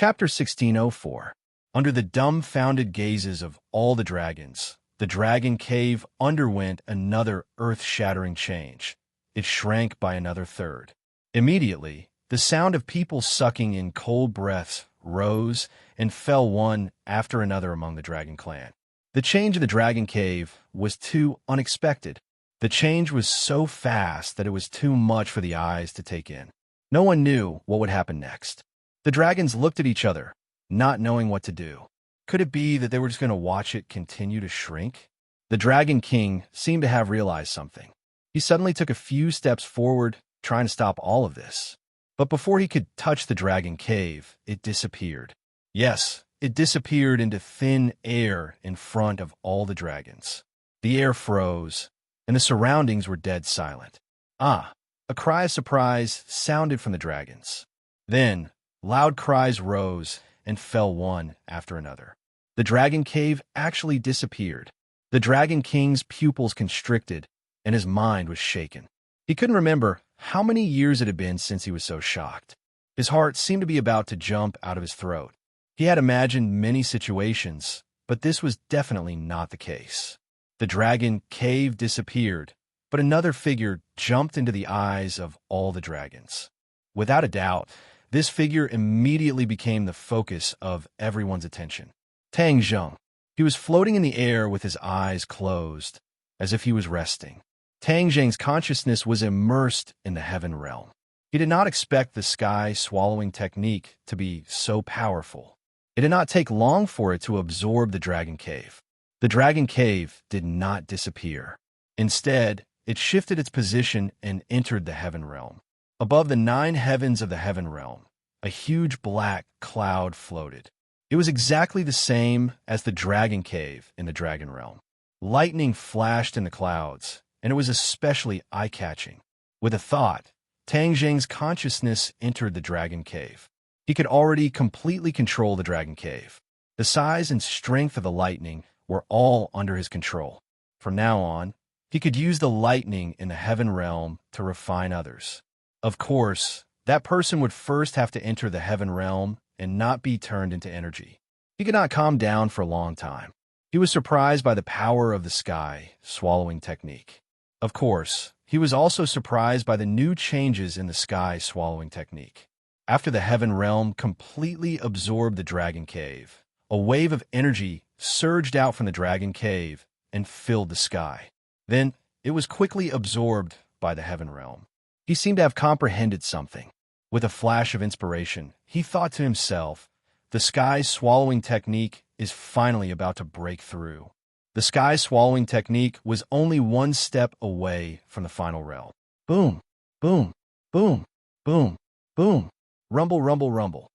Chapter 1604. Under the dumbfounded gazes of all the dragons, the dragon cave underwent another earth-shattering change. It shrank by another third. Immediately, the sound of people sucking in cold breaths rose and fell one after another among the dragon clan. The change of the dragon cave was too unexpected. The change was so fast that it was too much for the eyes to take in. No one knew what would happen next. The dragons looked at each other, not knowing what to do. Could it be that they were just going to watch it continue to shrink? The Dragon King seemed to have realized something. He suddenly took a few steps forward, trying to stop all of this. But before he could touch the dragon cave, it disappeared. Yes, it disappeared into thin air in front of all the dragons. The air froze, and the surroundings were dead silent. Ah! A cry of surprise sounded from the dragons. Then, loud cries rose and fell one after another. The dragon cave actually disappeared. The Dragon King's pupils constricted, and his mind was shaken. He couldn't remember how many years it had been since he was so shocked. His heart seemed to be about to jump out of his throat. He had imagined many situations, but this was definitely not the case. The dragon cave disappeared, but another figure jumped into the eyes of all the dragons. Without a doubt, this figure immediately became the focus of everyone's attention. Tang Zheng. He was floating in the air with his eyes closed, as if he was resting. Tang Zheng's consciousness was immersed in the heaven realm. He did not expect the sky-swallowing technique to be so powerful. It did not take long for it to absorb the dragon cave. The dragon cave did not disappear. Instead, it shifted its position and entered the heaven realm. Above the 9 heavens of the heaven realm, a huge black cloud floated. It was exactly the same as the dragon cave in the dragon realm. Lightning flashed in the clouds, and it was especially eye-catching. With a thought, Tang Zheng's consciousness entered the dragon cave. He could already completely control the dragon cave. The size and strength of the lightning were all under his control. From now on, he could use the lightning in the heaven realm to refine others. Of course, that person would first have to enter the heaven realm and not be turned into energy. He could not calm down for a long time. He was surprised by the power of the sky-swallowing technique. Of course, he was also surprised by the new changes in the sky-swallowing technique. After the heaven realm completely absorbed the dragon cave, a wave of energy surged out from the dragon cave and filled the sky. Then, it was quickly absorbed by the heaven realm. He seemed to have comprehended something. With a flash of inspiration, he thought to himself, the sky-swallowing technique is finally about to break through. The sky-swallowing technique was only one step away from the final realm. Boom, boom, boom, boom, boom, rumble, rumble, rumble.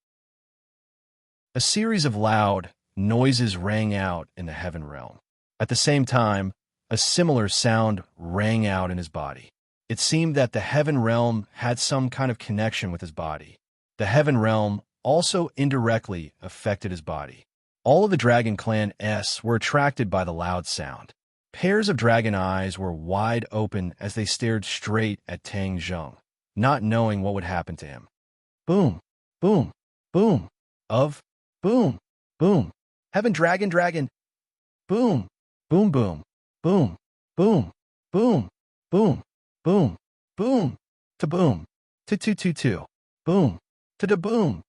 A series of loud noises rang out in the heaven realm. At the same time, a similar sound rang out in his body. It seemed that the heaven realm had some kind of connection with his body. The heaven realm also indirectly affected his body. All of the Dragon Clan-s were attracted by the loud sound. Pairs of dragon eyes were wide open as they stared straight at Tang Zheng, not knowing what would happen to him. Boom, boom, boom, boom, boom, heaven dragon, dragon, boom, boom, boom, boom, boom, boom, boom, boom, boom, to boom, to boom, to da boom,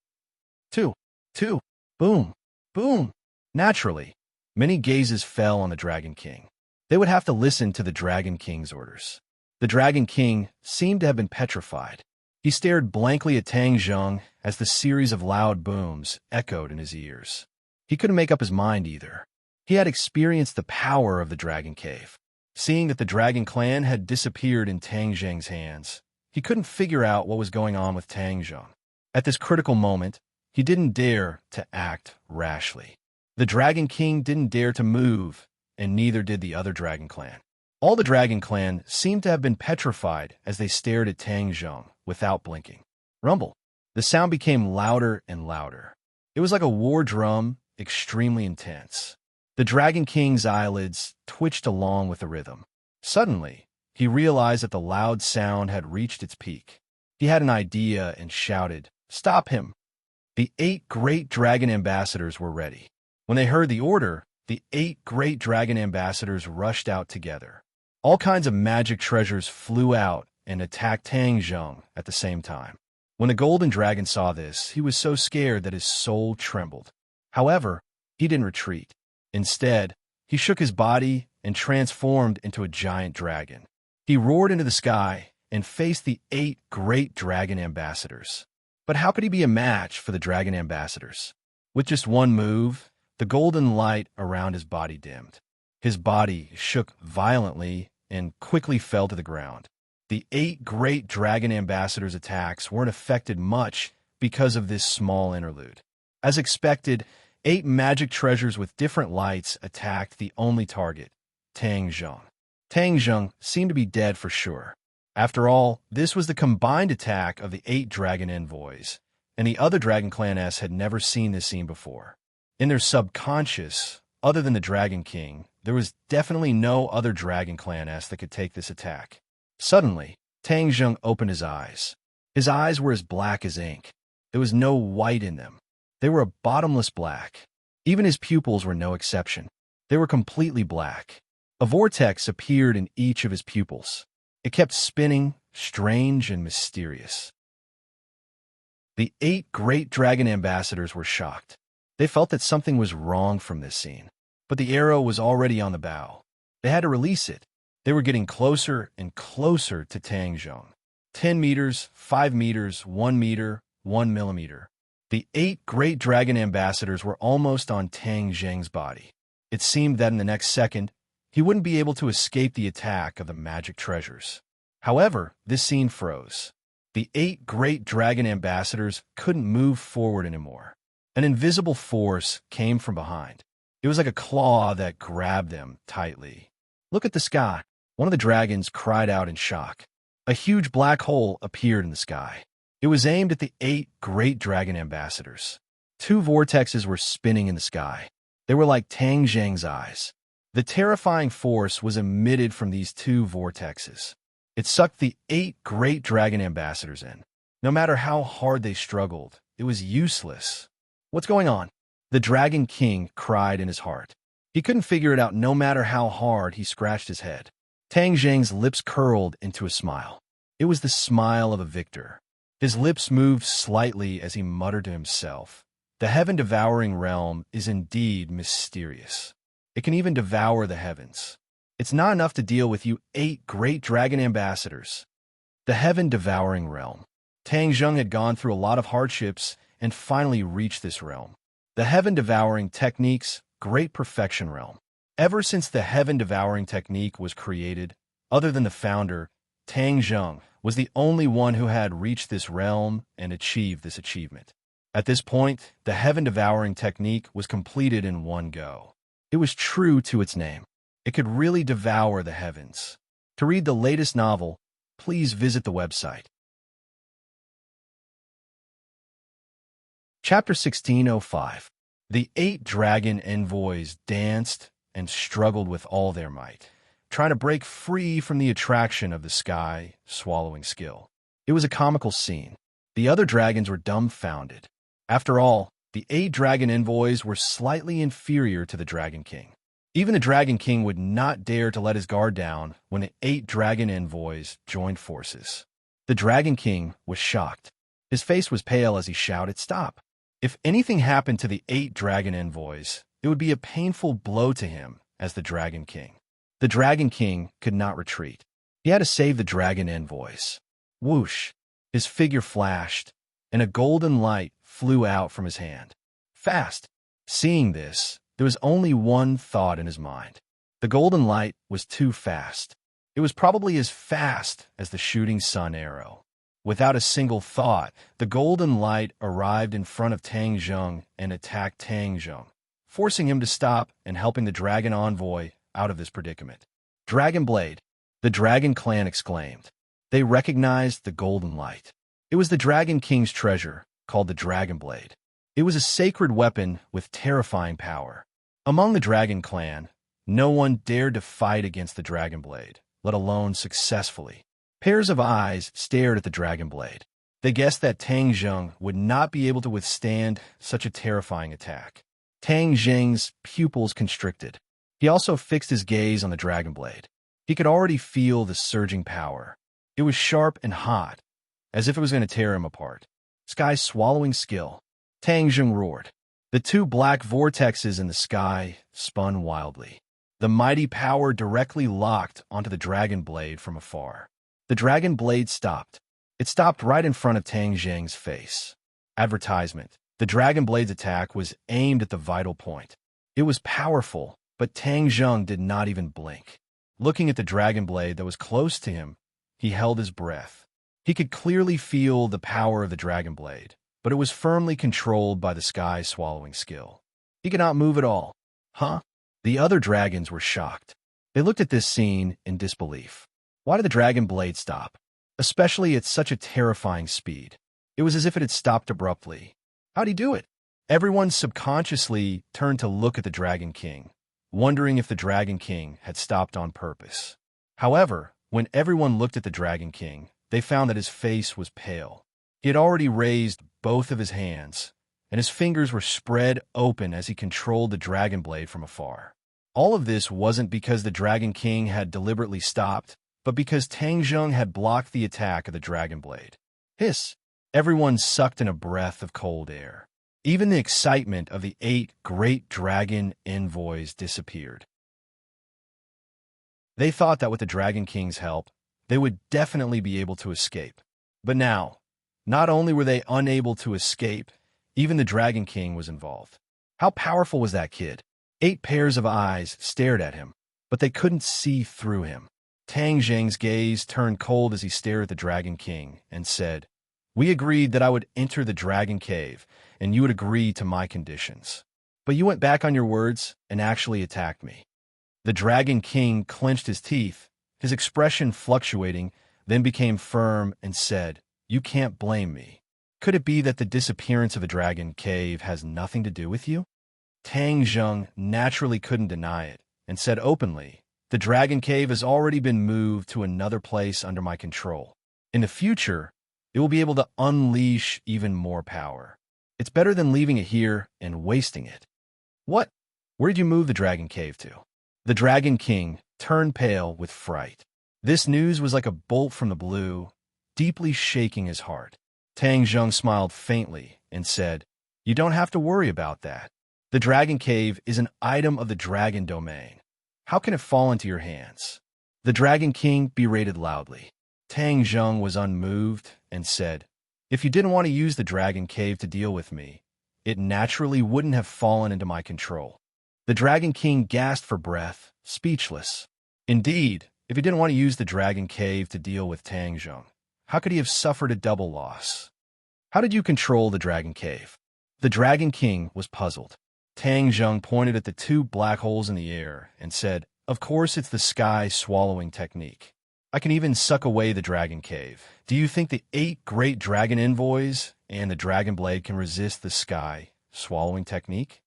to, boom, boom. Naturally, many gazes fell on the Dragon King. They would have to listen to the Dragon King's orders. The Dragon King seemed to have been petrified. He stared blankly at Tang Zheng as the series of loud booms echoed in his ears. He couldn't make up his mind either. He had experienced the power of the Dragon Cave. Seeing that the Dragon Clan had disappeared in Tang Zheng's hands, he couldn't figure out what was going on with Tang Zheng. At this critical moment, he didn't dare to act rashly. The Dragon King didn't dare to move, and neither did the other Dragon Clan. All the Dragon Clan seemed to have been petrified as they stared at Tang Zheng without blinking. Rumble. The sound became louder and louder. It was like a war drum, extremely intense. The Dragon King's eyelids twitched along with the rhythm. Suddenly, he realized that the loud sound had reached its peak. He had an idea and shouted, "Stop him!" The 8 great dragon ambassadors were ready. When they heard the order, the 8 great dragon ambassadors rushed out together. All kinds of magic treasures flew out and attacked Tang Zheng at the same time. When the golden dragon saw this, he was so scared that his soul trembled. However, he didn't retreat. Instead, he shook his body and transformed into a giant dragon. He roared into the sky and faced the 8 great dragon ambassadors. But how could he be a match for the dragon ambassadors? With just one move, the golden light around his body dimmed. His body shook violently and quickly fell to the ground. The 8 great dragon ambassadors' attacks weren't affected much because of this small interlude. As expected, 8 magic treasures with different lights attacked the only target, Tang Zheng. Tang Zheng seemed to be dead for sure. After all, this was the combined attack of the 8 dragon envoys, and the other Dragon Clan-S had never seen this scene before. In their subconscious, other than the Dragon King, there was definitely no other Dragon Clan-S that could take this attack. Suddenly, Tang Zheng opened his eyes. His eyes were as black as ink. There was no white in them. They were a bottomless black. Even his pupils were no exception. They were completely black. A vortex appeared in each of his pupils. It kept spinning, strange and mysterious. The 8 great dragon ambassadors were shocked. They felt that something was wrong from this scene. But the arrow was already on the bow. They had to release it. They were getting closer and closer to Tang Zheng. 10 meters, 5 meters, 1 meter, 1 millimeter. The 8 great dragon ambassadors were almost on Tang Zheng's body. It seemed that in the next second, he wouldn't be able to escape the attack of the magic treasures. However, this scene froze. The 8 great dragon ambassadors couldn't move forward anymore. An invisible force came from behind. It was like a claw that grabbed them tightly. "Look at the sky," one of the dragons cried out in shock. A huge black hole appeared in the sky. It was aimed at the 8 great dragon ambassadors. 2 vortexes were spinning in the sky. They were like Tang Zheng's eyes. The terrifying force was emitted from these 2 vortexes. It sucked the 8 great dragon ambassadors in. No matter how hard they struggled, it was useless. "What's going on?" The Dragon King cried in his heart. He couldn't figure it out no matter how hard he scratched his head. Tang Zheng's lips curled into a smile. It was the smile of a victor. His lips moved slightly as he muttered to himself. The heaven-devouring realm is indeed mysterious. It can even devour the heavens. It's not enough to deal with you 8 great dragon ambassadors. The heaven-devouring realm. Tang Zheng had gone through a lot of hardships and finally reached this realm. The heaven-devouring technique's great perfection realm. Ever since the heaven-devouring technique was created, other than the founder, Tang Zheng was the only one who had reached this realm and achieved this achievement. At this point, the heaven-devouring technique was completed in one go. It was true to its name. It could really devour the heavens. To read the latest novel, please visit the website. Chapter 1605. The 8 dragon envoys danced and struggled with all their might, trying to break free from the attraction of the sky-swallowing skill. It was a comical scene. The other dragons were dumbfounded. After all, the 8 dragon envoys were slightly inferior to the Dragon King. Even the Dragon King would not dare to let his guard down when the 8 dragon envoys joined forces. The Dragon King was shocked. His face was pale as he shouted, "Stop!" If anything happened to the 8 dragon envoys, it would be a painful blow to him as the Dragon King. The Dragon King could not retreat. He had to save the dragon envoys. Whoosh! His figure flashed, and a golden light flew out from his hand. Fast! Seeing this, there was only one thought in his mind. The golden light was too fast. It was probably as fast as the shooting sun arrow. Without a single thought, the golden light arrived in front of Tang Zheng and attacked Tang Zheng, forcing him to stop and helping the dragon envoy out of this predicament. "Dragon Blade!" the Dragon Clan exclaimed. They recognized the golden light. It was the Dragon King's treasure, called the Dragon Blade. It was a sacred weapon with terrifying power. Among the Dragon Clan, no one dared to fight against the Dragon Blade, let alone successfully. Pairs of eyes stared at the Dragon Blade. They guessed that Tang Zheng would not be able to withstand such a terrifying attack. Tang Zheng's pupils constricted. He also fixed his gaze on the dragon blade. He could already feel the surging power. It was sharp and hot, as if it was going to tear him apart. Sky-swallowing skill. Tang Zheng roared. The two black vortexes in the sky spun wildly. The mighty power directly locked onto the dragon blade from afar. The dragon blade stopped. It stopped right in front of Tang Zheng's face. Advertisement. The dragon blade's attack was aimed at the vital point. It was powerful, but Tang Zheng did not even blink. Looking at the dragon blade that was close to him, he held his breath. He could clearly feel the power of the dragon blade, but it was firmly controlled by the sky-swallowing skill. He could not move at all. Huh? The other dragons were shocked. They looked at this scene in disbelief. Why did the dragon blade stop? Especially at such a terrifying speed. It was as if it had stopped abruptly. How'd he do it? Everyone subconsciously turned to look at the Dragon King, wondering if the Dragon King had stopped on purpose. However, when everyone looked at the Dragon King, they found that his face was pale. He had already raised both of his hands, and his fingers were spread open as he controlled the dragon blade from afar. All of this wasn't because the Dragon King had deliberately stopped, but because Tang Zheng had blocked the attack of the dragon blade. Hiss! Everyone sucked in a breath of cold air. Even the excitement of the 8 great dragon envoys disappeared. They thought that with the Dragon King's help, they would definitely be able to escape. But now, not only were they unable to escape, even the Dragon King was involved. How powerful was that kid? 8 pairs of eyes stared at him, but they couldn't see through him. Tang Zheng's gaze turned cold as he stared at the Dragon King and said, "We agreed that I would enter the Dragon Cave, and you would agree to my conditions. But you went back on your words and actually attacked me." The Dragon King clenched his teeth, his expression fluctuating, then became firm and said, "You can't blame me. Could it be that the disappearance of the Dragon Cave has nothing to do with you?" Tang Zheng naturally couldn't deny it and said openly, "The Dragon Cave has already been moved to another place under my control. In the future, it will be able to unleash even more power. It's better than leaving it here and wasting it." "What? Where did you move the Dragon Cave to?" The Dragon King turned pale with fright. This news was like a bolt from the blue, deeply shaking his heart. Tang Zheng smiled faintly and said, "You don't have to worry about that. The Dragon Cave is an item of the Dragon Domain. How can it fall into your hands?" The Dragon King berated loudly. Tang Zheng was unmoved and said, "If you didn't want to use the Dragon Cave to deal with me, it naturally wouldn't have fallen into my control." The Dragon King gasped for breath, speechless. Indeed, if he didn't want to use the Dragon Cave to deal with Tang Zheng, how could he have suffered a double loss? "How did you control the Dragon Cave?" The Dragon King was puzzled. Tang Zheng pointed at the 2 black holes in the air and said, "Of course it's the sky-swallowing technique. I can even suck away the Dragon Cave. Do you think the 8 great dragon envoys and the Dragon Blade can resist the sky-swallowing technique?"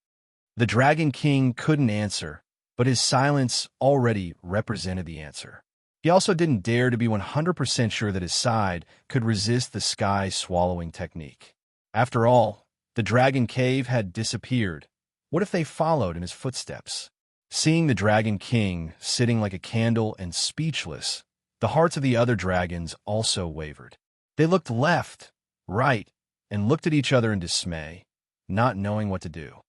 The Dragon King couldn't answer, but his silence already represented the answer. He also didn't dare to be 100% sure that his side could resist the sky-swallowing technique. After all, the Dragon Cave had disappeared. What if they followed in his footsteps? Seeing the Dragon King sitting like a candle and speechless, the hearts of the other dragons also wavered. They looked left, right, and looked at each other in dismay, not knowing what to do.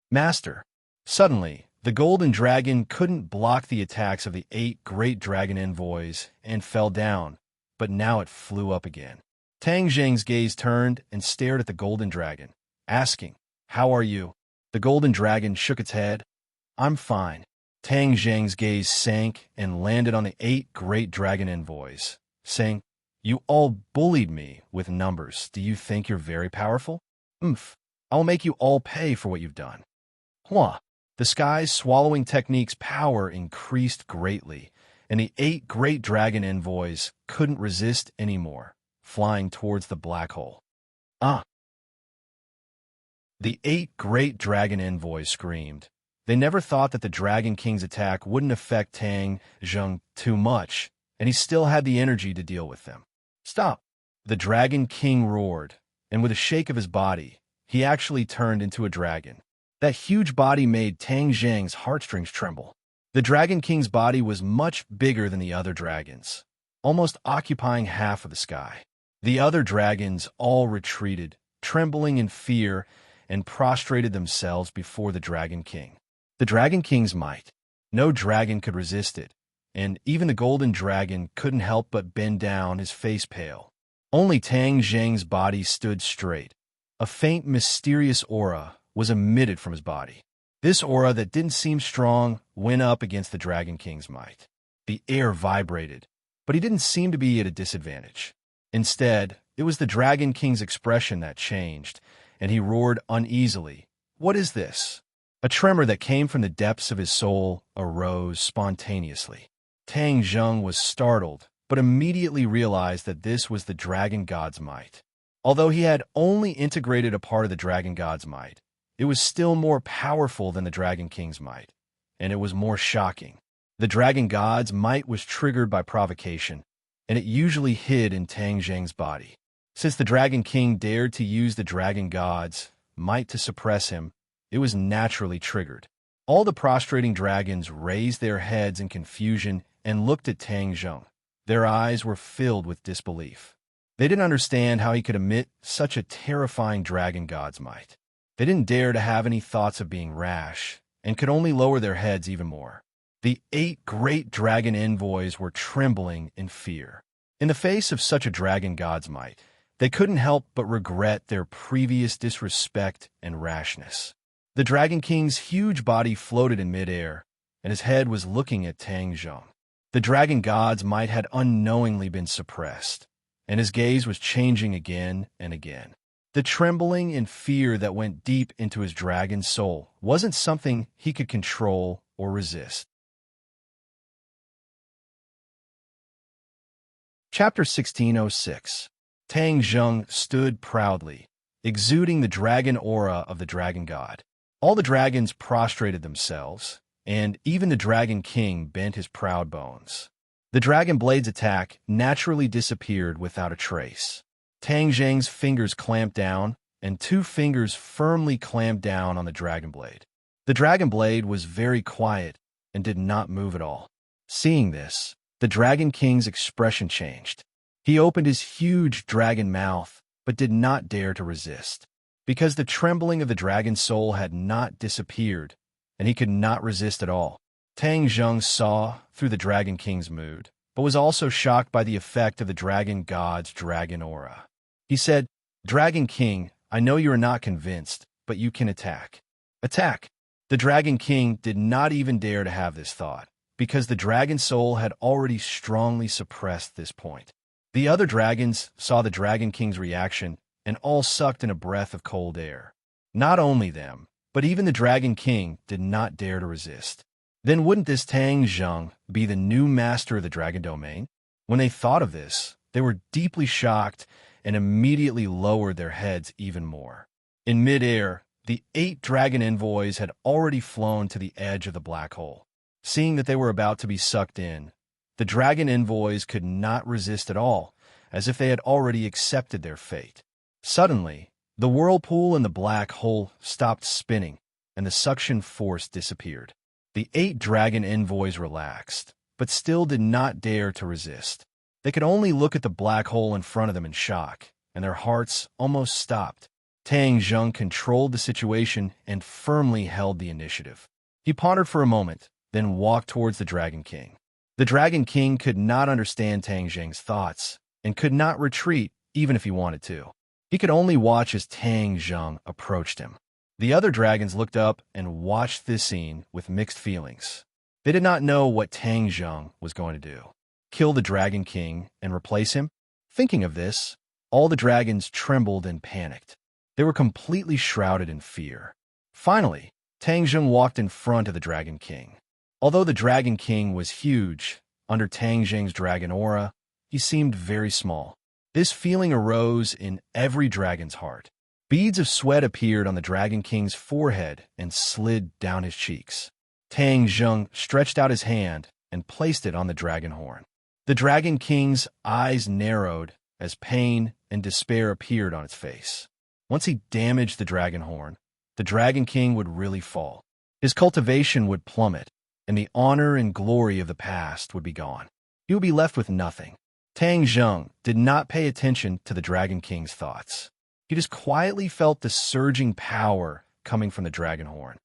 "Master." Suddenly, the golden dragon couldn't block the attacks of the 8 great dragon envoys and fell down, but now it flew up again. Tang Zheng's gaze turned and stared at the golden dragon, asking, "How are you?" The golden dragon shook its head. "I'm fine." Tang Zheng's gaze sank and landed on the 8 great dragon envoys, saying, "You all bullied me with numbers. Do you think you're very powerful? Oomph. I will make you all pay for what you've done." Hua! The sky-swallowing technique's power increased greatly, and the 8 great dragon envoys couldn't resist anymore, flying towards the black hole. "Ah!" The 8 great dragon envoys screamed. They never thought that the Dragon King's attack wouldn't affect Tang Zheng too much, and he still had the energy to deal with them. "Stop! The Dragon King roared, and with a shake of his body, he actually turned into a dragon. That huge body made Tang Zheng's heartstrings tremble. The Dragon King's body was much bigger than the other dragons, almost occupying half of the sky. The other dragons all retreated, trembling in fear, and prostrated themselves before the Dragon King. The Dragon King's might. No dragon could resist it, and even the golden dragon couldn't help but bend down, his face pale. Only Tang Zheng's body stood straight. A faint, mysterious aura was emitted from his body. This aura that didn't seem strong went up against the Dragon King's might. The air vibrated, but he didn't seem to be at a disadvantage. Instead, it was the Dragon King's expression that changed, and he roared uneasily, "What is this?" A tremor that came from the depths of his soul arose spontaneously. Tang Zheng was startled, but immediately realized that this was the Dragon God's might. Although he had only integrated a part of the Dragon God's might, it was still more powerful than the Dragon King's might, and it was more shocking. The Dragon God's might was triggered by provocation, and it usually hid in Tang Zheng's body. Since the Dragon King dared to use the Dragon God's might to suppress him, it was naturally triggered. All the prostrating dragons raised their heads in confusion and looked at Tang Zheng. Their eyes were filled with disbelief. They didn't understand how he could emit such a terrifying Dragon God's might. They didn't dare to have any thoughts of being rash, and could only lower their heads even more. The 8 great dragon envoys were trembling in fear. In the face of such a Dragon God's might, they couldn't help but regret their previous disrespect and rashness. The Dragon King's huge body floated in midair, and his head was looking at Tang Zheng. The Dragon God's might had unknowingly been suppressed, and his gaze was changing again and again. The trembling and fear that went deep into his dragon soul wasn't something he could control or resist. Chapter 1606. Tang Zheng stood proudly, exuding the dragon aura of the Dragon God. All the dragons prostrated themselves, and even the Dragon King bent his proud bones. The Dragon Blade's attack naturally disappeared without a trace. Tang Zheng's fingers clamped down, and 2 fingers firmly clamped down on the Dragon Blade. The Dragon Blade was very quiet and did not move at all. Seeing this, the Dragon King's expression changed. He opened his huge dragon mouth, but did not dare to resist. Because the trembling of the dragon's soul had not disappeared, and he could not resist at all. Tang Zheng saw through the Dragon King's mood, but was also shocked by the effect of the Dragon God's dragon aura. He said, "Dragon King, I know you are not convinced, but you can attack." Attack! The Dragon King did not even dare to have this thought, because the dragon soul had already strongly suppressed this point. The other dragons saw the Dragon King's reaction and all sucked in a breath of cold air. Not only them, but even the Dragon King did not dare to resist. Then wouldn't this Tang Zheng be the new master of the dragon domain? When they thought of this, they were deeply shocked and immediately lowered their heads even more. In midair, the 8 dragon envoys had already flown to the edge of the black hole. Seeing that they were about to be sucked in, the dragon envoys could not resist at all, as if they had already accepted their fate. Suddenly, the whirlpool in the black hole stopped spinning, and the suction force disappeared. The 8 dragon envoys relaxed, but still did not dare to resist. They could only look at the black hole in front of them in shock, and their hearts almost stopped. Tang Zheng controlled the situation and firmly held the initiative. He pondered for a moment, then walked towards the Dragon King. The Dragon King could not understand Tang Zheng's thoughts, and could not retreat even if he wanted to. He could only watch as Tang Zheng approached him. The other dragons looked up and watched this scene with mixed feelings. They did not know what Tang Zheng was going to do. Kill the Dragon King and replace him? Thinking of this, all the dragons trembled and panicked. They were completely shrouded in fear. Finally, Tang Zheng walked in front of the Dragon King. Although the Dragon King was huge, under Tang Zheng's dragon aura, he seemed very small. This feeling arose in every dragon's heart. Beads of sweat appeared on the Dragon King's forehead and slid down his cheeks. Tang Zheng stretched out his hand and placed it on the dragon horn. The Dragon King's eyes narrowed as pain and despair appeared on its face. Once he damaged the dragon horn, the Dragon King would really fall. His cultivation would plummet, and the honor and glory of the past would be gone. He would be left with nothing. Tang Zheng did not pay attention to the Dragon King's thoughts. He just quietly felt the surging power coming from the dragon horn.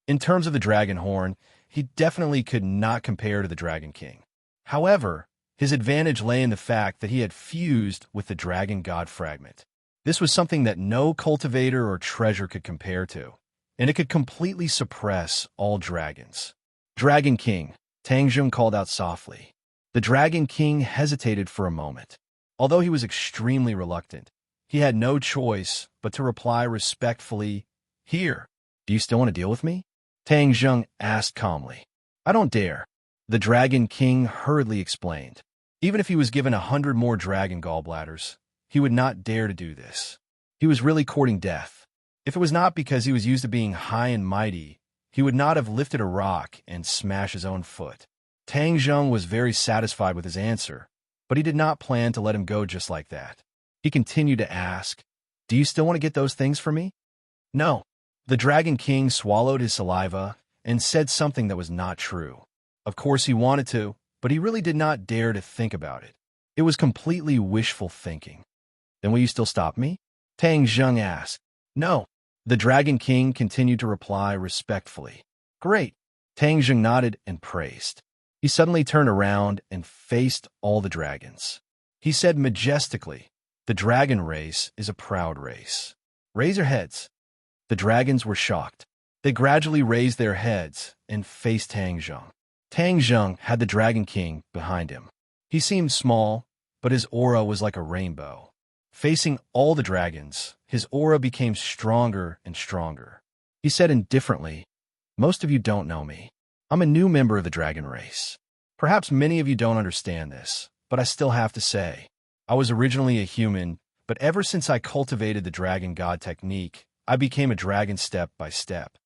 In terms of the dragon horn, he definitely could not compare to the Dragon King. However, his advantage lay in the fact that he had fused with the dragon god fragment. This was something that no cultivator or treasure could compare to, and it could completely suppress all dragons. Dragon King, Tang Zheng called out softly. The Dragon King hesitated for a moment. Although he was extremely reluctant, he had no choice but to reply respectfully, "Here, do you still want to deal with me?" Tang Zheng asked calmly. "I don't dare," the Dragon King hurriedly explained. Even if he was given 100 more dragon gallbladders, he would not dare to do this. He was really courting death. If it was not because he was used to being high and mighty, he would not have lifted a rock and smashed his own foot. Tang Zheng was very satisfied with his answer, but he did not plan to let him go just like that. He continued to ask, "Do you still want to get those things for me?" "No." The Dragon King swallowed his saliva and said something that was not true. Of course he wanted to, but he really did not dare to think about it. It was completely wishful thinking. "Then will you still stop me?" Tang Zheng asked. "No." The Dragon King continued to reply respectfully. "Great." Tang Zheng nodded and praised. He suddenly turned around and faced all the dragons. He said majestically, "The dragon race is a proud race. Raise your heads." The dragons were shocked. They gradually raised their heads and faced Tang Zheng. Tang Zheng had the Dragon King behind him. He seemed small, but his aura was like a rainbow. Facing all the dragons, his aura became stronger and stronger. He said indifferently, "Most of you don't know me. I'm a new member of the dragon race. Perhaps many of you don't understand this, but I still have to say, I was originally a human, but ever since I cultivated the dragon god technique, I became a dragon step by step."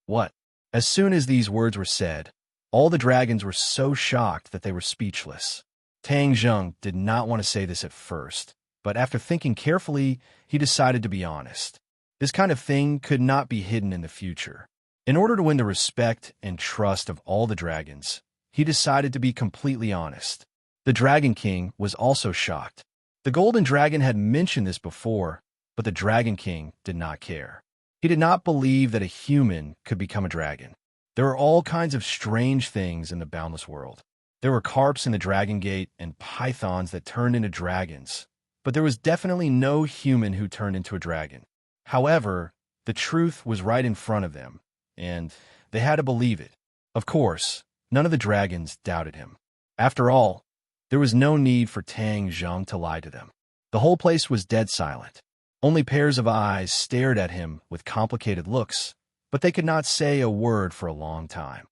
What? As soon as these words were said, all the dragons were so shocked that they were speechless. Tang Zheng did not want to say this at first, but after thinking carefully, he decided to be honest. This kind of thing could not be hidden in the future. In order to win the respect and trust of all the dragons, he decided to be completely honest. The Dragon King was also shocked. The Golden Dragon had mentioned this before, but the Dragon King did not care. He did not believe that a human could become a dragon. There were all kinds of strange things in the boundless world. There were carps in the Dragon Gate and pythons that turned into dragons, but there was definitely no human who turned into a dragon. However, the truth was right in front of them, and they had to believe it. Of course, none of the dragons doubted him. After all, there was no need for Tang Zheng to lie to them. The whole place was dead silent. Only pairs of eyes stared at him with complicated looks, but they could not say a word for a long time.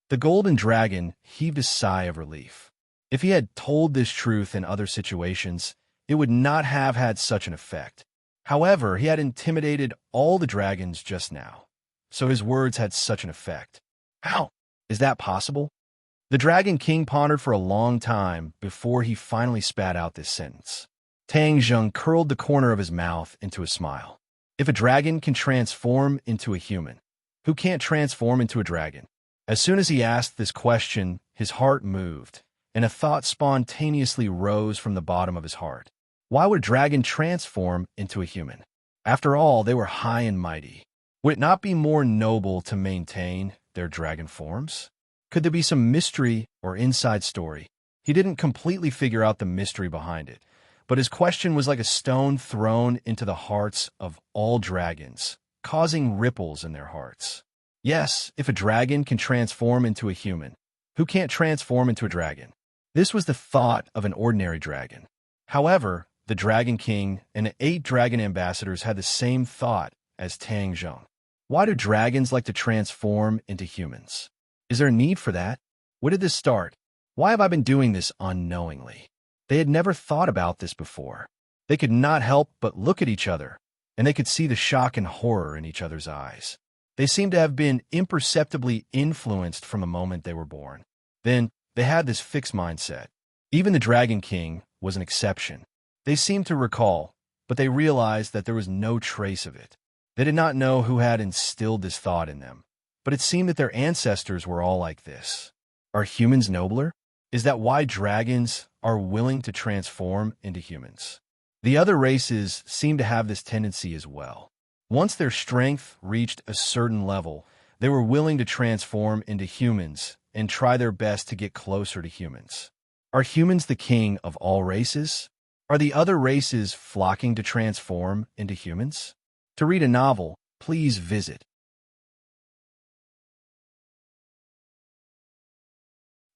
The Golden Dragon heaved a sigh of relief. If he had told this truth in other situations, it would not have had such an effect. However, he had intimidated all the dragons just now, so his words had such an effect. How? Is that possible? The Dragon King pondered for a long time before he finally spat out this sentence. Tang Zheng curled the corner of his mouth into a smile. If a dragon can transform into a human, who can't transform into a dragon? As soon as he asked this question, his heart moved, and a thought spontaneously rose from the bottom of his heart. Why would a dragon transform into a human? After all, they were high and mighty. Would it not be more noble to maintain their dragon forms? Could there be some mystery or inside story? He didn't completely figure out the mystery behind it, but his question was like a stone thrown into the hearts of all dragons, causing ripples in their hearts. Yes, if a dragon can transform into a human, who can't transform into a dragon? This was the thought of an ordinary dragon. However, the Dragon King and the 8 dragon ambassadors had the same thought as Tang Zheng. Why do dragons like to transform into humans? Is there a need for that? Where did this start? Why have I been doing this unknowingly? They had never thought about this before. They could not help but look at each other, and they could see the shock and horror in each other's eyes. They seemed to have been imperceptibly influenced from the moment they were born. Then They had this fixed mindset. Even the Dragon King was an exception. They seemed to recall, but they realized that there was no trace of it. They did not know who had instilled this thought in them, but it seemed that their ancestors were all like this. Are humans nobler? Is that why dragons are willing to transform into humans? The other races seem to have this tendency as well. Once their strength reached a certain level, they were willing to transform into humans and try their best to get closer to humans. Are humans the king of all races? Are the other races flocking to transform into humans? To read a novel, please visit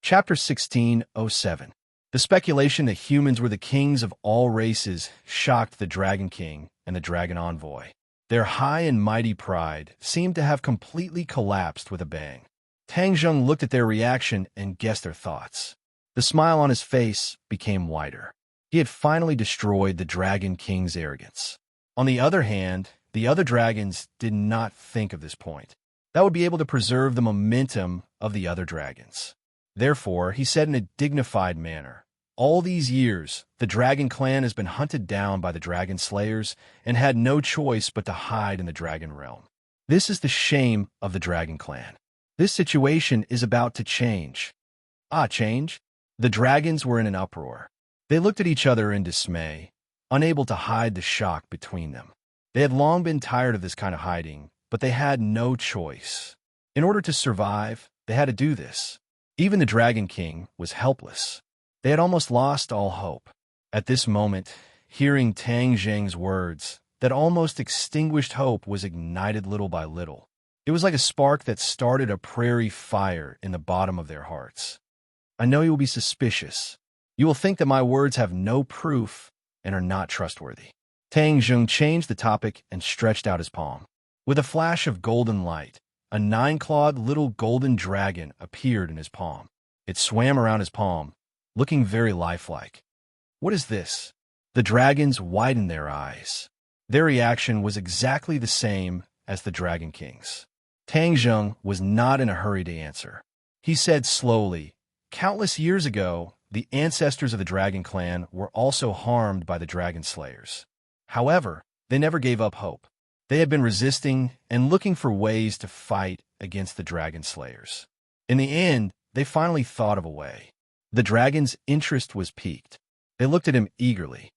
Chapter 1607. The speculation that humans were the kings of all races shocked the Dragon King and the Dragon Envoy. Their high and mighty pride seemed to have completely collapsed with a bang. Tang Zheng looked at their reaction and guessed their thoughts. The smile on his face became wider. He had finally destroyed the Dragon King's arrogance. On the other hand, the other dragons did not think of this point. That would be able to preserve the momentum of the other dragons. Therefore, he said in a dignified manner, "All these years, the Dragon Clan has been hunted down by the Dragon Slayers and had no choice but to hide in the Dragon Realm. This is the shame of the Dragon Clan. This situation is about to change." Change? The dragons were in an uproar. They looked at each other in dismay, unable to hide the shock between them. They had long been tired of this kind of hiding, but they had no choice. In order to survive, they had to do this. Even the Dragon King was helpless. They had almost lost all hope. At this moment, hearing Tang Zheng's words, that almost extinguished hope was ignited little by little. It was like a spark that started a prairie fire in the bottom of their hearts. "I know you will be suspicious. You will think that my words have no proof and are not trustworthy." Tang Zheng changed the topic and stretched out his palm. With a flash of golden light, a 9-clawed little golden dragon appeared in his palm. It swam around his palm, looking very lifelike. "What is this?" The dragons widened their eyes. Their reaction was exactly the same as the Dragon King's. Tang Zheng was not in a hurry to answer. He said slowly, "Countless years ago, the ancestors of the Dragon Clan were also harmed by the Dragon Slayers. However, they never gave up hope. They had been resisting and looking for ways to fight against the Dragon Slayers. In the end, they finally thought of a way." The dragon's interest was piqued. They looked at him eagerly.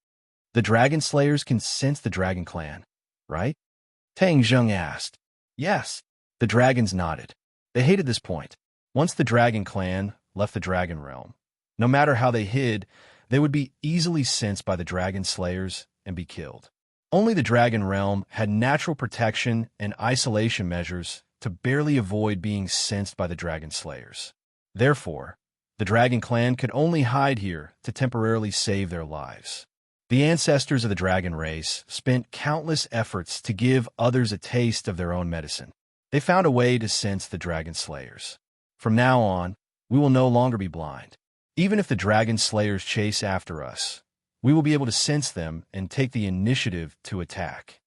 "The Dragon Slayers can sense the Dragon Clan, right?" Tang Zheng asked. "Yes." The dragons nodded. They hated this point. Once the Dragon Clan left the Dragon Realm, no matter how they hid, they would be easily sensed by the Dragon Slayers and be killed. Only the Dragon Realm had natural protection and isolation measures to barely avoid being sensed by the Dragon Slayers. Therefore, the Dragon Clan could only hide here to temporarily save their lives. The ancestors of the dragon race spent countless efforts to give others a taste of their own medicine. They found a way to sense the Dragon Slayers. From now on, we will no longer be blind. Even if the Dragon Slayers chase after us, we will be able to sense them and take the initiative to attack."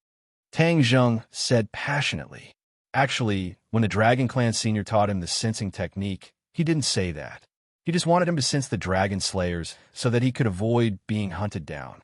Tang Zheng said passionately. Actually, when the Dragon Clan senior taught him the sensing technique, he didn't say that. He just wanted him to sense the Dragon Slayers so that he could avoid being hunted down.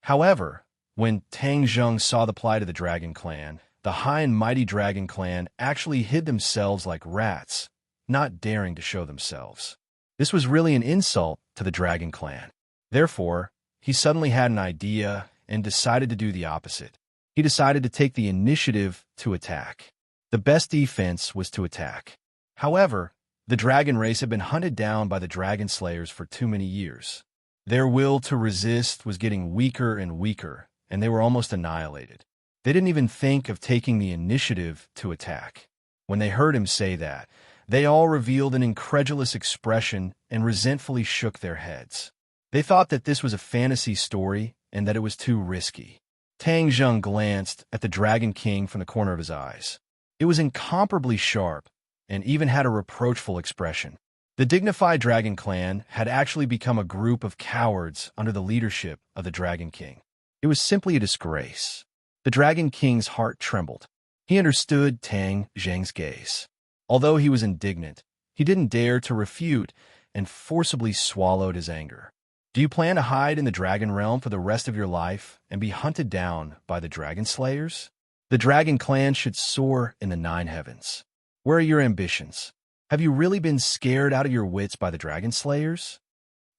However, when Tang Zheng saw the plight of the Dragon Clan, the high and mighty Dragon Clan actually hid themselves like rats, not daring to show themselves. This was really an insult to the Dragon Clan. Therefore, he suddenly had an idea and decided to do the opposite. He decided to take the initiative to attack. The best defense was to attack. However, the dragon race had been hunted down by the Dragon Slayers for too many years. Their will to resist was getting weaker and weaker, and they were almost annihilated. They didn't even think of taking the initiative to attack. When they heard him say that, they all revealed an incredulous expression and resentfully shook their heads. They thought that this was a fantasy story and that it was too risky. Tang Zheng glanced at the Dragon King from the corner of his eyes. It was incomparably sharp and even had a reproachful expression. The dignified Dragon Clan had actually become a group of cowards under the leadership of the Dragon King. It was simply a disgrace. The Dragon King's heart trembled. He understood Tang Zheng's gaze. Although he was indignant, He didn't dare to refute and forcibly swallowed his anger. Do you plan to hide in the dragon realm for the rest of your life and be hunted down by the dragon slayers? The dragon clan should soar in the 9 heavens. Where are your ambitions? Have you really been scared out of your wits by the dragon slayers?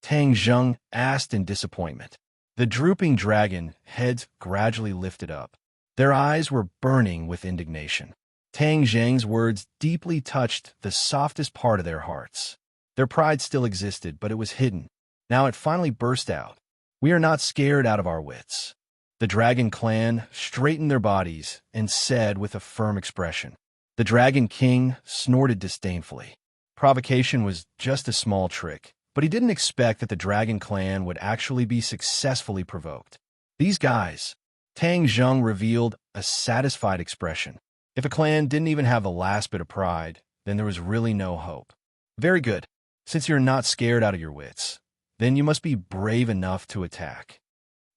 Tang Zheng asked in disappointment. The drooping dragon heads gradually lifted up. Their eyes were burning with indignation. Tang Zheng's words deeply touched the softest part of their hearts. Their pride still existed, but it was hidden. Now it finally burst out. We are not scared out of our wits. The dragon clan straightened their bodies and said with a firm expression. The dragon king snorted disdainfully. Provocation was just a small trick, but he didn't expect that the dragon clan would actually be successfully provoked. These guys. Tang Zheng revealed a satisfied expression. If a clan didn't even have the last bit of pride, then there was really no hope. Very good. Since you're not scared out of your wits, then you must be brave enough to attack.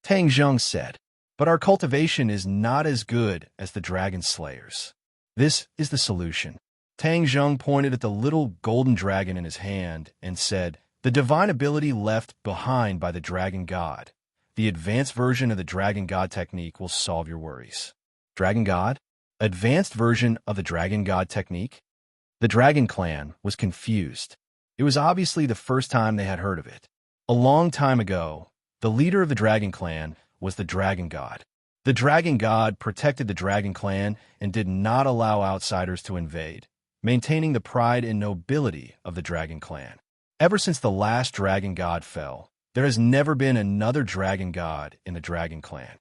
Tang Zheng said, but our cultivation is not as good as the dragon slayers. This is the solution. Tang Zheng pointed at the little golden dragon in his hand and said, the divine ability left behind by the dragon god. The advanced version of the dragon god technique will solve your worries. Dragon god? Advanced version of the dragon god technique? The dragon clan was confused. It was obviously the first time they had heard of it. A long time ago, the leader of the dragon clan was the dragon god. The dragon god protected the dragon clan and did not allow outsiders to invade, maintaining the pride and nobility of the dragon clan. Ever since the last dragon god fell, there has never been another dragon god in the dragon clan.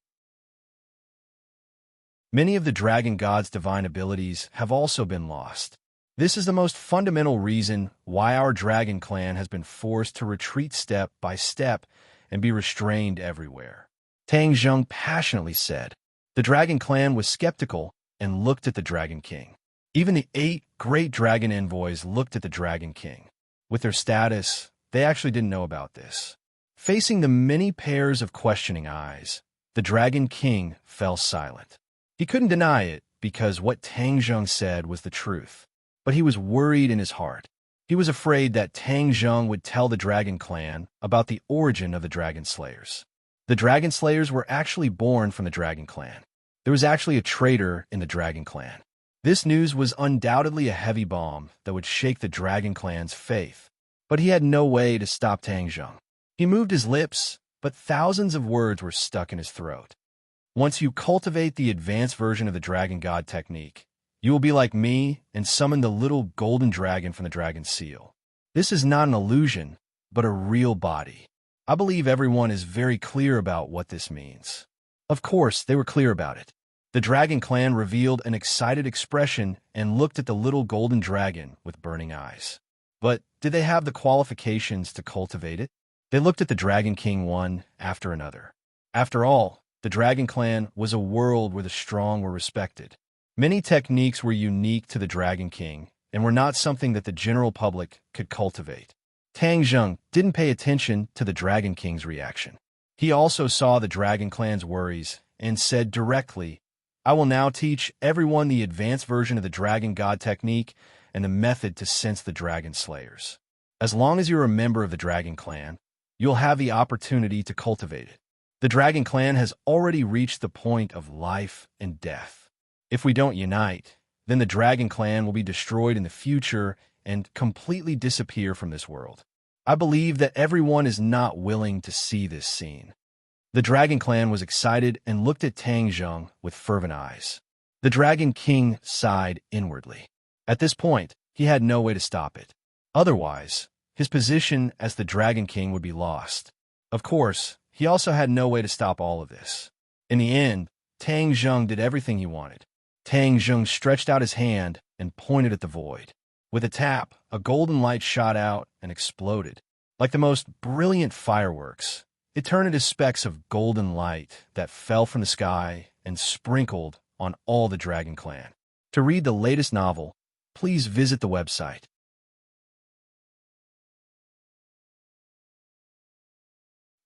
Many of the dragon god's divine abilities have also been lost. This is the most fundamental reason why our dragon clan has been forced to retreat step by step and be restrained everywhere. Tang Zheng passionately said. The dragon clan was skeptical and looked at the dragon king. Even the 8 great dragon envoys looked at the dragon king. With their status, they actually didn't know about this. Facing the many pairs of questioning eyes, the dragon king fell silent. He couldn't deny it because what Tang Zheng said was the truth. But he was worried in his heart. He was afraid that Tang Zheng would tell the dragon clan about the origin of the dragon slayers. The dragon slayers were actually born from the dragon clan. There was actually a traitor in the dragon clan. This news was undoubtedly a heavy bomb that would shake the dragon clan's faith. But he had no way to stop Tang Zheng. He moved his lips, but thousands of words were stuck in his throat. Once you cultivate the advanced version of the dragon god technique, you will be like me and summon the little golden dragon from the dragon seal. This is not an illusion, but a real body. I believe everyone is very clear about what this means. Of course, they were clear about it. The dragon clan revealed an excited expression and looked at the little golden dragon with burning eyes. But did they have the qualifications to cultivate it? They looked at the dragon king one after another. After all, the dragon clan was a world where the strong were respected. Many techniques were unique to the Dragon King and were not something that the general public could cultivate. Tang Zheng didn't pay attention to the Dragon King's reaction. He also saw the Dragon Clan's worries and said directly, I will now teach everyone the advanced version of the Dragon God technique and the method to sense the Dragon Slayers. As long as you're a member of the Dragon Clan, you'll have the opportunity to cultivate it. The Dragon Clan has already reached the point of life and death. If we don't unite, then the Dragon Clan will be destroyed in the future and completely disappear from this world. I believe that everyone is not willing to see this scene. The Dragon Clan was excited and looked at Tang Zheng with fervent eyes. The Dragon King sighed inwardly. At this point, he had no way to stop it. Otherwise, his position as the Dragon King would be lost. Of course, he also had no way to stop all of this. In the end, Tang Zheng did everything he wanted. Tang Zheng stretched out his hand and pointed at the void. With a tap, a golden light shot out and exploded. Like the most brilliant fireworks, it turned into specks of golden light that fell from the sky and sprinkled on all the Dragon Clan. To read the latest novel, please visit the website.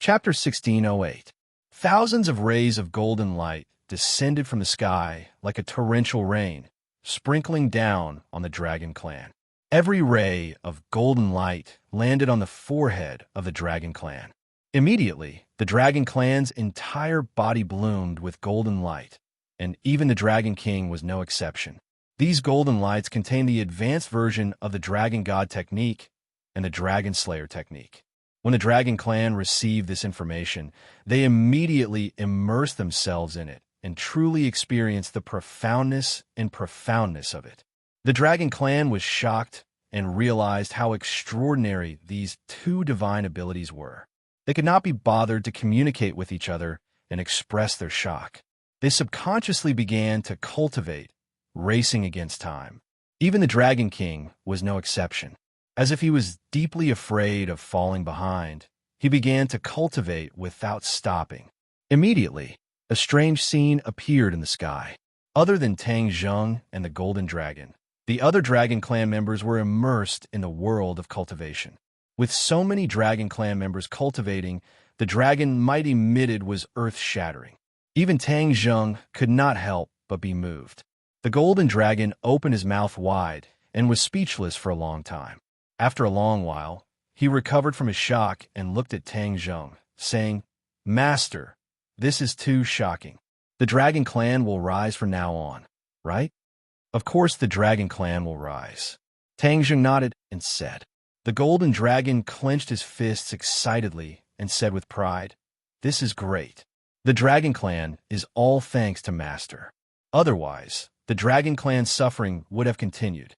Chapter 1608. Thousands of rays of golden light descended from the sky like a torrential rain, sprinkling down on the Dragon Clan. Every ray of golden light landed on the forehead of the Dragon Clan. Immediately, the Dragon Clan's entire body bloomed with golden light, and even the Dragon King was no exception. These golden lights contain the advanced version of the Dragon God technique and the Dragon Slayer technique. When the Dragon Clan received this information, they immediately immersed themselves in it and truly experienced the profoundness of it. The Dragon Clan was shocked and realized how extraordinary these two divine abilities were. They could not be bothered to communicate with each other and express their shock. They subconsciously began to cultivate, racing against time. Even the Dragon King was no exception. As if he was deeply afraid of falling behind, he began to cultivate without stopping. Immediately, a strange scene appeared in the sky. Other than Tang Zheng and the Golden Dragon, the other Dragon Clan members were immersed in the world of cultivation. With so many Dragon Clan members cultivating, the dragon might emitted was earth-shattering. Even Tang Zheng could not help but be moved. The Golden Dragon opened his mouth wide and was speechless for a long time. After a long while, he recovered from his shock and looked at Tang Zheng, saying, "Master, this is too shocking. The Dragon Clan will rise from now on, right?" "Of course the Dragon Clan will rise." Tang Zheng nodded and said. The Golden Dragon clenched his fists excitedly and said with pride, "This is great. The Dragon Clan is all thanks to Master. Otherwise, the Dragon Clan's suffering would have continued."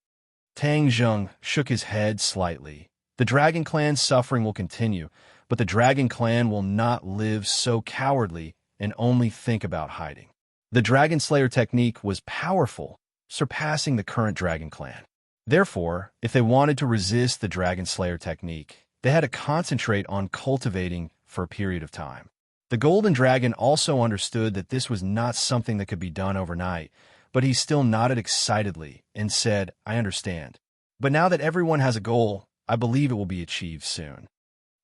Tang Zheng shook his head slightly. "The Dragon Clan's suffering will continue, but the Dragon Clan will not live so cowardly and only think about hiding." The Dragon Slayer technique was powerful, surpassing the current Dragon Clan. Therefore, if they wanted to resist the Dragon Slayer technique, they had to concentrate on cultivating for a period of time. The Golden Dragon also understood that this was not something that could be done overnight, but he still nodded excitedly and said, "I understand. But now that everyone has a goal, I believe it will be achieved soon."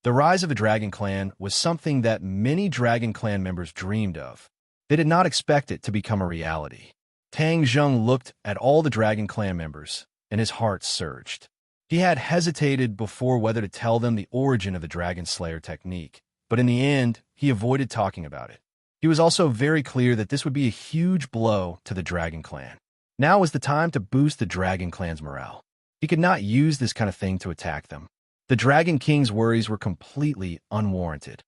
The rise of a Dragon Clan was something that many Dragon Clan members dreamed of. They did not expect it to become a reality. Tang Zheng looked at all the Dragon Clan members, and his heart surged. He had hesitated before whether to tell them the origin of the Dragon Slayer technique, but in the end, he avoided talking about it. He was also very clear that this would be a huge blow to the Dragon Clan. Now was the time to boost the Dragon Clan's morale. He could not use this kind of thing to attack them. The Dragon King's worries were completely unwarranted.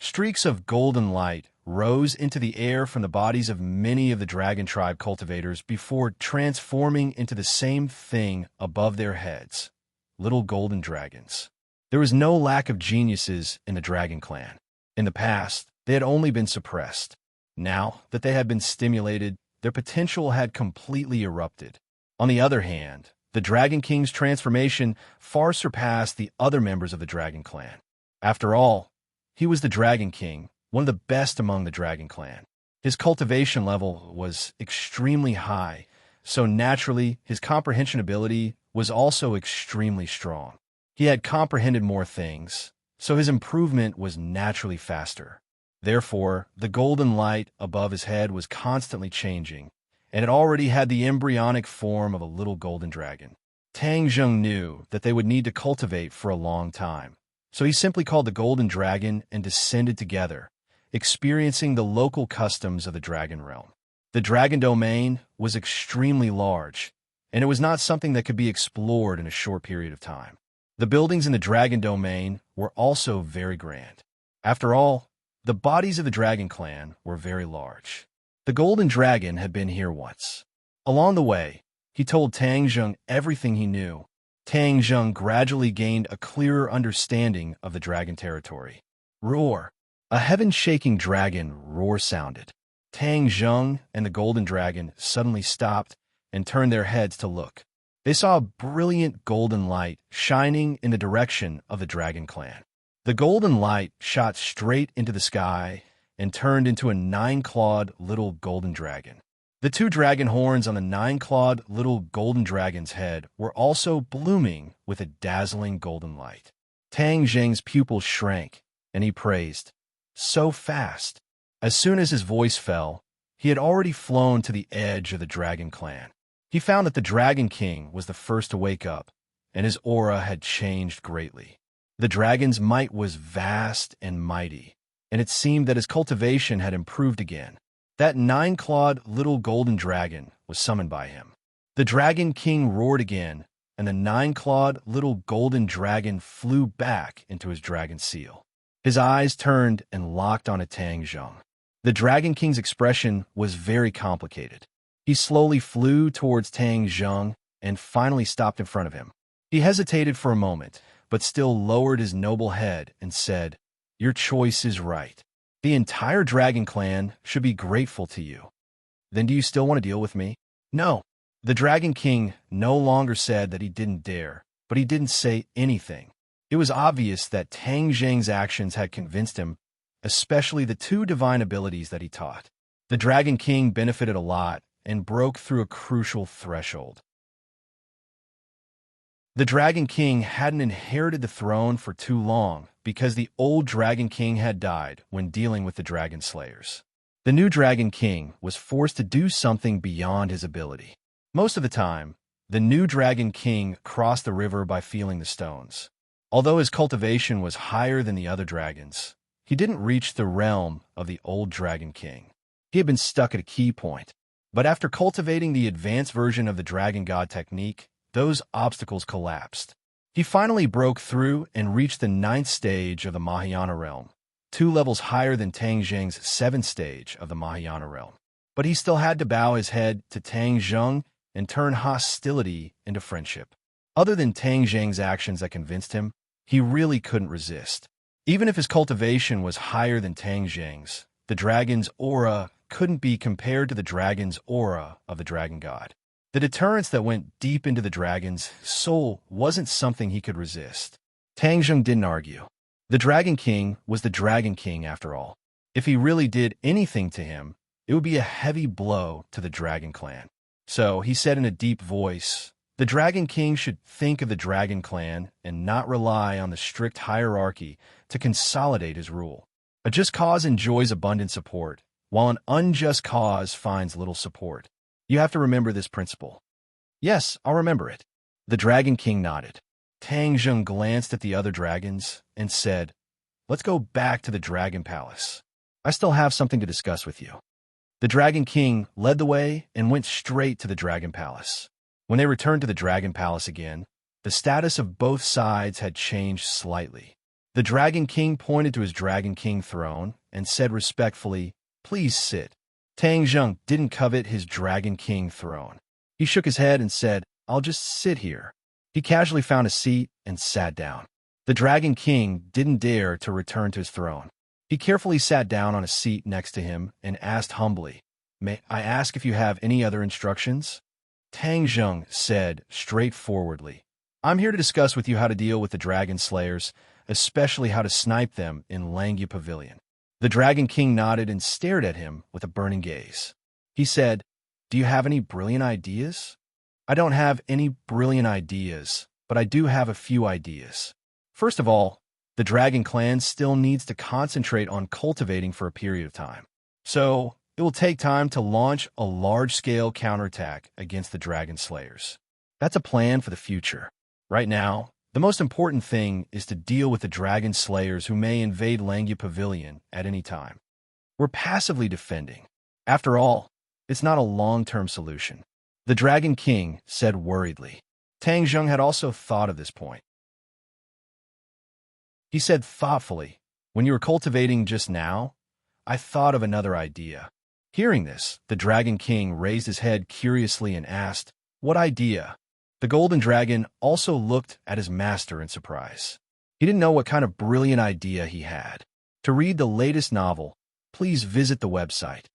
Streaks of golden light rose into the air from the bodies of many of the Dragon Tribe cultivators before transforming into the same thing above their heads, little golden dragons. There was no lack of geniuses in the Dragon Clan. In the past, they had only been suppressed. Now that they had been stimulated, their potential had completely erupted. On the other hand, the Dragon King's transformation far surpassed the other members of the Dragon Clan. After all, he was the Dragon King, one of the best among the Dragon Clan. His cultivation level was extremely high, so naturally his comprehension ability was also extremely strong. He had comprehended more things, so his improvement was naturally faster. Therefore, the golden light above his head was constantly changing, and it already had the embryonic form of a little golden dragon. Tang Zheng knew that they would need to cultivate for a long time, so he simply called the golden dragon and descended together, experiencing the local customs of the dragon realm. The dragon domain was extremely large, and it was not something that could be explored in a short period of time. The buildings in the dragon domain were also very grand. After all, the bodies of the Dragon Clan were very large. The Golden Dragon had been here once. Along the way, he told Tang Zheng everything he knew. Tang Zheng gradually gained a clearer understanding of the dragon territory. Roar! A heaven-shaking dragon roar sounded. Tang Zheng and the Golden Dragon suddenly stopped and turned their heads to look. They saw a brilliant golden light shining in the direction of the Dragon Clan. The golden light shot straight into the sky and turned into a 9-clawed little golden dragon. The 2 dragon horns on the 9-clawed little golden dragon's head were also blooming with a dazzling golden light. Tang Zheng's pupils shrank, and he praised, "So fast." As soon as his voice fell, he had already flown to the edge of the Dragon Clan. He found that the Dragon King was the first to wake up, and his aura had changed greatly. The dragon's might was vast and mighty, and it seemed that his cultivation had improved again. That 9-clawed little golden dragon was summoned by him. The Dragon King roared again, and the 9-clawed little golden dragon flew back into his dragon seal. His eyes turned and locked on Tang Zheng. The Dragon King's expression was very complicated. He slowly flew towards Tang Zheng and finally stopped in front of him. He hesitated for a moment, but still lowered his noble head and said, "Your choice is right. The entire dragon clan should be grateful to you. Then do you still want to deal with me?" "No." The Dragon King no longer said that he didn't dare, but he didn't say anything. It was obvious that Tang Zheng's actions had convinced him, especially the 2 divine abilities that he taught. The Dragon King benefited a lot and broke through a crucial threshold. The Dragon King hadn't inherited the throne for too long because the old Dragon King had died when dealing with the Dragon Slayers. The new Dragon King was forced to do something beyond his ability. Most of the time, the new Dragon King crossed the river by feeling the stones. Although his cultivation was higher than the other dragons, he didn't reach the realm of the old Dragon King. He had been stuck at a key point. But after cultivating the advanced version of the Dragon God technique, those obstacles collapsed. He finally broke through and reached the 9th stage of the Mahayana realm, 2 levels higher than Tang Zheng's 7th stage of the Mahayana realm. But he still had to bow his head to Tang Zheng and turn hostility into friendship. Other than Tang Zheng's actions that convinced him, he really couldn't resist. Even if his cultivation was higher than Tang Zheng's, the dragon's aura couldn't be compared to the dragon's aura of the Dragon God. The deterrence that went deep into the dragon's soul wasn't something he could resist. Tang Zheng didn't argue. The Dragon King was the Dragon King after all. If he really did anything to him, it would be a heavy blow to the Dragon Clan. So he said in a deep voice, the Dragon King should think of the Dragon Clan and not rely on the strict hierarchy to consolidate his rule. A just cause enjoys abundant support, while an unjust cause finds little support. You have to remember this principle. Yes, I'll remember it. The Dragon King nodded. Tang Zheng glanced at the other dragons and said, "Let's go back to the Dragon Palace. I still have something to discuss with you." The Dragon King led the way and went straight to the Dragon Palace. When they returned to the Dragon Palace again, the status of both sides had changed slightly. The Dragon King pointed to his Dragon King throne and said respectfully, "Please sit." Tang Zheng didn't covet his Dragon King throne. He shook his head and said, "I'll just sit here." He casually found a seat and sat down. The Dragon King didn't dare to return to his throne. He carefully sat down on a seat next to him and asked humbly, "May I ask if you have any other instructions?" Tang Zheng said straightforwardly, "I'm here to discuss with you how to deal with the Dragon Slayers, especially how to snipe them in Langya Pavilion." The Dragon King nodded and stared at him with a burning gaze. He said, "Do you have any brilliant ideas?" "I don't have any brilliant ideas, but I do have a few ideas. First of all, the Dragon Clan still needs to concentrate on cultivating for a period of time. So, it will take time to launch a large-scale counterattack against the Dragon Slayers. That's a plan for the future. Right now, the most important thing is to deal with the Dragon Slayers who may invade Langya Pavilion at any time. We're passively defending. After all, it's not a long-term solution." The Dragon King said worriedly. Tang Zheng had also thought of this point. He said thoughtfully, "When you were cultivating just now, I thought of another idea." Hearing this, the Dragon King raised his head curiously and asked, "What idea?" The Golden Dragon also looked at his master in surprise. He didn't know what kind of brilliant idea he had. To read the latest novel, please visit the website.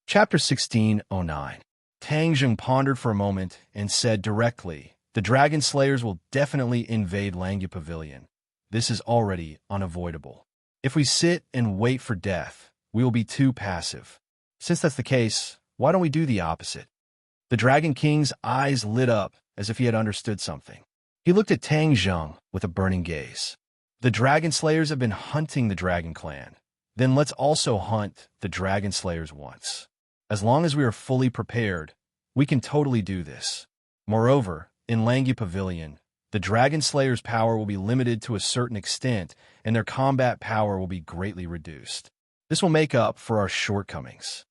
Chapter 1609. Tang Zheng pondered for a moment and said directly, "The Dragon Slayers will definitely invade Langya Pavilion. This is already unavoidable. If we sit and wait for death, we will be too passive. Since that's the case, why don't we do the opposite?" The Dragon King's eyes lit up as if he had understood something. He looked at Tang Zheng with a burning gaze. "The Dragon Slayers have been hunting the Dragon Clan. Then let's also hunt the dragon slayers once. As long as we are fully prepared, we can totally do this. Moreover, in Langi Pavilion, the dragon slayers' power will be limited to a certain extent, and their combat power will be greatly reduced. This will make up for our shortcomings.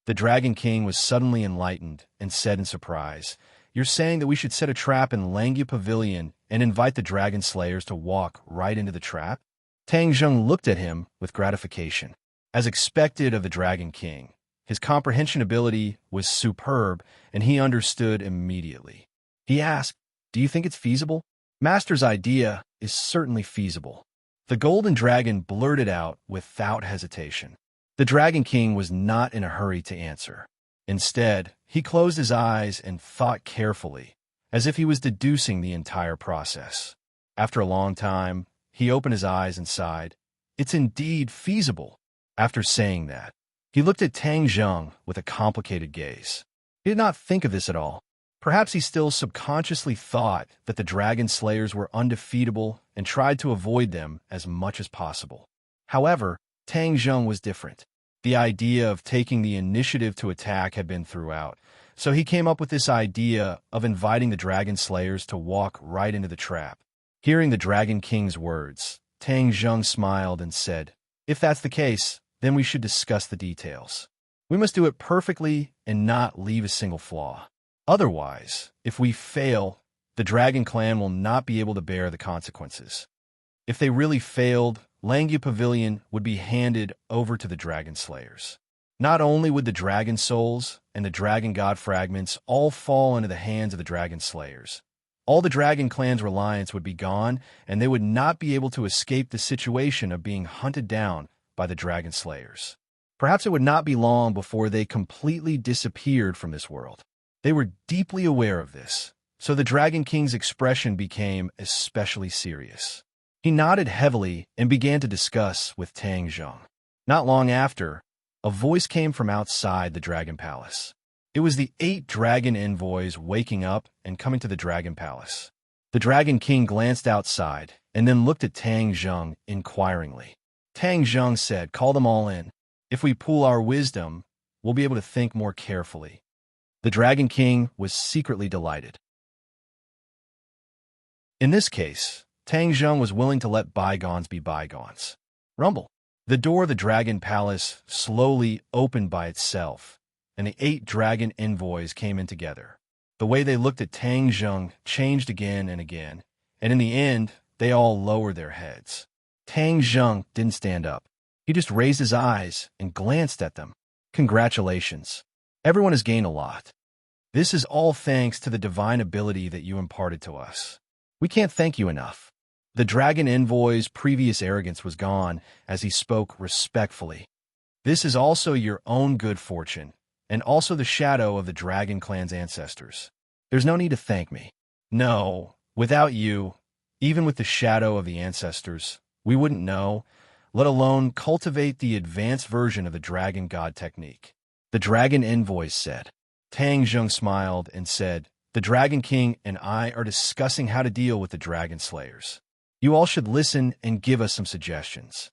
The Dragon King was suddenly enlightened and said in surprise, "You're saying that we should set a trap in Langi Pavilion and invite the dragon slayers to walk right into the trap?" Tang Zheng looked at him with gratification. As expected of the Dragon King, his comprehension ability was superb, and he understood immediately. He asked, "Do you think it's feasible?" Master's idea is certainly feasible. The Golden Dragon blurted out without hesitation. The Dragon King was not in a hurry to answer. Instead, he closed his eyes and thought carefully, as if he was deducing the entire process. After a long time, he opened his eyes and sighed. "It's indeed feasible." After saying that, he looked at Tang Zheng with a complicated gaze. He did not think of this at all. Perhaps he still subconsciously thought that the dragon slayers were undefeatable and tried to avoid them as much as possible. However, Tang Zheng was different. The idea of taking the initiative to attack had been throughout, so he came up with this idea of inviting the dragon slayers to walk right into the trap. Hearing the Dragon King's words, Tang Zheng smiled and said, "If that's the case, then we should discuss the details. We must do it perfectly and not leave a single flaw. Otherwise, if we fail, the Dragon Clan will not be able to bear the consequences." If they really failed, Langi Pavilion would be handed over to the Dragon Slayers. Not only would the Dragon Souls and the Dragon God Fragments all fall into the hands of the Dragon Slayers, all the Dragon Clan's reliance would be gone, and they would not be able to escape the situation of being hunted down by the Dragon Slayers. Perhaps it would not be long before they completely disappeared from this world. They were deeply aware of this, so the Dragon King's expression became especially serious. He nodded heavily and began to discuss with Tang Zheng. Not long after, a voice came from outside the Dragon Palace. It was the 8 dragon envoys waking up and coming to the Dragon Palace. The Dragon King glanced outside and then looked at Tang Zheng inquiringly. Tang Zheng said, "Call them all in. If we pool our wisdom, we'll be able to think more carefully." The Dragon King was secretly delighted. In this case, Tang Zheng was willing to let bygones be bygones. Rumble. The door of the Dragon Palace slowly opened by itself, and the 8 dragon envoys came in together. The way they looked at Tang Zheng changed again and again, and in the end, they all lowered their heads. Tang Zheng didn't stand up. He just raised his eyes and glanced at them. "Congratulations. Everyone has gained a lot. This is all thanks to the divine ability that you imparted to us. We can't thank you enough." The Dragon Envoy's previous arrogance was gone as he spoke respectfully. "This is also your own good fortune, and also the shadow of the Dragon Clan's ancestors. There's no need to thank me. No, without you, even with the shadow of the ancestors, we wouldn't know, let alone cultivate the advanced version of the Dragon God technique." The Dragon Envoys said. Tang Zheng smiled and said, "The Dragon King and I are discussing how to deal with the Dragon Slayers. You all should listen and give us some suggestions."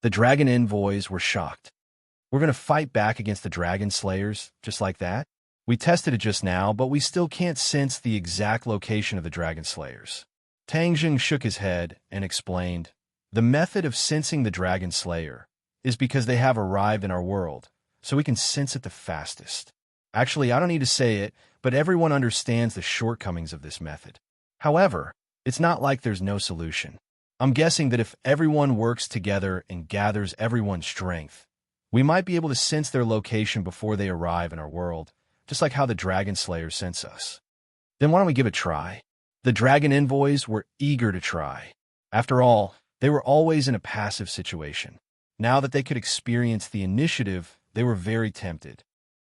The Dragon Envoys were shocked. "We're going to fight back against the Dragon Slayers, just like that? We tested it just now, but we still can't sense the exact location of the Dragon Slayers." Tang Zheng shook his head and explained, "The method of sensing the Dragon Slayer is because they have arrived in our world, so we can sense it the fastest. Actually, I don't need to say it, but everyone understands the shortcomings of this method. However, it's not like there's no solution. I'm guessing that if everyone works together and gathers everyone's strength, we might be able to sense their location before they arrive in our world, just like how the Dragon Slayers sense us. Then why don't we give it a try?" The Dragon Envoys were eager to try. After all, they were always in a passive situation. Now that they could experience the initiative, they were very tempted.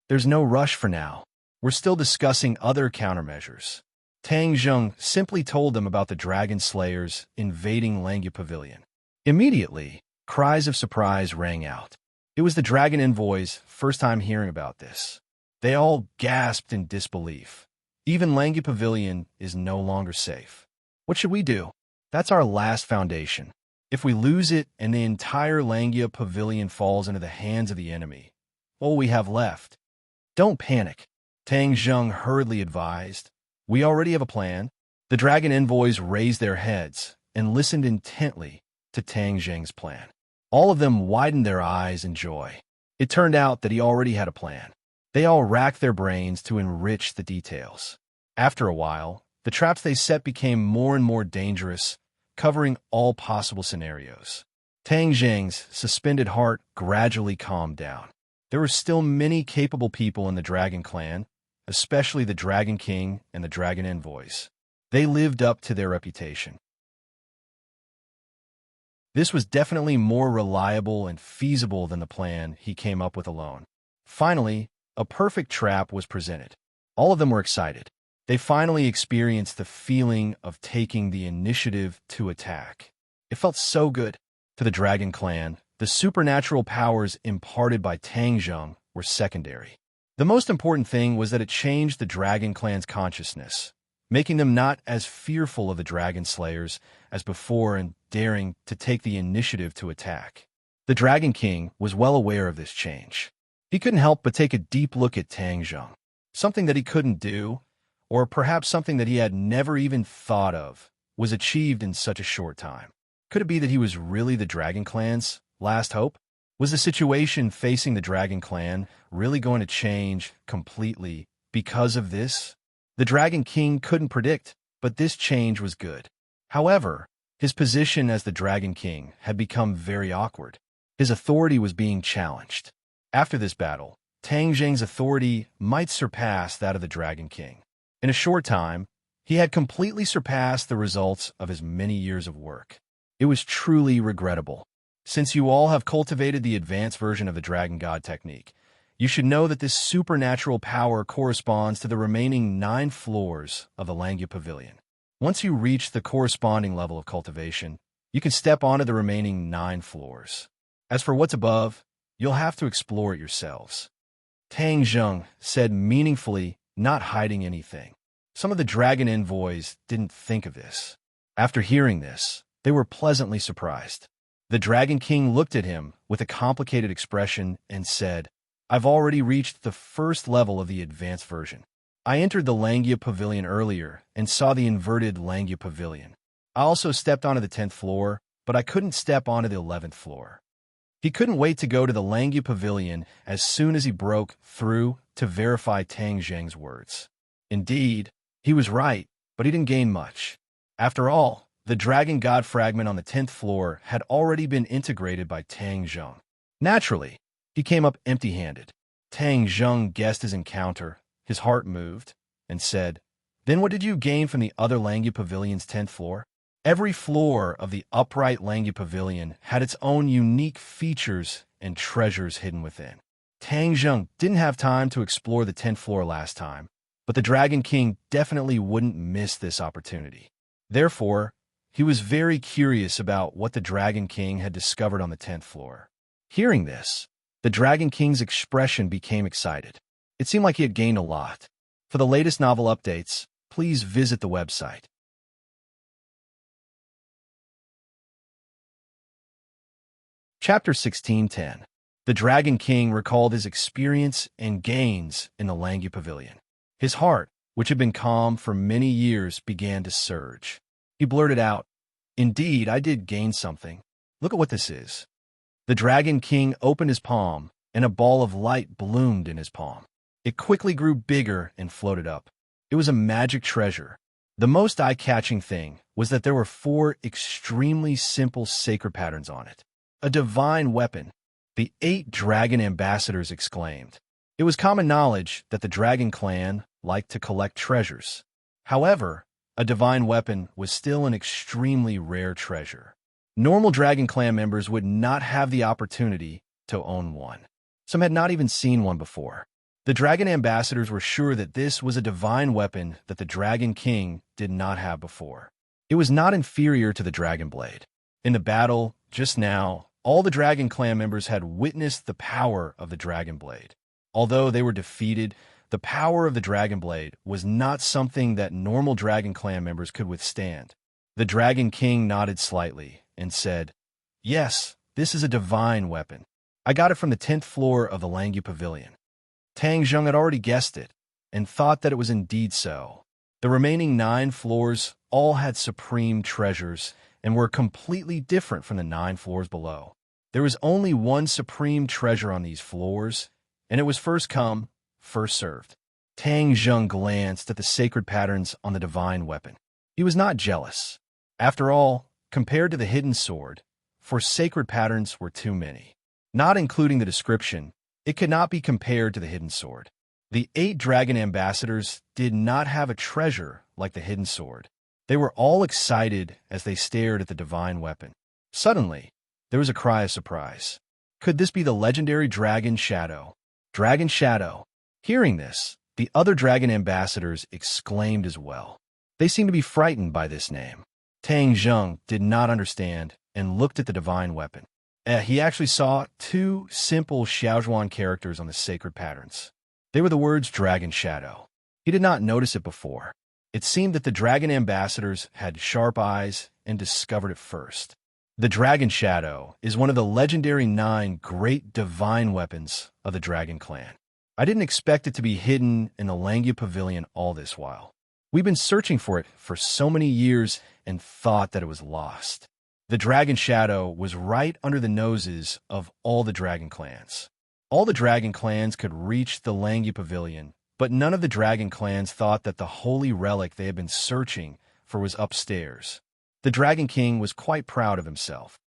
"There's no rush for now. We're still discussing other countermeasures." Tang Zheng simply told them about the Dragon Slayers invading Langi Pavilion. Immediately, cries of surprise rang out. It was the Dragon Envoys' first time hearing about this. They all gasped in disbelief. Even Langi Pavilion is no longer safe. "What should we do? That's our last foundation. If we lose it and the entire Langia pavilion falls into the hands of the enemy, what will we have left? Don't panic, Tang Zheng hurriedly advised. We already have a plan. The dragon envoys raised their heads and listened intently to Tang Zheng's plan. All of them widened their eyes in joy. It turned out that he already had a plan. They all racked their brains to enrich the details. After a while, the traps they set became more and more dangerous, covering all possible scenarios. Tang Zheng's suspended heart gradually calmed down. There were still many capable people in the Dragon Clan, especially the Dragon King and the Dragon Envoys. They lived up to their reputation. This was definitely more reliable and feasible than the plan he came up with alone. Finally, a perfect trap was presented. All of them were excited. They finally experienced the feeling of taking the initiative to attack. It felt so good. To the Dragon Clan, the supernatural powers imparted by Tang Zheng were secondary. The most important thing was that it changed the Dragon Clan's consciousness, making them not as fearful of the Dragon Slayers as before and daring to take the initiative to attack. The Dragon King was well aware of this change. He couldn't help but take a deep look at Tang Zheng. Something that he couldn't do, or perhaps something that he had never even thought of, was achieved in such a short time. Could it be that he was really the Dragon Clan's last hope? Was the situation facing the Dragon Clan really going to change completely because of this? The Dragon King couldn't predict, but this change was good. However, his position as the Dragon King had become very awkward. His authority was being challenged. After this battle, Tang Zheng's authority might surpass that of the Dragon King. In a short time, he had completely surpassed the results of his many years of work. It was truly regrettable. Since you all have cultivated the advanced version of the Dragon God technique, you should know that this supernatural power corresponds to the remaining 9 floors of the Langia Pavilion. Once you reach the corresponding level of cultivation, you can step onto the remaining 9 floors. As for what's above, you'll have to explore it yourselves. Tang Zheng said meaningfully, not hiding anything. Some of the Dragon Envoys didn't think of this. After hearing this, they were pleasantly surprised. The Dragon King looked at him with a complicated expression and said, I've already reached the first level of the advanced version. I entered the Langia Pavilion earlier and saw the inverted Langia Pavilion. I also stepped onto the 10th floor, but I couldn't step onto the 11th floor. He couldn't wait to go to the Langia Pavilion as soon as he broke through to verify Tang Zheng's words. Indeed, he was right, but he didn't gain much. After all, the Dragon God fragment on the 10th floor had already been integrated by Tang Zheng. Naturally, he came up empty-handed. Tang Zheng guessed his encounter, his heart moved, and said, Then what did you gain from the other Langia Pavilion's 10th floor? Every floor of the upright Langia Pavilion had its own unique features and treasures hidden within. Tang Zheng didn't have time to explore the 10th floor last time, but the Dragon King definitely wouldn't miss this opportunity. Therefore, he was very curious about what the Dragon King had discovered on the 10th floor. Hearing this, the Dragon King's expression became excited. It seemed like he had gained a lot. For the latest novel updates, please visit the website. Chapter 16:10. The Dragon King recalled his experience and gains in the Langia Pavilion. His heart, which had been calm for many years, began to surge. He blurted out, Indeed, I did gain something. Look at what this is. The Dragon King opened his palm, and a ball of light bloomed in his palm. It quickly grew bigger and floated up. It was a magic treasure. The most eye-catching thing was that there were 4 extremely simple sacred patterns on it. A divine weapon, the 8 dragon ambassadors exclaimed. It was common knowledge that the Dragon Clan liked to collect treasures. However, a divine weapon was still an extremely rare treasure. Normal Dragon Clan members would not have the opportunity to own one. Some had not even seen one before. The Dragon Ambassadors were sure that this was a divine weapon that the Dragon King did not have before. It was not inferior to the Dragon Blade. In the battle, just now, all the Dragon Clan members had witnessed the power of the Dragon Blade. Although they were defeated, the power of the Dragon Blade was not something that normal Dragon Clan members could withstand. The Dragon King nodded slightly and said, Yes, this is a divine weapon. I got it from the 10th floor of the Langyu Pavilion. Tang Zheng had already guessed it, and thought that it was indeed so. The remaining 9 floors all had supreme treasures and were completely different from the 9 floors below. There was only one supreme treasure on these floors, and it was first come, first served. Tang Zheng glanced at the sacred patterns on the divine weapon. He was not jealous. After all, compared to the hidden sword, for sacred patterns were too many. Not including the description, it could not be compared to the hidden sword. The 8 dragon ambassadors did not have a treasure like the hidden sword. They were all excited as they stared at the divine weapon. Suddenly, there was a cry of surprise. Could this be the legendary Dragon Shadow? Dragon Shadow. Hearing this, the other dragon ambassadors exclaimed as well. They seemed to be frightened by this name. Tang Zheng did not understand and looked at the divine weapon. He actually saw 2 simple Xiaozhuan characters on the sacred patterns. They were the words Dragon Shadow. He did not notice it before. It seemed that the dragon ambassadors had sharp eyes and discovered it first. The Dragon Shadow is one of the legendary 9 great divine weapons of the Dragon Clan. I didn't expect it to be hidden in the Langyu Pavilion all this while. We've been searching for it for so many years and thought that it was lost. The Dragon Shadow was right under the noses of all the dragon clans. All the dragon clans could reach the Langyu Pavilion, but none of the dragon clans thought that the holy relic they had been searching for was upstairs. The Dragon King was quite proud of himself.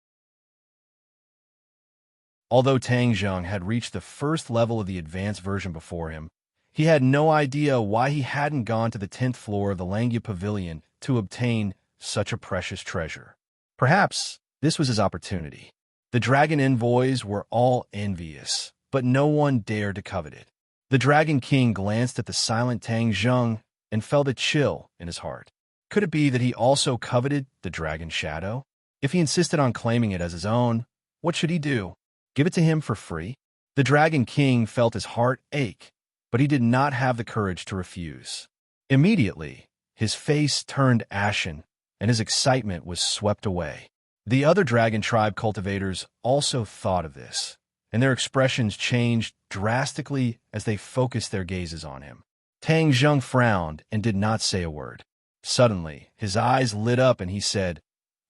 Although Tang Zheng had reached the first level of the advanced version before him, he had no idea why he hadn't gone to the 10th floor of the Langyu Pavilion to obtain such a precious treasure. Perhaps this was his opportunity. The dragon envoys were all envious, but no one dared to covet it. The Dragon King glanced at the silent Tang Zheng and felt a chill in his heart. Could it be that he also coveted the Dragon Shadow? If he insisted on claiming it as his own, what should he do? Give it to him for free? The Dragon King felt his heart ache, but he did not have the courage to refuse. Immediately, his face turned ashen, and his excitement was swept away. The other dragon tribe cultivators also thought of this, and their expressions changed drastically as they focused their gazes on him. Tang Zheng frowned and did not say a word. Suddenly, his eyes lit up and he said,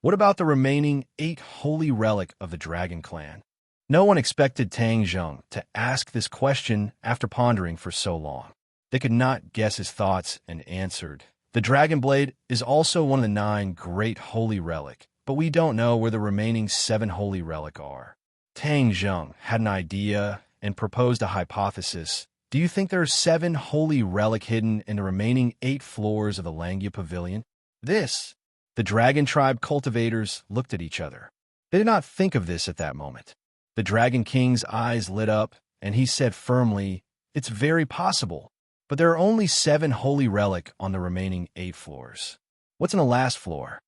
"What about the remaining 8 holy relic of the Dragon Clan?" No one expected Tang Zheng to ask this question after pondering for so long. They could not guess his thoughts and answered, "The Dragon Blade is also one of the 9 great holy relic, but we don't know where the remaining 7 holy relic are." Tang Zheng had an idea and proposed a hypothesis. Do you think there are 7 holy relic hidden in the remaining 8 floors of the Langyu Pavilion? The dragon tribe cultivators looked at each other. They did not think of this at that moment. The Dragon King's eyes lit up, and he said firmly, "It's very possible, but there are only 7 holy relic on the remaining 8 floors. What's in the last floor?"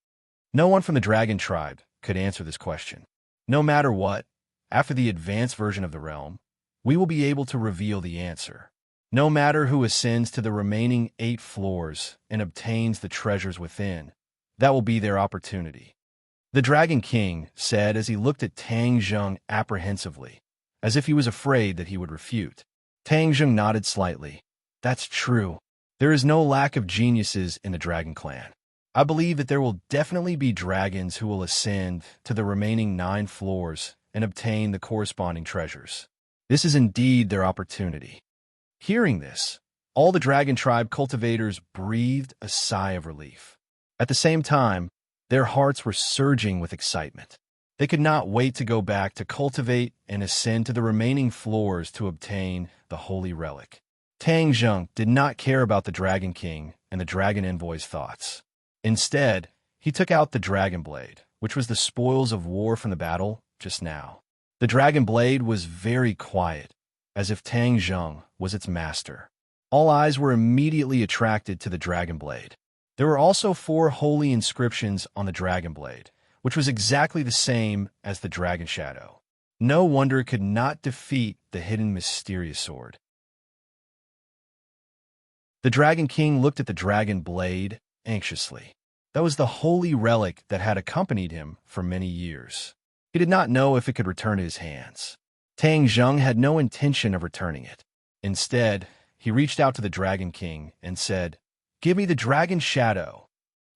No one from the dragon tribe could answer this question. No matter what, after the advanced version of the realm, we will be able to reveal the answer. No matter who ascends to the remaining 8 floors and obtains the treasures within, that will be their opportunity. The Dragon King said as he looked at Tang Zheng apprehensively, as if he was afraid that he would refute. Tang Zheng nodded slightly. "That's true. There is no lack of geniuses in the Dragon Clan. I believe that there will definitely be dragons who will ascend to the remaining 9 floors and obtain the corresponding treasures. This is indeed their opportunity." Hearing this, all the dragon tribe cultivators breathed a sigh of relief. At the same time, their hearts were surging with excitement. They could not wait to go back to cultivate and ascend to the remaining floors to obtain the holy relic. Tang Zheng did not care about the Dragon King and the Dragon Envoy's thoughts. Instead, he took out the Dragon Blade, which was the spoils of war from the battle just now. The Dragon Blade was very quiet, as if Tang Zheng was its master. All eyes were immediately attracted to the Dragon Blade. There were also 4 holy inscriptions on the Dragon Blade, which was exactly the same as the Dragon Shadow. No wonder it could not defeat the hidden mysterious sword. The Dragon King looked at the Dragon Blade anxiously. That was the holy relic that had accompanied him for many years. He did not know if it could return to his hands. Tang Zheng had no intention of returning it. Instead, he reached out to the Dragon King and said, "Give me the dragon shadow."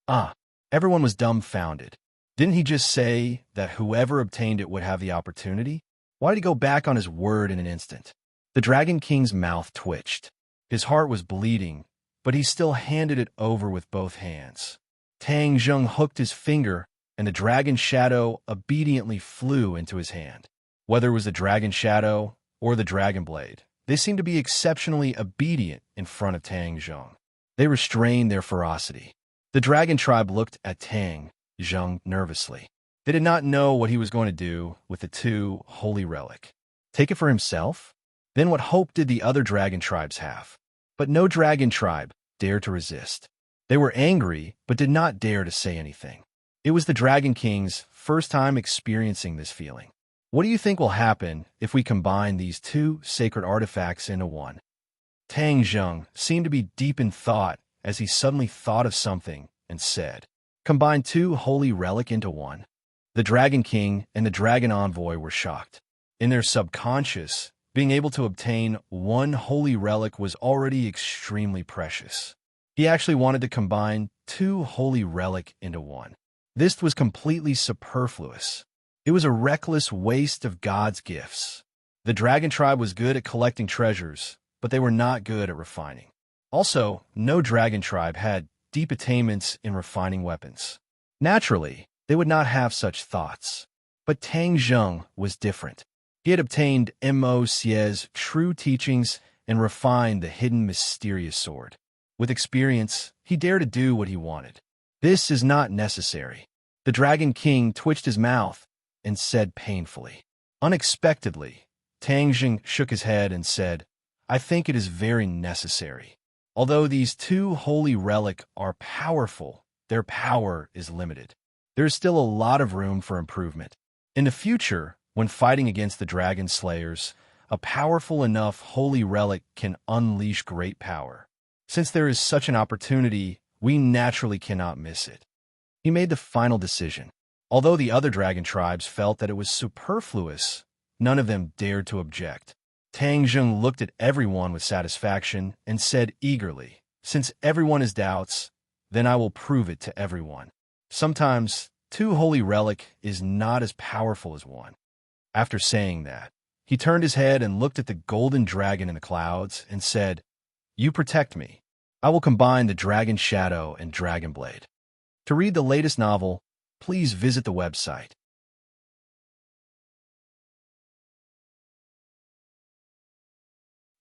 Ah, everyone was dumbfounded. Didn't he just say that whoever obtained it would have the opportunity? Why did he go back on his word in an instant? The Dragon King's mouth twitched. His heart was bleeding, but he still handed it over with both hands. Tang Zheng hooked his finger, and the dragon shadow obediently flew into his hand. Whether it was the dragon shadow or the dragon blade, they seemed to be exceptionally obedient in front of Tang Zheng. They restrained their ferocity. The dragon tribe looked at Tang Zheng nervously. They did not know what he was going to do with the two holy relic. Take it for himself? Then what hope did the other dragon tribes have? But no dragon tribe dared to resist. They were angry, but did not dare to say anything. It was the Dragon King's first time experiencing this feeling. What do you think will happen if we combine these two sacred artifacts into one? Tang Zheng seemed to be deep in thought as he suddenly thought of something and said, "Combine two holy relic into one?" The Dragon King and the Dragon Envoy were shocked. In their subconscious, being able to obtain one holy relic was already extremely precious. He actually wanted to combine two holy relic into one. This was completely superfluous. It was a reckless waste of God's gifts. The dragon tribe was good at collecting treasures, but they were not good at refining. Also, no dragon tribe had deep attainments in refining weapons. Naturally, they would not have such thoughts. But Tang Zheng was different. He had obtained Immerse's true teachings and refined the hidden mysterious sword. With experience, he dared to do what he wanted. This is not necessary. The Dragon King twitched his mouth and said painfully. Unexpectedly, Tang Zheng shook his head and said, "I think it is very necessary. Although these two holy relics are powerful, their power is limited. There is still a lot of room for improvement. In the future, when fighting against the dragon slayers, a powerful enough holy relic can unleash great power. Since there is such an opportunity, we naturally cannot miss it." He made the final decision. Although the other dragon tribes felt that it was superfluous, none of them dared to object. Tang Zheng looked at everyone with satisfaction and said eagerly, "Since everyone has doubts, then I will prove it to everyone. Sometimes, two holy relic is not as powerful as one." After saying that, he turned his head and looked at the golden dragon in the clouds and said, "You protect me. I will combine the dragon shadow and dragon blade." To read the latest novel, please visit the website.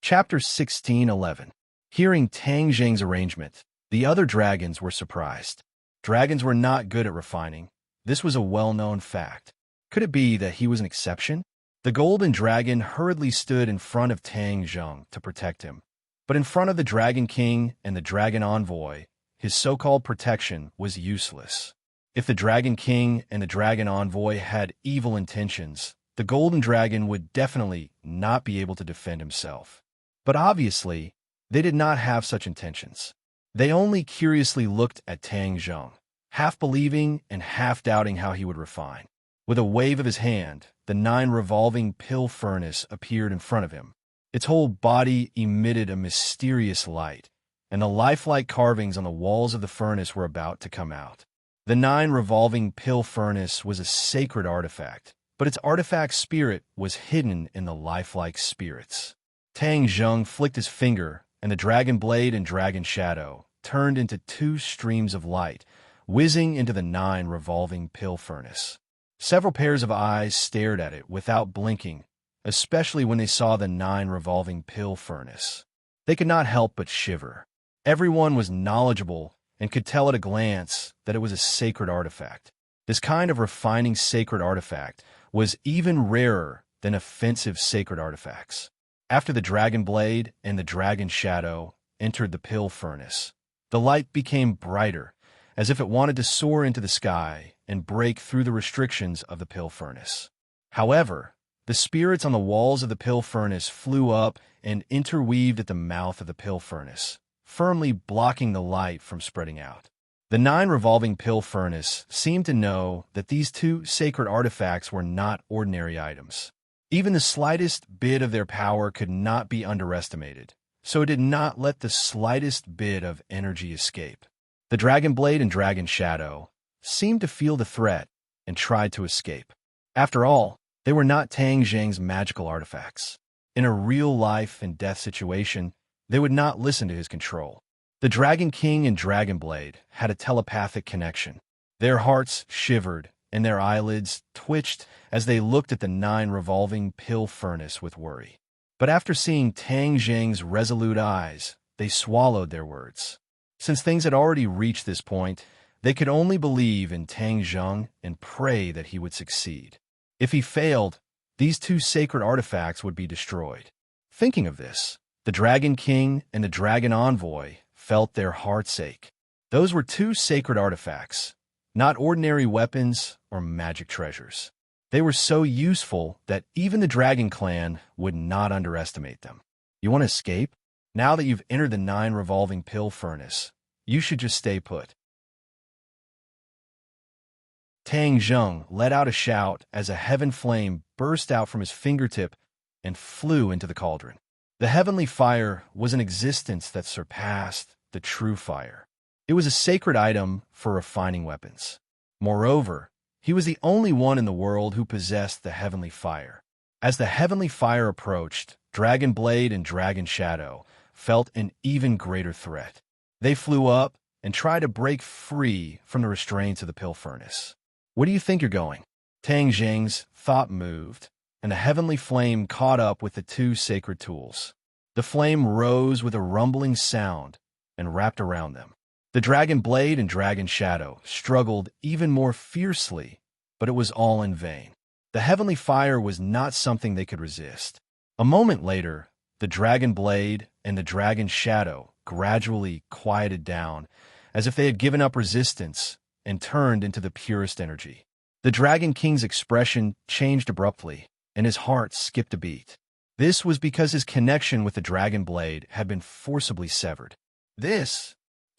Chapter 16:11. Hearing Tang Zheng's arrangement, the other dragons were surprised. Dragons were not good at refining. This was a well-known fact. Could it be that he was an exception? The golden dragon hurriedly stood in front of Tang Zheng to protect him. But in front of the Dragon King and the Dragon Envoy, his so-called protection was useless. If the Dragon King and the Dragon Envoy had evil intentions, the golden dragon would definitely not be able to defend himself. But obviously, they did not have such intentions. They only curiously looked at Tang Zheng, half believing and half doubting how he would refine. With a wave of his hand, the 9 revolving pill furnace appeared in front of him. Its whole body emitted a mysterious light, and the lifelike carvings on the walls of the furnace were about to come out. The 9 revolving pill furnace was a sacred artifact, but its artifact spirit was hidden in the lifelike spirits. Tang Zheng flicked his finger, and the dragon blade and dragon shadow turned into 2 streams of light, whizzing into the 9 revolving pill furnace. Several pairs of eyes stared at it without blinking, especially when they saw the 9 revolving pill furnace. They could not help but shiver. Everyone was knowledgeable and could tell at a glance that it was a sacred artifact. This kind of refining sacred artifact was even rarer than offensive sacred artifacts. After the dragon blade and the dragon shadow entered the pill furnace, the light became brighter, as if it wanted to soar into the sky and break through the restrictions of the pill furnace. However, the spirits on the walls of the pill furnace flew up and interweaved at the mouth of the pill furnace, firmly blocking the light from spreading out. The 9 revolving pill furnace seemed to know that these 2 sacred artifacts were not ordinary items. Even the slightest bit of their power could not be underestimated, so it did not let the slightest bit of energy escape. The Dragon Blade and Dragon Shadow seemed to feel the threat and tried to escape. After all, they were not Tang Zheng's magical artifacts. In a real life and death situation, they would not listen to his control. The Dragon King and Dragon Blade had a telepathic connection. Their hearts shivered and their eyelids twitched as they looked at the 9 revolving pill furnace with worry. But after seeing Tang Zheng's resolute eyes, they swallowed their words. Since things had already reached this point, they could only believe in Tang Zheng and pray that he would succeed. If he failed, these 2 sacred artifacts would be destroyed. Thinking of this, the Dragon King and the Dragon Envoy felt their hearts ache. Those were 2 sacred artifacts, not ordinary weapons or magic treasures. They were so useful that even the Dragon Clan would not underestimate them. You want to escape? Now that you've entered the 9 revolving pill furnace, you should just stay put. Tang Zheng let out a shout as a heaven flame burst out from his fingertip and flew into the cauldron. The heavenly fire was an existence that surpassed the true fire. It was a sacred item for refining weapons. Moreover, he was the only one in the world who possessed the heavenly fire. As the heavenly fire approached, Dragon Blade and Dragon Shadow felt an even greater threat. They flew up and tried to break free from the restraints of the pill furnace. Where do you think you're going? Tang Zheng's thought moved, and the heavenly flame caught up with the 2 sacred tools. The flame rose with a rumbling sound and wrapped around them. The Dragon Blade and Dragon Shadow struggled even more fiercely, but it was all in vain. The heavenly fire was not something they could resist. A moment later, the Dragon Blade and the Dragon Shadow gradually quieted down, as if they had given up resistance and turned into the purest energy. The Dragon King's expression changed abruptly, and his heart skipped a beat. This was because his connection with the Dragon Blade had been forcibly severed.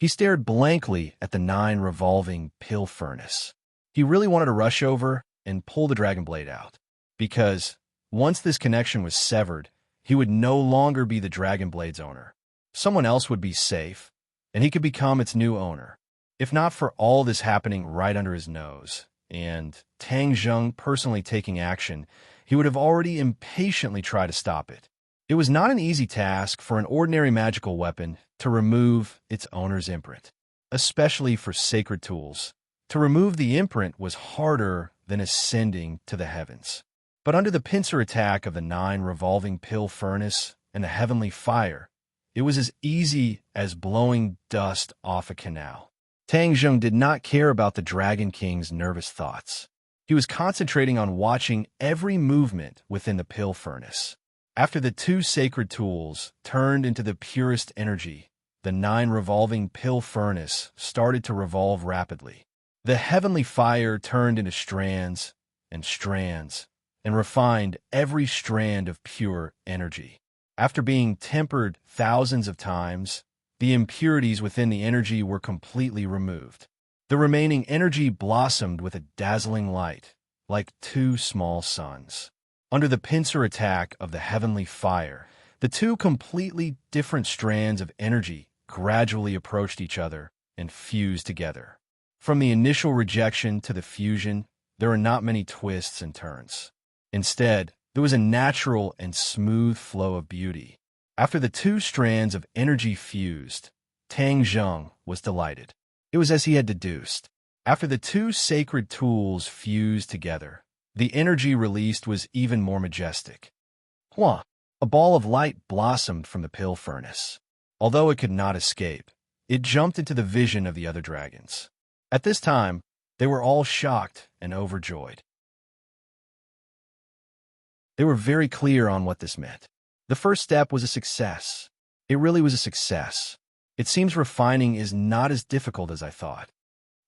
He stared blankly at the 9 revolving pill furnace. He really wanted to rush over and pull the Dragon Blade out, because once this connection was severed, he would no longer be the Dragon Blade's owner. Someone else would be safe, and he could become its new owner. If not for all this happening right under his nose, and Tang Zheng personally taking action, he would have already impatiently tried to stop it. It was not an easy task for an ordinary magical weapon to remove its owner's imprint, especially for sacred tools. To remove the imprint was harder than ascending to the heavens. But under the pincer attack of the 9 revolving pill furnace and the heavenly fire, it was as easy as blowing dust off a canal. Tang Zheng did not care about the Dragon King's nervous thoughts. He was concentrating on watching every movement within the pill furnace. After the 2 sacred tools turned into the purest energy, the 9 revolving pill furnace started to revolve rapidly. The heavenly fire turned into strands and strands, and refined every strand of pure energy. After being tempered thousands of times, the impurities within the energy were completely removed. The remaining energy blossomed with a dazzling light, like 2 small suns. Under the pincer attack of the heavenly fire, the 2 completely different strands of energy gradually approached each other and fused together. From the initial rejection to the fusion, there were not many twists and turns. Instead, there was a natural and smooth flow of beauty. After the 2 strands of energy fused, Tang Zheng was delighted. It was as he had deduced. After the 2 sacred tools fused together, the energy released was even more majestic. A ball of light blossomed from the pill furnace. Although it could not escape, it jumped into the vision of the other dragons. At this time, they were all shocked and overjoyed. They were very clear on what this meant. The first step was a success. It really was a success. It seems refining is not as difficult as I thought.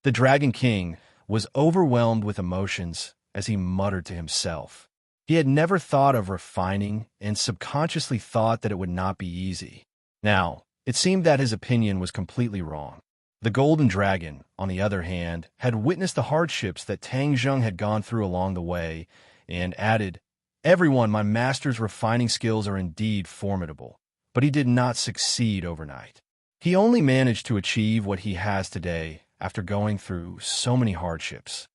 The Dragon King was overwhelmed with emotions as he muttered to himself. He had never thought of refining and subconsciously thought that it would not be easy. Now, it seemed that his opinion was completely wrong. The Golden Dragon, on the other hand, had witnessed the hardships that Tang Zheng had gone through along the way, and added, "Everyone, my master's refining skills are indeed formidable, but he did not succeed overnight. He only managed to achieve what he has today after going through so many hardships."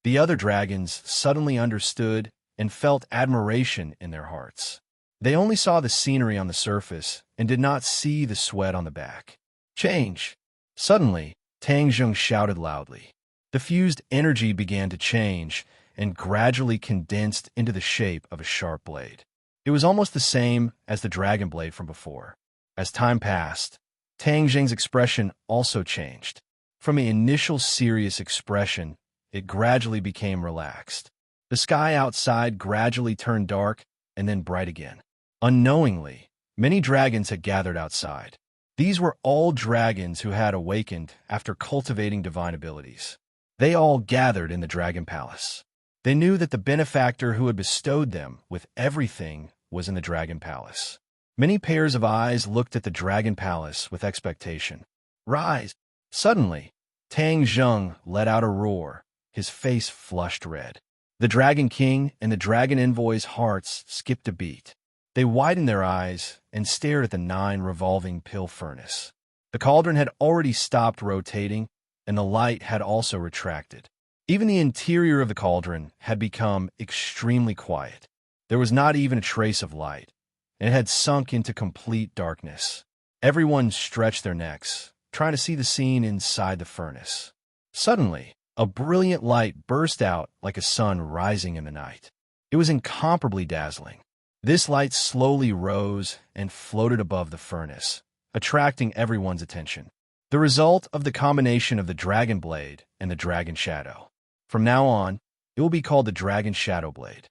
The other dragons suddenly understood and felt admiration in their hearts. They only saw the scenery on the surface and did not see the sweat on the back. Change! Suddenly, Tang Zheng shouted loudly. The fused energy began to change and gradually condensed into the shape of a sharp blade. It was almost the same as the dragon blade from before. As time passed, Tang Zheng's expression also changed. From an initial serious expression, it gradually became relaxed. The sky outside gradually turned dark and then bright again. Unknowingly, many dragons had gathered outside. These were all dragons who had awakened after cultivating divine abilities. They all gathered in the Dragon Palace. They knew that the benefactor who had bestowed them with everything was in the Dragon Palace. Many pairs of eyes looked at the Dragon Palace with expectation. "Rise!" Suddenly, Tang Zheng let out a roar, his face flushed red. The Dragon King and the Dragon Envoy's hearts skipped a beat. They widened their eyes and stared at the 9 revolving pill furnace. The cauldron had already stopped rotating, and the light had also retracted. Even the interior of the cauldron had become extremely quiet. There was not even a trace of light, and it had sunk into complete darkness. Everyone stretched their necks, trying to see the scene inside the furnace. Suddenly, a brilliant light burst out like a sun rising in the night. It was incomparably dazzling. This light slowly rose and floated above the furnace, attracting everyone's attention. The result of the combination of the Dragon Blade and the Dragon Shadow. From now on, it will be called the Dragon Shadow Blade.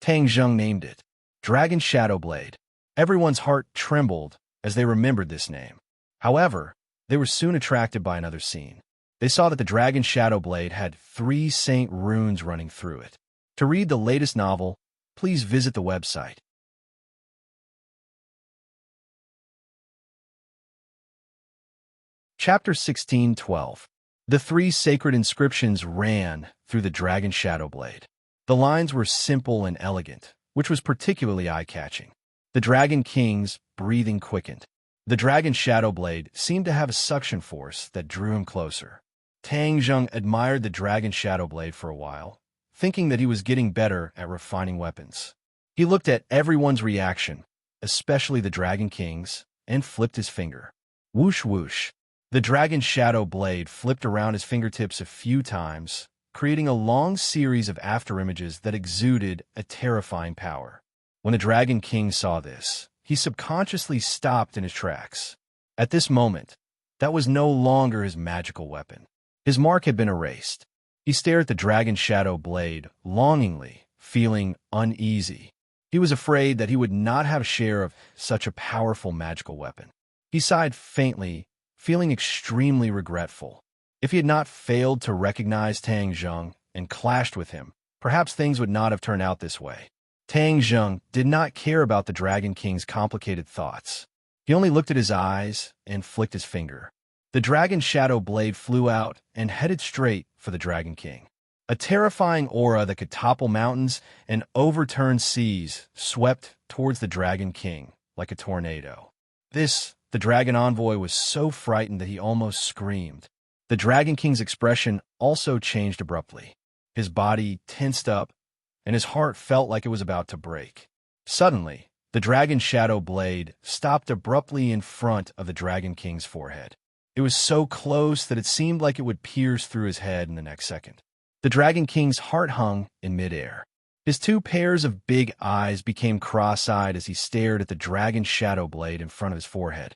Tang Zheng named it Dragon Shadow Blade. Everyone's heart trembled as they remembered this name. However, they were soon attracted by another scene. They saw that the Dragon Shadow Blade had 3 saint runes running through it. To read the latest novel, please visit the website. Chapter 16:12. The 3 sacred inscriptions ran through the Dragon Shadow Blade. The lines were simple and elegant, which was particularly eye-catching. The Dragon King's breathing quickened. The Dragon Shadow Blade seemed to have a suction force that drew him closer. Tang Zheng admired the Dragon Shadow Blade for a while, thinking that he was getting better at refining weapons. He looked at everyone's reaction, especially the Dragon King's, and flipped his finger. Whoosh whoosh. The Dragon Shadow Blade flipped around his fingertips a few times, creating a long series of afterimages that exuded a terrifying power. When the Dragon King saw this, he subconsciously stopped in his tracks. At this moment, that was no longer his magical weapon. His mark had been erased. He stared at the Dragon Shadow Blade longingly, feeling uneasy. He was afraid that he would not have a share of such a powerful magical weapon. He sighed faintly, feeling extremely regretful. If he had not failed to recognize Tang Zheng and clashed with him, perhaps things would not have turned out this way. Tang Zheng did not care about the Dragon King's complicated thoughts. He only looked at his eyes and flicked his finger. The Dragon Shadow Blade flew out and headed straight for the Dragon King. A terrifying aura that could topple mountains and overturn seas swept towards the Dragon King like a tornado. The Dragon Envoy was so frightened that he almost screamed. The Dragon King's expression also changed abruptly. His body tensed up, and his heart felt like it was about to break. Suddenly, the Dragon Shadow Blade stopped abruptly in front of the Dragon King's forehead. It was so close that it seemed like it would pierce through his head in the next second. The Dragon King's heart hung in midair. His 2 pairs of big eyes became cross-eyed as he stared at the Dragon Shadow Blade in front of his forehead.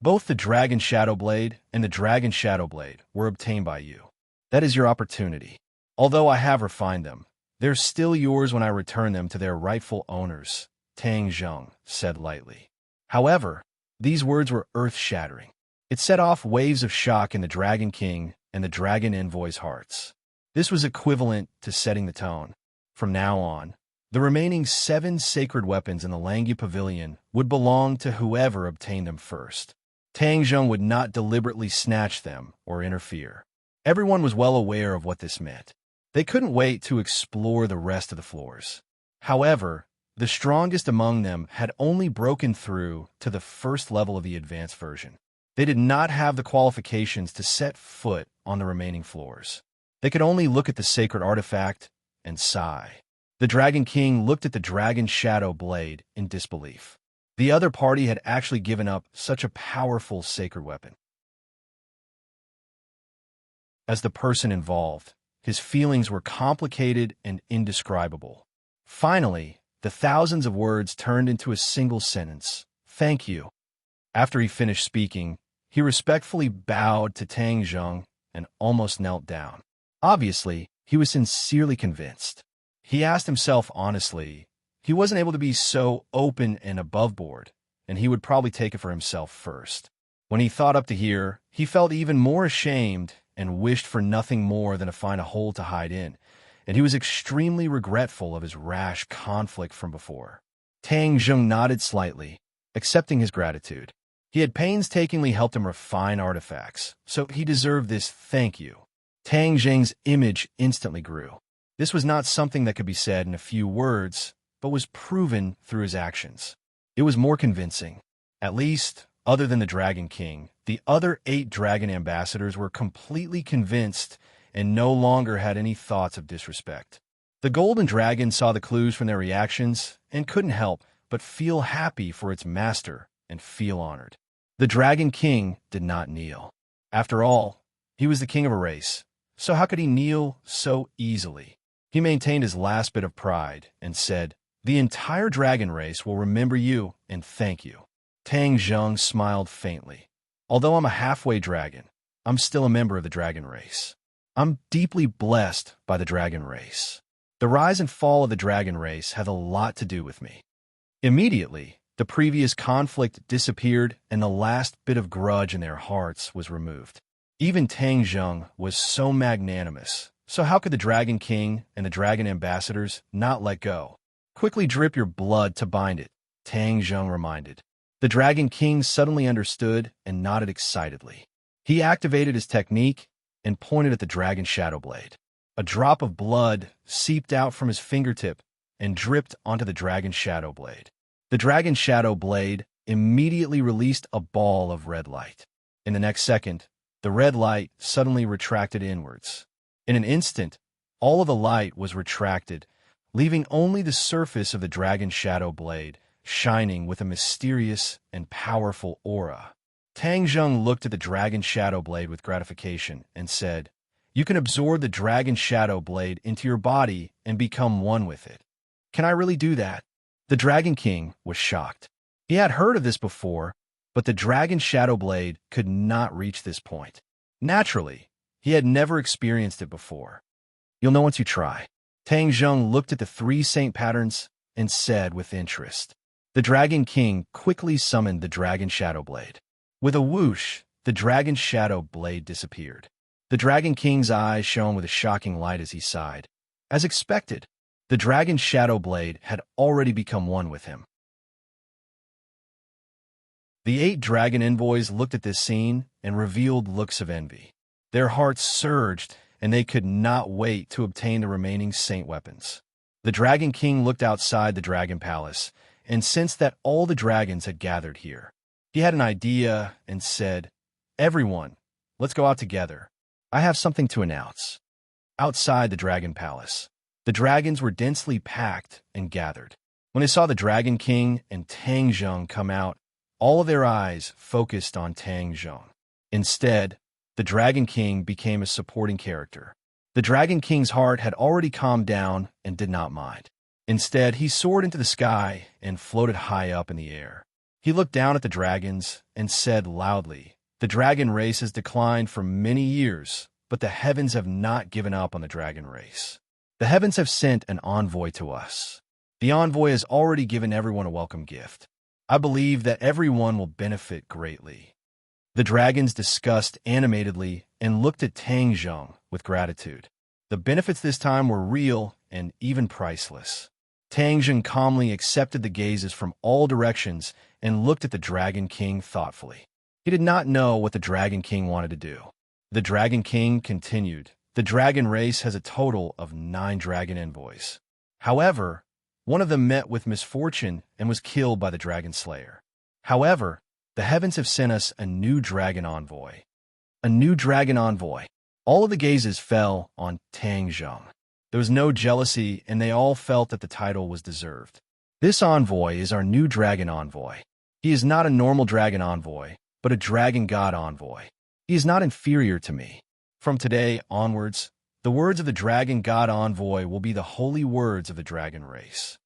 Both the Dragon Shadow Blade and the Dragon Shadow Blade were obtained by you. That is your opportunity. Although I have refined them, they're still yours when I return them to their rightful owners, Tang Zheng said lightly. However, these words were earth-shattering. It set off waves of shock in the Dragon King and the Dragon Envoy's hearts. This was equivalent to setting the tone. From now on, the remaining 7 sacred weapons in the Langya Pavilion would belong to whoever obtained them first. Tang Zheng would not deliberately snatch them or interfere. Everyone was well aware of what this meant. They couldn't wait to explore the rest of the floors. However, the strongest among them had only broken through to the first level of the advanced version. They did not have the qualifications to set foot on the remaining floors. They could only look at the sacred artifact and sigh. The Dragon King looked at the Dragon Shadow Blade in disbelief. The other party had actually given up such a powerful sacred weapon. As the person involved, his feelings were complicated and indescribable. Finally, the thousands of words turned into a single sentence. "Thank you." After he finished speaking, he respectfully bowed to Tang Zheng and almost knelt down. Obviously, he was sincerely convinced. He asked himself honestly, he wasn't able to be so open and aboveboard, and he would probably take it for himself first. When he thought up to here, he felt even more ashamed and wished for nothing more than to find a hole to hide in, and he was extremely regretful of his rash conflict from before. Tang Zheng nodded slightly, accepting his gratitude. He had painstakingly helped him refine artifacts, so he deserved this thank you. Tang Zheng's image instantly grew. This was not something that could be said in a few words, but was proven through his actions. It was more convincing. At least, other than the Dragon King, the other 8 dragon ambassadors were completely convinced and no longer had any thoughts of disrespect. The Golden Dragon saw the clues from their reactions and couldn't help but feel happy for its master and feel honored. The Dragon King did not kneel. After all, he was the king of a race, so how could he kneel so easily? He maintained his last bit of pride and said, "The entire dragon race will remember you and thank you." Tang Zheng smiled faintly. "Although I'm a halfway dragon, I'm still a member of the dragon race. I'm deeply blessed by the dragon race. The rise and fall of the dragon race have a lot to do with me." Immediately, the previous conflict disappeared and the last bit of grudge in their hearts was removed. Even Tang Zheng was so magnanimous, so how could the Dragon King and the Dragon Ambassadors not let go? "Quickly drip your blood to bind it," Tang Zheng reminded. The Dragon King suddenly understood and nodded excitedly. He activated his technique and pointed at the Dragon Shadow Blade. A drop of blood seeped out from his fingertip and dripped onto the Dragon Shadow Blade. The Dragon Shadow Blade immediately released a ball of red light. In the next second, the red light suddenly retracted inwards. In an instant, all of the light was retracted, leaving only the surface of the Dragon Shadow Blade shining with a mysterious and powerful aura. Tang Zheng looked at the Dragon Shadow Blade with gratification and said, "You can absorb the Dragon Shadow Blade into your body and become one with it." "Can I really do that?" The Dragon King was shocked. He had heard of this before, but the Dragon Shadow Blade could not reach this point. Naturally, he had never experienced it before. "You'll know once you try." Tang Zheng looked at the 3 saint patterns and said with interest. The Dragon King quickly summoned the Dragon Shadow Blade. With a whoosh, the Dragon Shadow Blade disappeared. The Dragon King's eyes shone with a shocking light as he sighed. As expected, the Dragon Shadow Blade had already become one with him. The 8 dragon envoys looked at this scene and revealed looks of envy. Their hearts surged, and they could not wait to obtain the remaining saint weapons. The Dragon King looked outside the Dragon Palace and sensed that all the dragons had gathered here. He had an idea and said, "Everyone, let's go out together. I have something to announce." Outside the Dragon Palace, the dragons were densely packed and gathered. When they saw the Dragon King and Tang Zheng come out, all of their eyes focused on Tang Zheng. Instead, the Dragon King became a supporting character. The Dragon King's heart had already calmed down and did not mind. Instead, he soared into the sky and floated high up in the air. He looked down at the dragons and said loudly, "The dragon race has declined for many years, but the heavens have not given up on the dragon race. The heavens have sent an envoy to us. The envoy has already given everyone a welcome gift. I believe that everyone will benefit greatly." The dragons discussed animatedly and looked at Tang Zheng with gratitude. The benefits this time were real and even priceless. Tang Zheng calmly accepted the gazes from all directions and looked at the Dragon King thoughtfully. He did not know what the Dragon King wanted to do. The Dragon King continued. The dragon race has a total of 9 dragon envoys. However, one of them met with misfortune and was killed by the Dragon Slayer. However, the heavens have sent us a new dragon envoy. A new dragon envoy. All of the gazes fell on Tang Zheng. There was no jealousy, and they all felt that the title was deserved. This envoy is our new dragon envoy. He is not a normal dragon envoy, but a dragon god envoy. He is not inferior to me. From today onwards, the words of the dragon god envoy will be the holy words of the dragon race.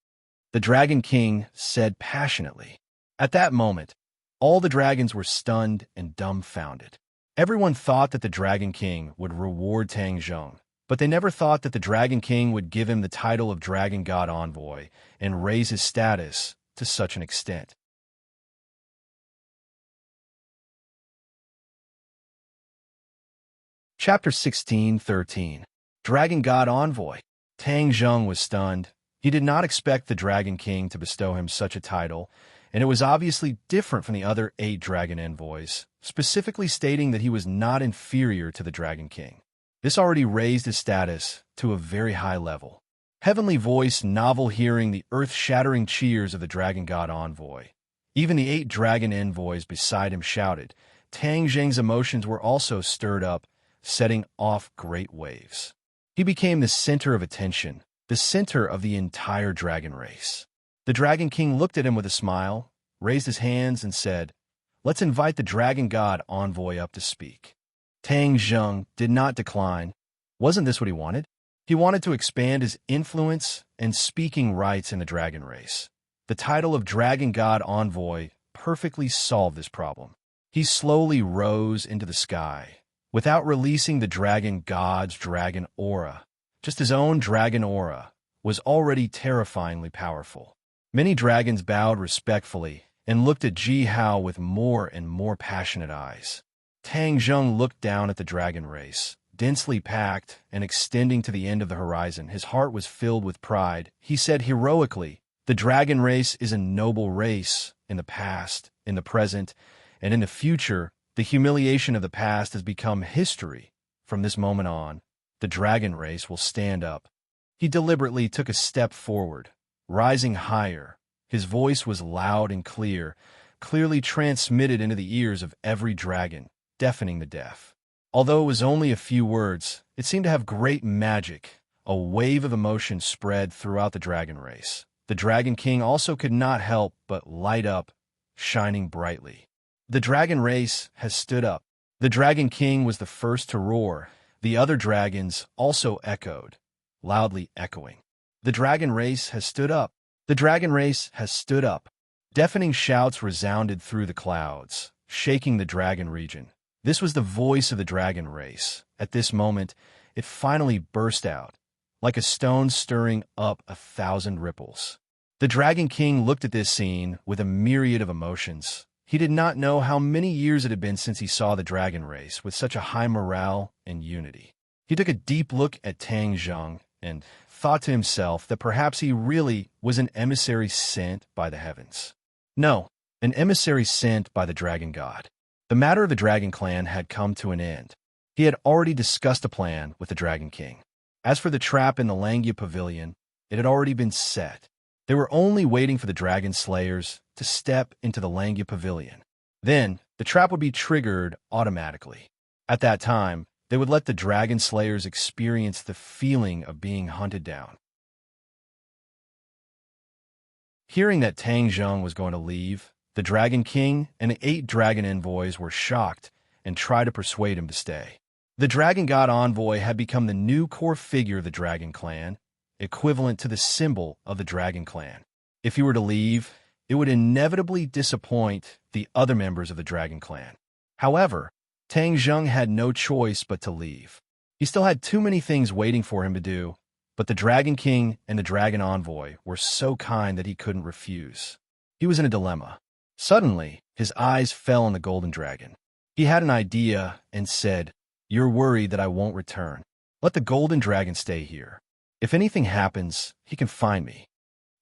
The Dragon King said passionately. At that moment, all the dragons were stunned and dumbfounded. Everyone thought that the Dragon King would reward Tang Zheng, but they never thought that the Dragon King would give him the title of Dragon God Envoy and raise his status to such an extent. Chapter 16:13. Dragon God Envoy. Tang Zheng was stunned. He did not expect the Dragon King to bestow him such a title, and it was obviously different from the other 8 dragon envoys, specifically stating that he was not inferior to the Dragon King. This already raised his status to a very high level. Heavenly voice novel hearing the earth-shattering cheers of the Dragon God Envoy. Even the 8 dragon envoys beside him shouted. Tang Zheng's emotions were also stirred up, setting off great waves. He became the center of attention, the center of the entire dragon race. The Dragon King looked at him with a smile, raised his hands, and said, "Let's invite the Dragon God Envoy up to speak." Tang Zheng did not decline. Wasn't this what he wanted? He wanted to expand his influence and speaking rights in the dragon race. The title of Dragon God Envoy perfectly solved this problem. He slowly rose into the sky, without releasing the dragon god's dragon aura. Just his own dragon aura was already terrifyingly powerful. Many dragons bowed respectfully and looked at Ji Hao with more and more passionate eyes. Tang Zheng looked down at the dragon race, densely packed and extending to the end of the horizon. His heart was filled with pride. He said heroically, "The dragon race is a noble race. In the past, in the present, and in the future, the humiliation of the past has become history. From this moment on, the dragon race will stand up." He deliberately took a step forward, rising higher. His voice was loud and clear, clearly transmitted into the ears of every dragon, deafening the deaf. Although it was only a few words, it seemed to have great magic. A wave of emotion spread throughout the dragon race. The Dragon King also could not help but light up, shining brightly. The dragon race has stood up. The Dragon King was the first to roar. The other dragons also echoed, loudly echoing. The dragon race has stood up. The dragon race has stood up. Deafening shouts resounded through the clouds, shaking the dragon region. This was the voice of the dragon race. At this moment, it finally burst out, like a stone stirring up 1,000 ripples. The Dragon King looked at this scene with a myriad of emotions. He did not know how many years it had been since he saw the dragon race with such a high morale and unity. He took a deep look at Tang Zheng and thought to himself that perhaps he really was an emissary sent by the heavens. No, an emissary sent by the dragon god. The matter of the dragon clan had come to an end. He had already discussed a plan with the Dragon King. As for the trap in the Langia Pavilion, it had already been set. They were only waiting for the dragon slayers to step into the Langia Pavilion. Then, the trap would be triggered automatically. At that time, they would let the dragon slayers experience the feeling of being hunted down. Hearing that Tang Zheng was going to leave, the Dragon King and the 8 dragon envoys were shocked and tried to persuade him to stay. The Dragon God Envoy had become the new core figure of the Dragon Clan, equivalent to the symbol of the Dragon Clan. If he were to leave, it would inevitably disappoint the other members of the Dragon Clan. However, Tang Zheng had no choice but to leave. He still had too many things waiting for him to do, but the Dragon King and the Dragon Envoy were so kind that he couldn't refuse. He was in a dilemma. Suddenly, his eyes fell on the golden dragon. He had an idea and said, "You're worried that I won't return. Let the golden dragon stay here. If anything happens, he can find me.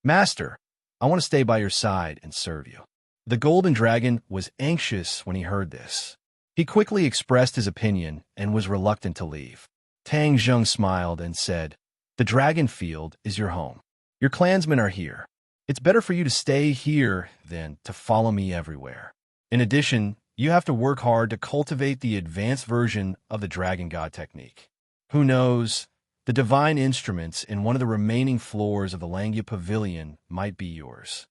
Master, I want to stay by your side and serve you." The golden dragon was anxious when he heard this. He quickly expressed his opinion and was reluctant to leave. Tang Zheng smiled and said, "The dragon field is your home. Your clansmen are here. It's better for you to stay here than to follow me everywhere. In addition, you have to work hard to cultivate the advanced version of the dragon god technique. Who knows, the divine instruments in one of the remaining floors of the Langya Pavilion might be yours."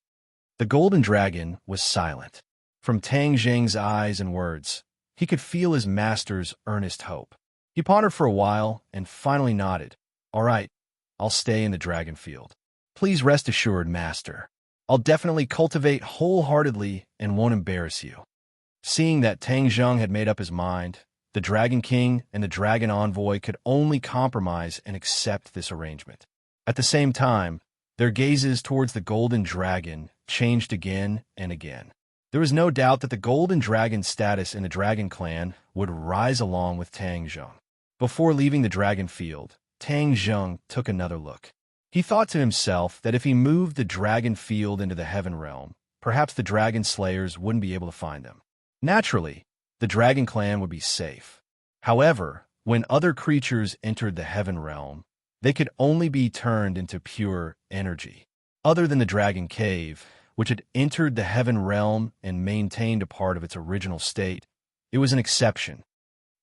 The golden dragon was silent. From Tang Zheng's eyes and words, he could feel his master's earnest hope. He pondered for a while and finally nodded. "All right, I'll stay in the dragon field. Please rest assured, master. I'll definitely cultivate wholeheartedly and won't embarrass you." Seeing that Tang Zheng had made up his mind, the Dragon King and the Dragon Envoy could only compromise and accept this arrangement. At the same time, their gazes towards the golden dragon changed again and again. There was no doubt that the golden dragon's status in the dragon clan would rise along with Tang Zheng. Before leaving the dragon field, Tang Zheng took another look. He thought to himself that if he moved the dragon field into the heaven realm, perhaps the dragon slayers wouldn't be able to find them. Naturally, the dragon clan would be safe. However, when other creatures entered the heaven realm, they could only be turned into pure energy. Other than the dragon cave, which had entered the heaven realm and maintained a part of its original state, it was an exception.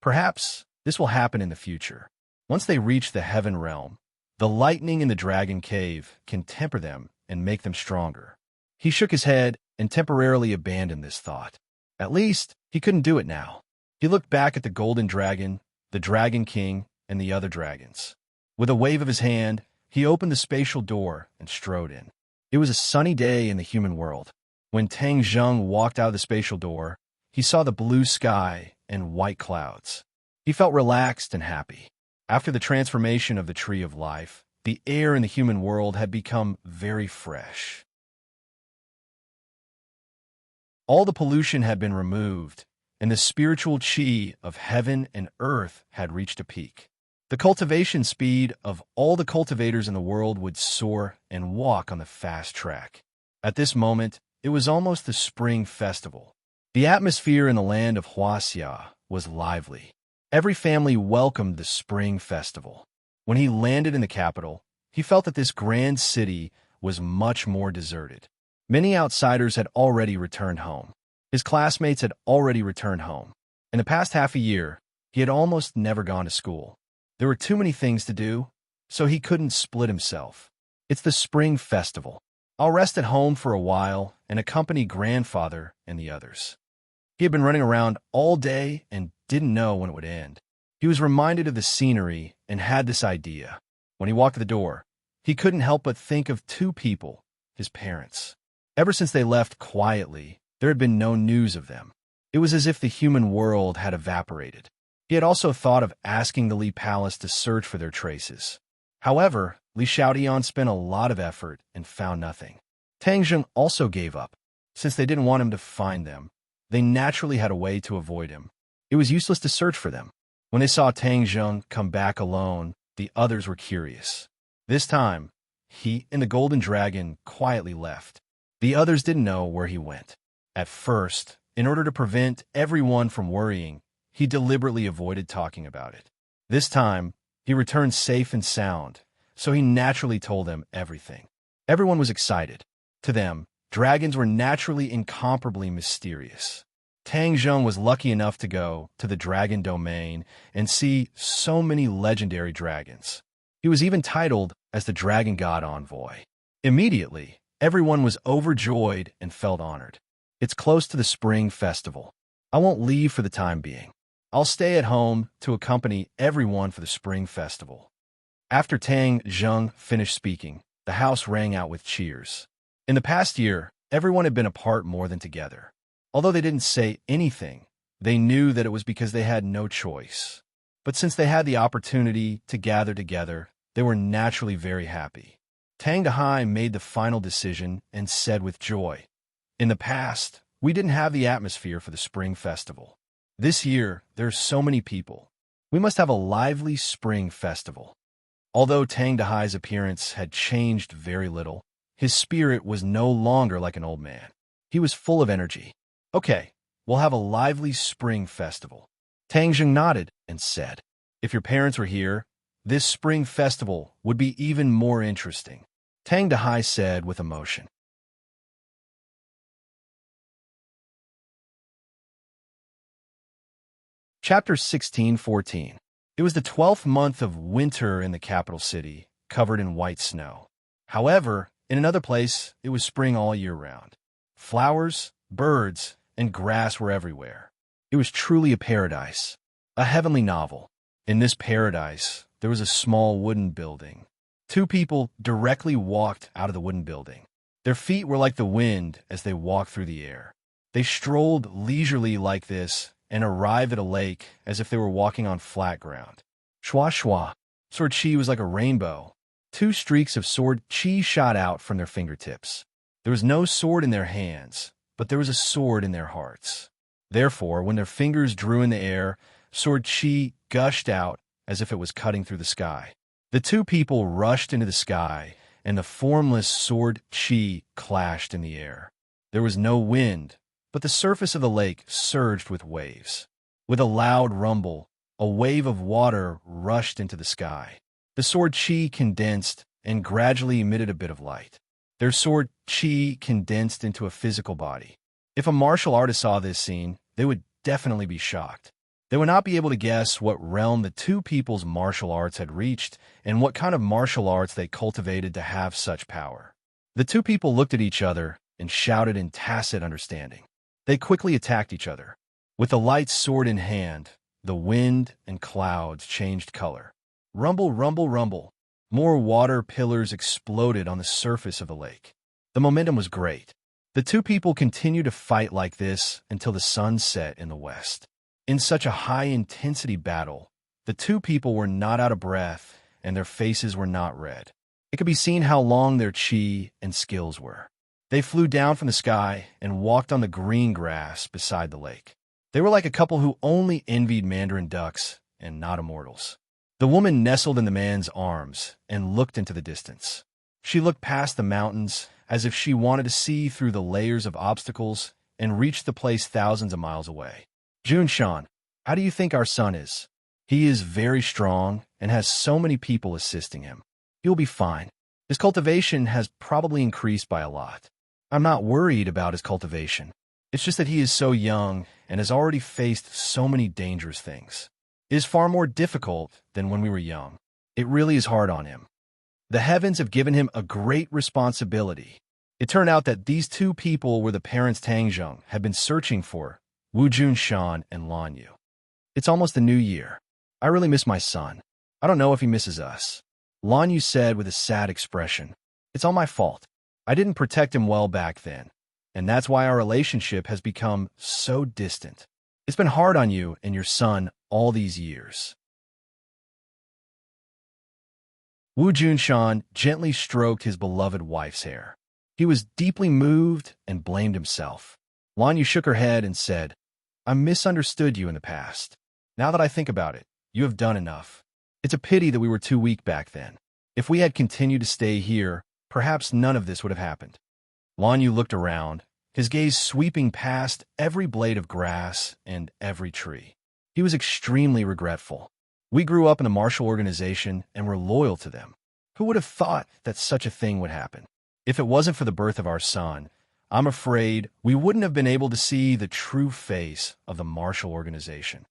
Perhaps this will happen in the future. Once they reach the heaven realm, the lightning in the dragon cave can temper them and make them stronger. He shook his head and temporarily abandoned this thought. At least, he couldn't do it now. He looked back at the golden dragon, the dragon king, and the other dragons. With a wave of his hand, he opened the spatial door and strode in. It was a sunny day in the human world. When Tang Zheng walked out of the spatial door, he saw the blue sky and white clouds. He felt relaxed and happy. After the transformation of the Tree of Life, the air in the human world had become very fresh. All the pollution had been removed, and the spiritual chi of heaven and earth had reached a peak. The cultivation speed of all the cultivators in the world would soar and walk on the fast track. At this moment, it was almost the spring festival. The atmosphere in the land of Huaxia was lively. Every family welcomed the spring festival. When he landed in the capital, he felt that this grand city was much more deserted. Many outsiders had already returned home. His classmates had already returned home. In the past half a year, he had almost never gone to school. There were too many things to do, so he couldn't split himself. It's the spring festival. I'll rest at home for a while and accompany grandfather and the others. He had been running around all day and didn't know when it would end. He was reminded of the scenery and had this idea. When he walked to the door, he couldn't help but think of two people, his parents. Ever since they left quietly, there had been no news of them. It was as if the human world had evaporated. He had also thought of asking the Li Palace to search for their traces. However, Li Xiaodian spent a lot of effort and found nothing. Tang Zheng also gave up. Since they didn't want him to find them, they naturally had a way to avoid him. It was useless to search for them. When they saw Tang Zheng come back alone, the others were curious. This time, he and the golden dragon quietly left. The others didn't know where he went. At first, in order to prevent everyone from worrying, he deliberately avoided talking about it. This time, he returned safe and sound, so he naturally told them everything. Everyone was excited. To them, dragons were naturally incomparably mysterious. Tang Zheng was lucky enough to go to the dragon domain and see so many legendary dragons. He was even titled as the Dragon God Envoy. Immediately, everyone was overjoyed and felt honored. It's close to the spring festival. I won't leave for the time being. I'll stay at home to accompany everyone for the spring festival. After Tang Zheng finished speaking, the house rang out with cheers. In the past year, everyone had been apart more than together. Although they didn't say anything, they knew that it was because they had no choice. But since they had the opportunity to gather together, they were naturally very happy. Tang Dahai made the final decision and said with joy, "In the past, we didn't have the atmosphere for the spring festival. This year, there are so many people. We must have a lively spring festival." Although Tang Dahai's appearance had changed very little, his spirit was no longer like an old man. He was full of energy. Okay, we'll have a lively spring festival. Tang Zheng nodded and said, if your parents were here, this spring festival would be even more interesting. Tang Dehai said with emotion. Chapter 16:14. It was the 12th month of winter in the capital city, covered in white snow. However, in another place, it was spring all year round. Flowers, birds, and grass were everywhere. It was truly a paradise, a heavenly novel. In this paradise, there was a small wooden building. Two people directly walked out of the wooden building. Their feet were like the wind as they walked through the air. They strolled leisurely like this and arrived at a lake as if they were walking on flat ground. Shwa shwa. Sword chi was like a rainbow. Two streaks of sword chi shot out from their fingertips. There was no sword in their hands, but there was a sword in their hearts. Therefore, when their fingers drew in the air, sword chi gushed out as if it was cutting through the sky. The two people rushed into the sky, and the formless sword chi clashed in the air. There was no wind, but the surface of the lake surged with waves. With a loud rumble, a wave of water rushed into the sky. The sword chi condensed and gradually emitted a bit of light. Their sword chi condensed into a physical body. If a martial artist saw this scene, they would definitely be shocked. They would not be able to guess what realm the two people's martial arts had reached and what kind of martial arts they cultivated to have such power. The two people looked at each other and shouted in tacit understanding. They quickly attacked each other. With the light sword in hand, the wind and clouds changed color. Rumble, rumble, rumble. More water pillars exploded on the surface of the lake. The momentum was great. The two people continued to fight like this until the sun set in the west. In such a high-intensity battle, the two people were not out of breath and their faces were not red. It could be seen how long their chi and skills were. They flew down from the sky and walked on the green grass beside the lake. They were like a couple who only envied mandarin ducks and not immortals. The woman nestled in the man's arms and looked into the distance. She looked past the mountains as if she wanted to see through the layers of obstacles and reach the place thousands of miles away. Junshan, how do you think our son is? He is very strong and has so many people assisting him. He'll be fine. His cultivation has probably increased by a lot. I'm not worried about his cultivation. It's just that he is so young and has already faced so many dangerous things. It is far more difficult than when we were young. It really is hard on him. The heavens have given him a great responsibility. It turned out that these two people were the parents Tang Zheng had been searching for, Wu Junshan and Lan Yu. It's almost the new year. I really miss my son. I don't know if he misses us. Lan Yu said with a sad expression. It's all my fault. I didn't protect him well back then, and that's why our relationship has become so distant. It's been hard on you and your son all these years. Wu Junshan gently stroked his beloved wife's hair. He was deeply moved and blamed himself. Lan Yu shook her head and said, I misunderstood you in the past. Now that I think about it, you have done enough. It's a pity that we were too weak back then. If we had continued to stay here, perhaps none of this would have happened. Lan Yu looked around, his gaze sweeping past every blade of grass and every tree. He was extremely regretful. We grew up in the martial organization and were loyal to them. Who would have thought that such a thing would happen? If it wasn't for the birth of our son, I'm afraid we wouldn't have been able to see the true face of the martial organization.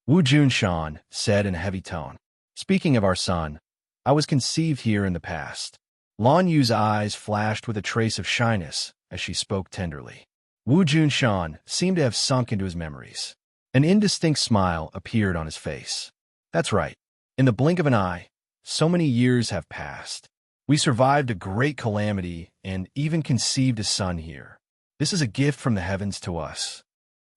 Wu Junshan said in a heavy tone, Speaking of our son, I was conceived here in the past. Lan Yu's eyes flashed with a trace of shyness as she spoke tenderly. Wu Junshan seemed to have sunk into his memories. An indistinct smile appeared on his face. That's right. In the blink of an eye, so many years have passed. We survived a great calamity and even conceived a son here. This is a gift from the heavens to us.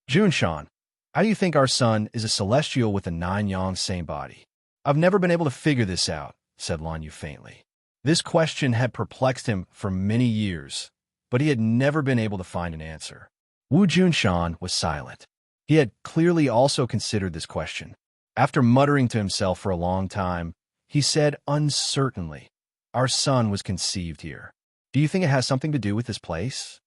Junshan, how do you think our son is a celestial with a 9-yang same body? I've never been able to figure this out, said Lan Yu faintly. This question had perplexed him for many years, but he had never been able to find an answer. Wu Junshan was silent. He had clearly also considered this question. After muttering to himself for a long time, he said uncertainly, Our son was conceived here. Do you think it has something to do with this place?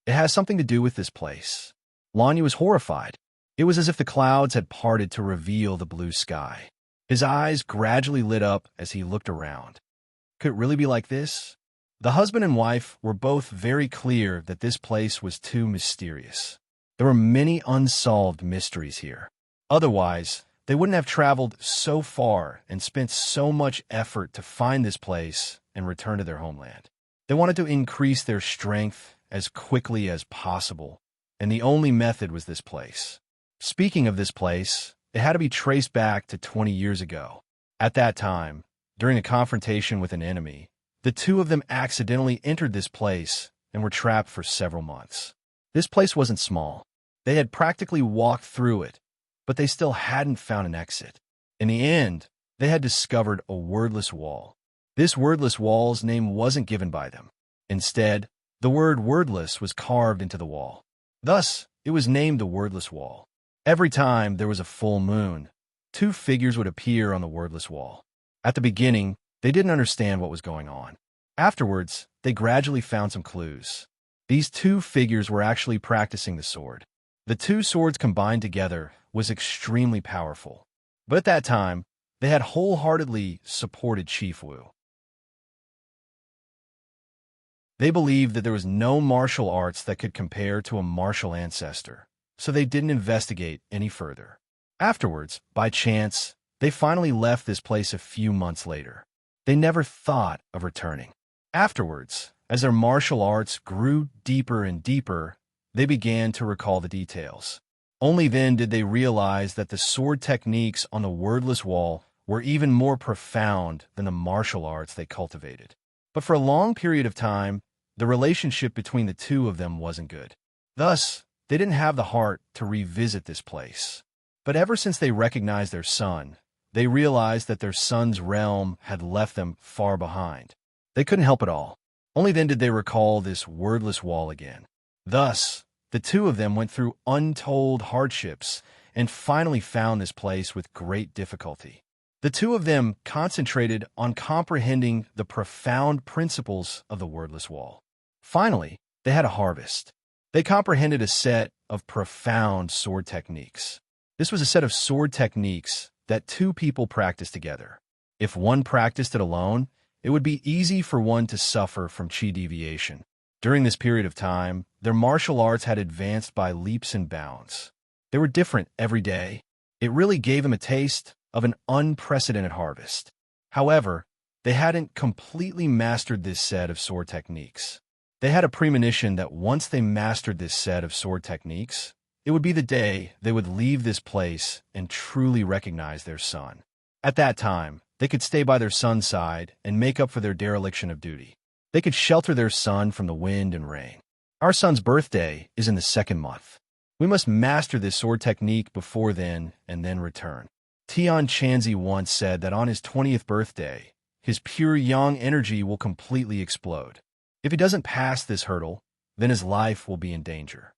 It has something to do with this place. Lanyu was horrified. It was as if the clouds had parted to reveal the blue sky. His eyes gradually lit up as he looked around. Could it really be like this? The husband and wife were both very clear that this place was too mysterious. There were many unsolved mysteries here. Otherwise, they wouldn't have traveled so far and spent so much effort to find this place and return to their homeland. They wanted to increase their strength as quickly as possible, and the only method was this place. Speaking of this place, it had to be traced back to 20 years ago. At that time, during a confrontation with an enemy, the two of them accidentally entered this place and were trapped for several months. This place wasn't small. They had practically walked through it, but they still hadn't found an exit. In the end, they had discovered a wordless wall. This wordless wall's name wasn't given by them. Instead, the word wordless was carved into the wall. Thus, it was named the wordless wall. Every time there was a full moon, two figures would appear on the wordless wall. At the beginning, they didn't understand what was going on. Afterwards, they gradually found some clues. These two figures were actually practicing the sword. The two swords combined together was extremely powerful. But at that time, they had wholeheartedly supported Chief Wu. They believed that there was no martial arts that could compare to a martial ancestor, so they didn't investigate any further. Afterwards, by chance, they finally left this place a few months later. They never thought of returning. Afterwards, as their martial arts grew deeper and deeper, they began to recall the details. Only then did they realize that the sword techniques on the wordless wall were even more profound than the martial arts they cultivated. But for a long period of time, the relationship between the two of them wasn't good. Thus, they didn't have the heart to revisit this place. But ever since they recognized their son, they realized that their son's realm had left them far behind. They couldn't help it all. Only then did they recall this wordless wall again. Thus, the two of them went through untold hardships and finally found this place with great difficulty. The two of them concentrated on comprehending the profound principles of the wordless wall. Finally, they had a harvest. They comprehended a set of profound sword techniques. This was a set of sword techniques that two people practiced together. If one practiced it alone, it would be easy for one to suffer from chi deviation. During this period of time, their martial arts had advanced by leaps and bounds. They were different every day. It really gave them a taste of an unprecedented harvest. However, they hadn't completely mastered this set of sword techniques. They had a premonition that once they mastered this set of sword techniques, it would be the day they would leave this place and truly recognize their son. At that time, they could stay by their son's side and make up for their dereliction of duty. They could shelter their son from the wind and rain. Our son's birthday is in the 2nd month. We must master this sword technique before then and then return. Tian Chanzi once said that on his 20th birthday, his pure yang energy will completely explode. If he doesn't pass this hurdle, then his life will be in danger.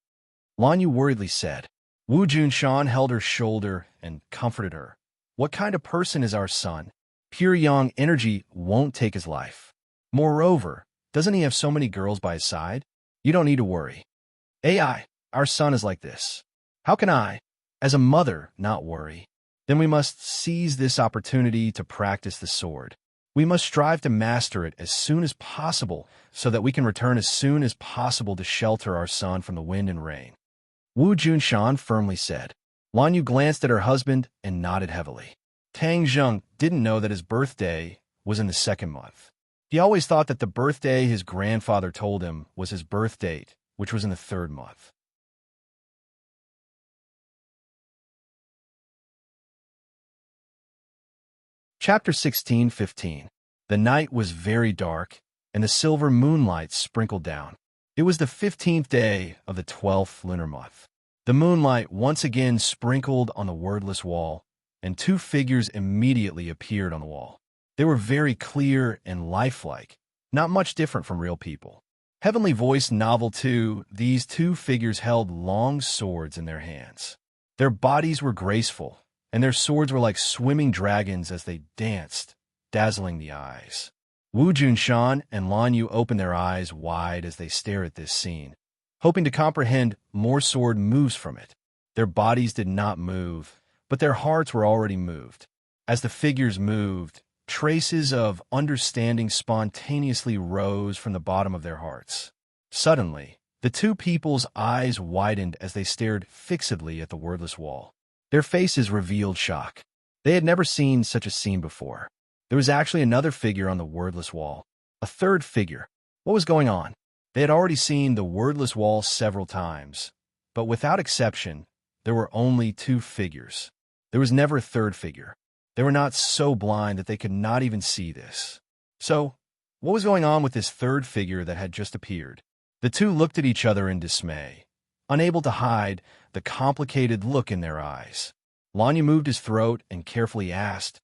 Lanyu worriedly said. Wu Junshan held her shoulder and comforted her. What kind of person is our son? Pure yang energy won't take his life. Moreover, doesn't he have so many girls by his side? You don't need to worry. AI, our son is like this. How can I, as a mother, not worry? Then we must seize this opportunity to practice the sword. We must strive to master it as soon as possible so that we can return as soon as possible to shelter our son from the wind and rain. Wu Junshan firmly said. Lanyu glanced at her husband and nodded heavily. Tang Zheng didn't know that his birthday was in the 2nd month. He always thought that the birthday his grandfather told him was his birth date, which was in the 3rd month. Chapter 16:15. The night was very dark, and the silver moonlight sprinkled down. It was the 15th day of the 12th lunar month. The moonlight once again sprinkled on the wordless wall, and two figures immediately appeared on the wall. They were very clear and lifelike, not much different from real people. Heavenly Voice Novel 2, these two figures held long swords in their hands. Their bodies were graceful, and their swords were like swimming dragons as they danced, dazzling the eyes. Wu Junshan and Lanyu opened their eyes wide as they stared at this scene. hoping to comprehend more sword moves from it. Their bodies did not move, but their hearts were already moved. As the figures moved, traces of understanding spontaneously rose from the bottom of their hearts. Suddenly, the two people's eyes widened as they stared fixedly at the wordless wall. Their faces revealed shock. They had never seen such a scene before. There was actually another figure on the wordless wall. A third figure. What was going on? They had already seen the wordless wall several times, but without exception, there were only two figures. There was never a third figure. They were not so blind that they could not even see this. So, what was going on with this third figure that had just appeared? The two looked at each other in dismay, unable to hide the complicated look in their eyes. Lanya moved his throat and carefully asked,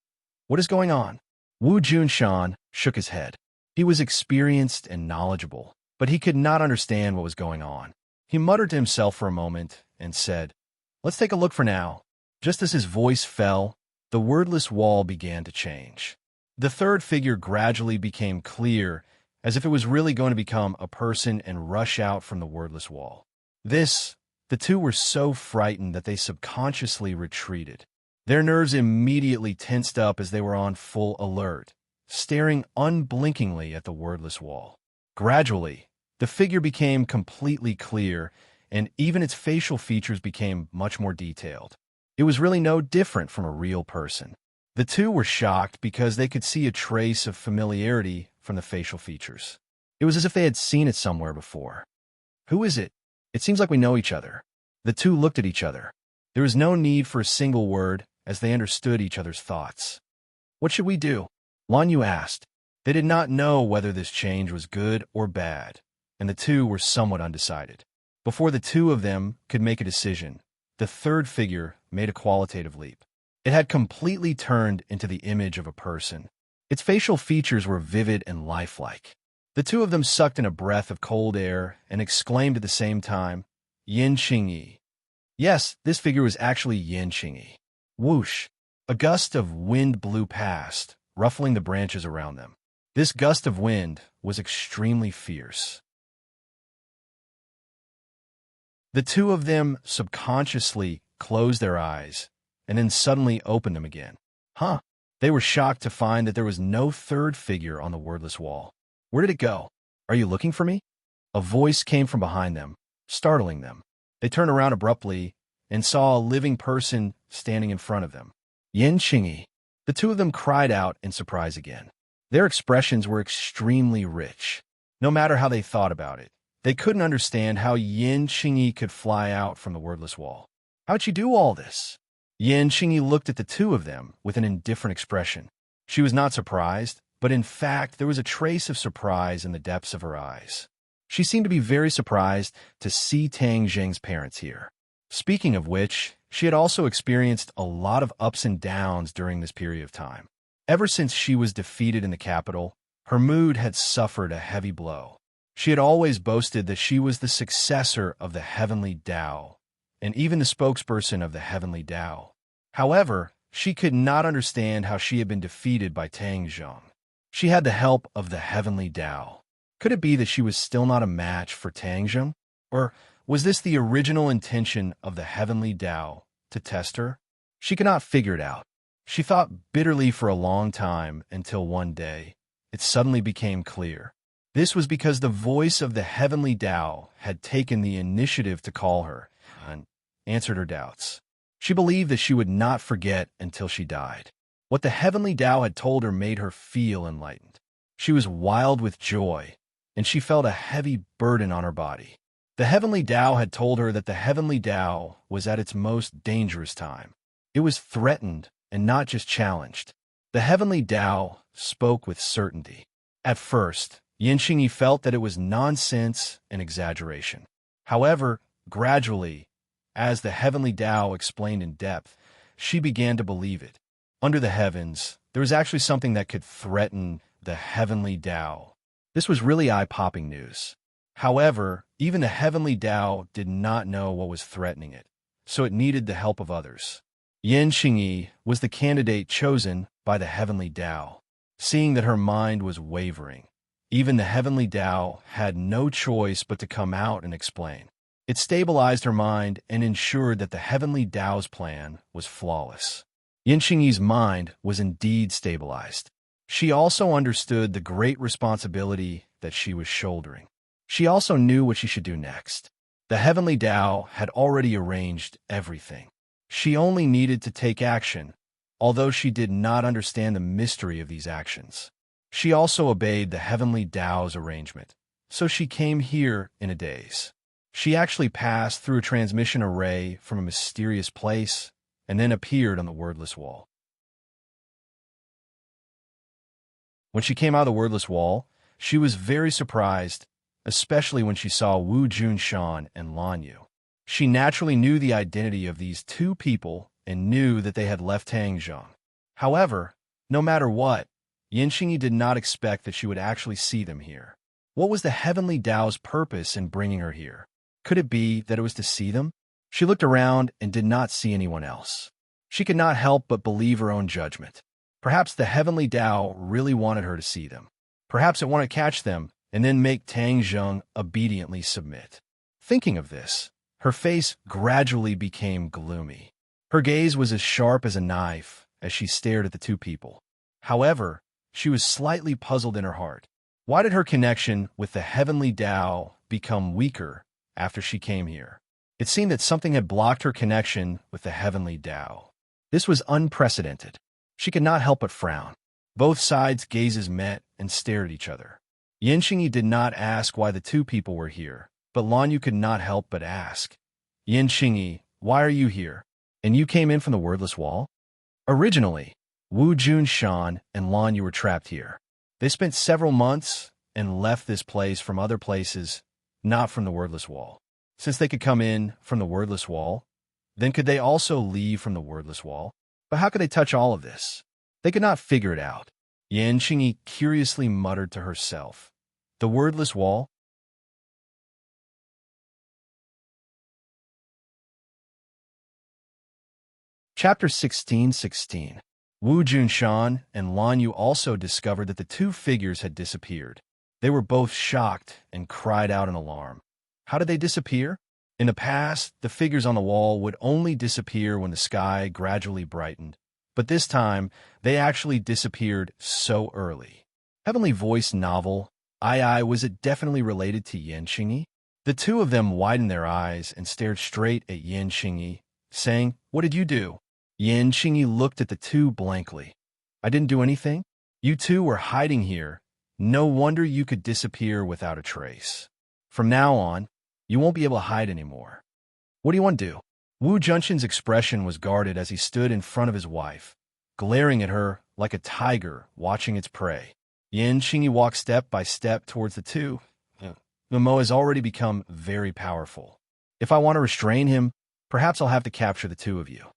"What is going on?" Wu Junshan shook his head. He was experienced and knowledgeable, but he could not understand what was going on. He muttered to himself for a moment and said, "Let's take a look for now." Just as his voice fell, the wordless wall began to change. The third figure gradually became clear, as if it was really going to become a person and rush out from the wordless wall. The two were so frightened that they subconsciously retreated. Their nerves immediately tensed up as they were on full alert, staring unblinkingly at the wordless wall. Gradually, the figure became completely clear, and even its facial features became much more detailed. It was really no different from a real person. The two were shocked because they could see a trace of familiarity from the facial features. It was as if they had seen it somewhere before. "Who is it? It seems like we know each other." The two looked at each other. There was no need for a single word, as they understood each other's thoughts. "What should we do?" Lan Yu asked. They did not know whether this change was good or bad, and the two were somewhat undecided. Before the two of them could make a decision, the third figure made a qualitative leap. It had completely turned into the image of a person. Its facial features were vivid and lifelike. The two of them sucked in a breath of cold air and exclaimed at the same time, "Yin Qingyi." Yes, this figure was actually Yin Qingyi. Whoosh! A gust of wind blew past, ruffling the branches around them. This gust of wind was extremely fierce. The two of them subconsciously closed their eyes and then suddenly opened them again. Huh! They were shocked to find that there was no third figure on the wordless wall. Where did it go? "Are you looking for me?" A voice came from behind them, startling them. They turned around abruptly and saw a living person standing in front of them. Yin Qingyi. The two of them cried out in surprise again. Their expressions were extremely rich. No matter how they thought about it, they couldn't understand how Yin Qingyi could fly out from the wordless wall. How'd she do all this? Yin Qingyi looked at the two of them with an indifferent expression. She was not surprised, but in fact there was a trace of surprise in the depths of her eyes. She seemed to be very surprised to see Tang Zheng's parents here. Speaking of which, she had also experienced a lot of ups and downs during this period of time. Ever since she was defeated in the capital, her mood had suffered a heavy blow. She had always boasted that she was the successor of the Heavenly Tao, and even the spokesperson of the Heavenly Tao. However, she could not understand how she had been defeated by Tang Zheng. She had the help of the Heavenly Tao. Could it be that she was still not a match for Tang Zheng? Or was this the original intention of the Heavenly Tao to test her? She could not figure it out. She thought bitterly for a long time until one day, it suddenly became clear. This was because the voice of the Heavenly Tao had taken the initiative to call her and answered her doubts. She believed that she would not forget until she died. What the Heavenly Tao had told her made her feel enlightened. She was wild with joy, and she felt a heavy burden on her body. The Heavenly Tao had told her that the Heavenly Tao was at its most dangerous time. It was threatened and not just challenged. The Heavenly Tao spoke with certainty. At first, Yin Qingyi felt that it was nonsense and exaggeration. However, gradually, as the Heavenly Tao explained in depth, she began to believe it. Under the heavens, there was actually something that could threaten the Heavenly Tao. This was really eye-popping news. However, even the Heavenly Tao did not know what was threatening it, so it needed the help of others. Yin Qingyi was the candidate chosen by the Heavenly Tao. Seeing that her mind was wavering, Even the heavenly Tao had no choice but to come out and explain. It stabilized her mind and ensured that the heavenly Tao's plan was flawless. Yin Xingyi's mind was indeed stabilized. She also understood the great responsibility that she was shouldering. She also knew what she should do next. The heavenly Tao had already arranged everything. She only needed to take action, although she did not understand the mystery of these actions. She also obeyed the heavenly Tao's arrangement, so she came here in a daze. She actually passed through a transmission array from a mysterious place and then appeared on the wordless wall. When she came out of the wordless wall, she was very surprised, especially when she saw Wu Junshan and Lan Yu. She naturally knew the identity of these two people and knew that they had left Tangzhong. However, no matter what, Yin Xingyi did not expect that she would actually see them here. What was the heavenly Tao's purpose in bringing her here? Could it be that it was to see them? She looked around and did not see anyone else. She could not help but believe her own judgment. Perhaps the heavenly Tao really wanted her to see them. Perhaps it wanted to catch them and then make Tangzhong obediently submit. Thinking of this, her face gradually became gloomy. Her gaze was as sharp as a knife as she stared at the two people. However, she was slightly puzzled in her heart. Why did her connection with the heavenly Tao become weaker after she came here? It seemed that something had blocked her connection with the heavenly Tao. This was unprecedented. She could not help but frown. Both sides' gazes met and stared at each other. Yin Xingyi did not ask why the two people were here, but Lan Yu could not help but ask, "Yin Xingyi, why are you here? And you came in from the wordless wall?" Originally, Wu Junshan and Lan Yu were trapped here. They spent several months and left this place from other places, not from the wordless wall. Since they could come in from the wordless wall, then could they also leave from the wordless wall? But how could they touch all of this? They could not figure it out. Yin Xingyi curiously muttered to herself, "The wordless wall?" Chapter 16:16. Wu Junshan and Lan Yu also discovered that the two figures had disappeared. They were both shocked and cried out in alarm. How did they disappear? In the past, the figures on the wall would only disappear when the sky gradually brightened, but this time, they actually disappeared so early. Heavenly Voice novel, was it definitely related to Yin Xingyi? The two of them widened their eyes and stared straight at Yin Xingyi, saying, "What did you do?" Yin Xingyi looked at the two blankly. "I didn't do anything. You two were hiding here. No wonder you could disappear without a trace. From now on, you won't be able to hide anymore. What do you want to do?" Wu Junshan's expression was guarded as he stood in front of his wife, glaring at her like a tiger watching its prey. Yin Xingyi walked step by step towards the two. The Mo has already become very powerful. If I want to restrain him, perhaps I'll have to capture the two of you.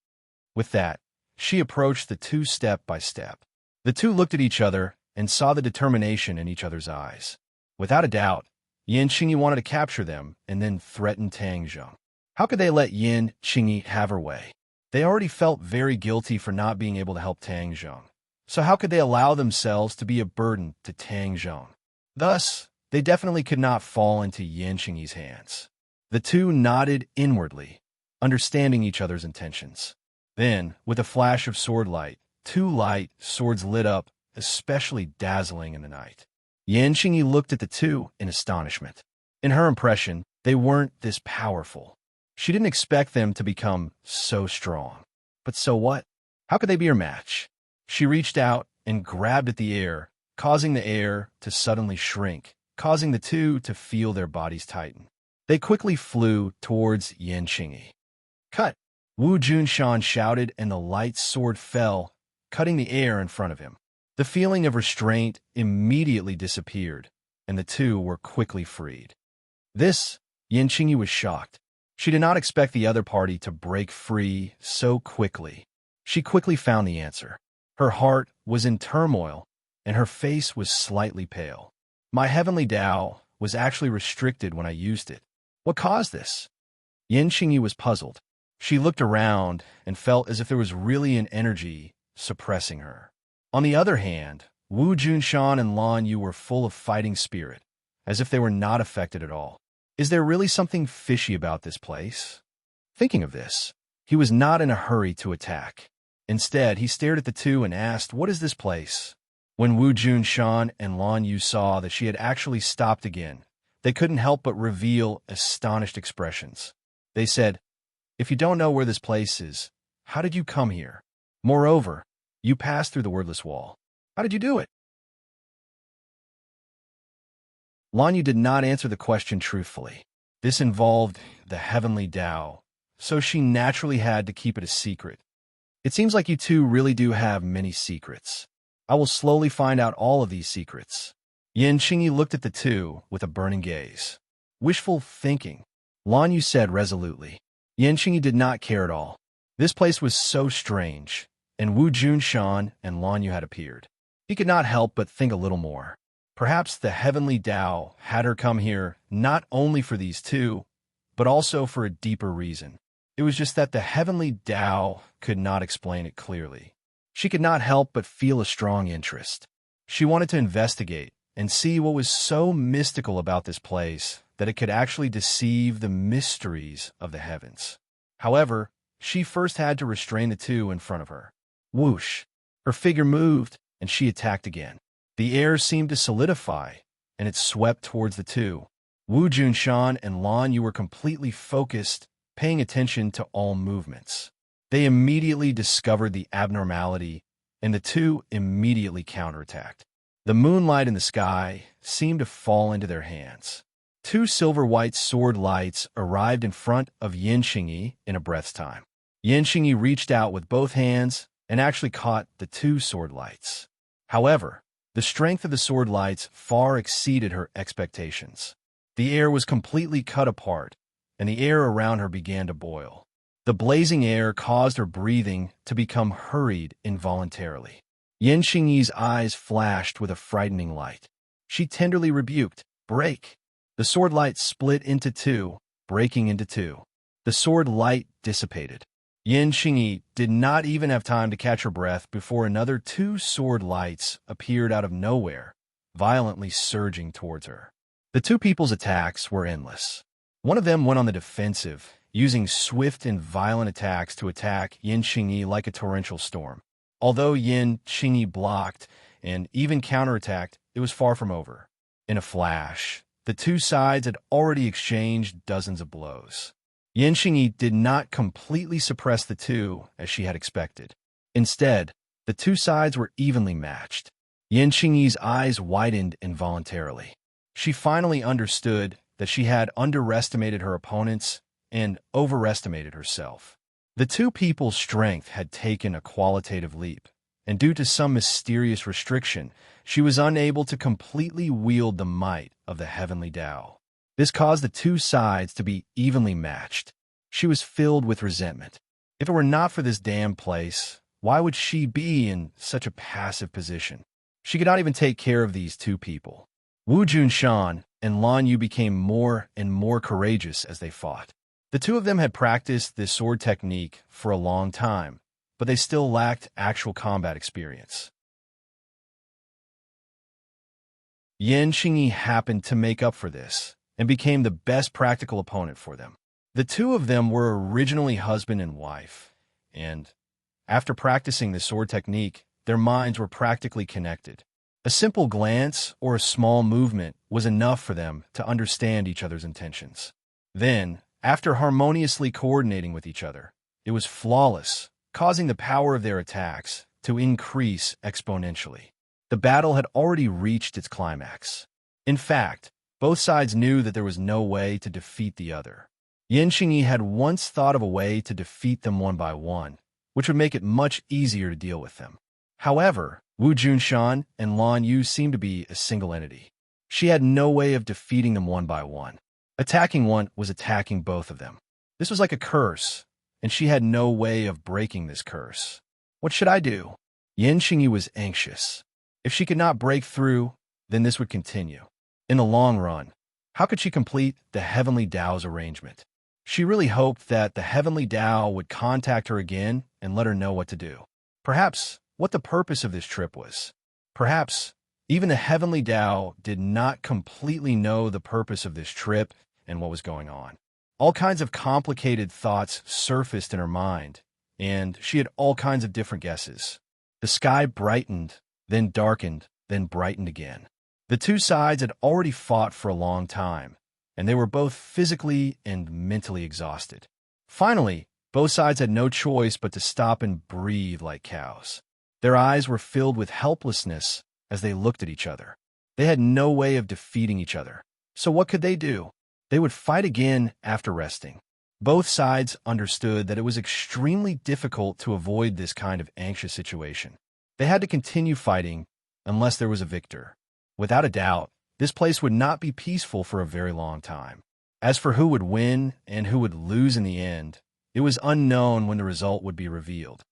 With that, she approached the two step by step. The two looked at each other and saw the determination in each other's eyes. Without a doubt, Yin Xingyi wanted to capture them and then threaten Tangzhong. How could they let Yin Xingyi have her way? They already felt very guilty for not being able to help Tangzhong. So how could they allow themselves to be a burden to Tangzhong? Thus, they definitely could not fall into Yin Xingyi's hands. The two nodded inwardly, understanding each other's intentions. Then, with a flash of sword light, two light swords lit up, especially dazzling in the night. Yin Xingyi looked at the two in astonishment. In her impression, they weren't this powerful. She didn't expect them to become so strong. But so what? How could they be her match? She reached out and grabbed at the air, causing the air to suddenly shrink, causing the two to feel their bodies tighten. They quickly flew towards Yin Xingyi. "Cut!" Wu Junshan shouted, and the light sword fell, cutting the air in front of him. The feeling of restraint immediately disappeared, and the two were quickly freed. Yin Xingyi was shocked. She did not expect the other party to break free so quickly. She quickly found the answer. Her heart was in turmoil, and her face was slightly pale. My heavenly Tao was actually restricted when I used it. What caused this? Yin Xingyi was puzzled. She looked around and felt as if there was really an energy suppressing her. On the other hand, Wu Junshan and Lan Yu were full of fighting spirit, as if they were not affected at all. Is there really something fishy about this place? Thinking of this, he was not in a hurry to attack. Instead, he stared at the two and asked, "What is this place?" When Wu Junshan and Lan Yu saw that she had actually stopped again, they couldn't help but reveal astonished expressions. They said, "If you don't know where this place is, how did you come here? Moreover, you passed through the wordless wall. How did you do it?" Lan Yu did not answer the question truthfully. This involved the heavenly Tao, so she naturally had to keep it a secret. "It seems like you two really do have many secrets. I will slowly find out all of these secrets." Yin Qingyi looked at the two with a burning gaze. "Wishful thinking," Lan Yu said resolutely. Yin Qingyi did not care at all. This place was so strange, and Wu Junshan and Lan Yu had appeared. He could not help but think a little more. Perhaps the heavenly Tao had her come here not only for these two, but also for a deeper reason. It was just that the heavenly Tao could not explain it clearly. She could not help but feel a strong interest. She wanted to investigate and see what was so mystical about this place that it could actually deceive the mysteries of the heavens. However, she first had to restrain the two in front of her. Whoosh! Her figure moved, and she attacked again. The air seemed to solidify, and it swept towards the two. Wu Junshan and Lan Yu were completely focused, paying attention to all movements. They immediately discovered the abnormality, and the two immediately counterattacked. The moonlight in the sky seemed to fall into their hands. Two silver-white sword lights arrived in front of Yin Qingyi in a breath's time. Yin Qingyi reached out with both hands and actually caught the two sword lights. However, the strength of the sword lights far exceeded her expectations. The air was completely cut apart, and the air around her began to boil. The blazing air caused her breathing to become hurried involuntarily. Yin Qingyi's eyes flashed with a frightening light. She tenderly rebuked, "Break!" The sword light split into two, breaking into two. The sword light dissipated. Yin Qingyi did not even have time to catch her breath before another two sword lights appeared out of nowhere, violently surging towards her. The two people's attacks were endless. One of them went on the defensive, using swift and violent attacks to attack Yin Qingyi like a torrential storm. Although Yin Qingyi blocked and even counterattacked, it was far from over. In a flash, the two sides had already exchanged dozens of blows. Yin Qingyi did not completely suppress the two as she had expected. Instead, the two sides were evenly matched. Yin Qingyi's eyes widened involuntarily. She finally understood that she had underestimated her opponents and overestimated herself. The two people's strength had taken a qualitative leap, and due to some mysterious restriction, she was unable to completely wield the might of the heavenly Tao. This caused the two sides to be evenly matched. She was filled with resentment. If it were not for this damn place, why would she be in such a passive position? She could not even take care of these two people. Wu Junshan and Lan Yu became more and more courageous as they fought. The two of them had practiced this sword technique for a long time, but they still lacked actual combat experience. Yin Qingyi happened to make up for this and became the best practical opponent for them. The two of them were originally husband and wife, and after practicing the sword technique, their minds were practically connected. A simple glance or a small movement was enough for them to understand each other's intentions. Then, after harmoniously coordinating with each other, it was flawless, causing the power of their attacks to increase exponentially. The battle had already reached its climax. In fact, both sides knew that there was no way to defeat the other. Yin Qingyi had once thought of a way to defeat them one by one, which would make it much easier to deal with them. However, Wu Junshan and Lan Yu seemed to be a single entity. She had no way of defeating them one by one. Attacking one was attacking both of them. This was like a curse, and she had no way of breaking this curse. What should I do? Yin Qingyi was anxious. If she could not break through, then this would continue. In the long run, how could she complete the heavenly Tao's arrangement? She really hoped that the heavenly Tao would contact her again and let her know what to do. Perhaps what the purpose of this trip was. Perhaps even the heavenly Tao did not completely know the purpose of this trip and what was going on. All kinds of complicated thoughts surfaced in her mind, and she had all kinds of different guesses. The sky brightened, then darkened, then brightened again. The two sides had already fought for a long time, and they were both physically and mentally exhausted. Finally, both sides had no choice but to stop and breathe like cows. Their eyes were filled with helplessness as they looked at each other. They had no way of defeating each other. So what could they do? They would fight again after resting. Both sides understood that it was extremely difficult to avoid this kind of anxious situation. They had to continue fighting unless there was a victor. Without a doubt, this place would not be peaceful for a very long time. As for who would win and who would lose in the end, it was unknown when the result would be revealed.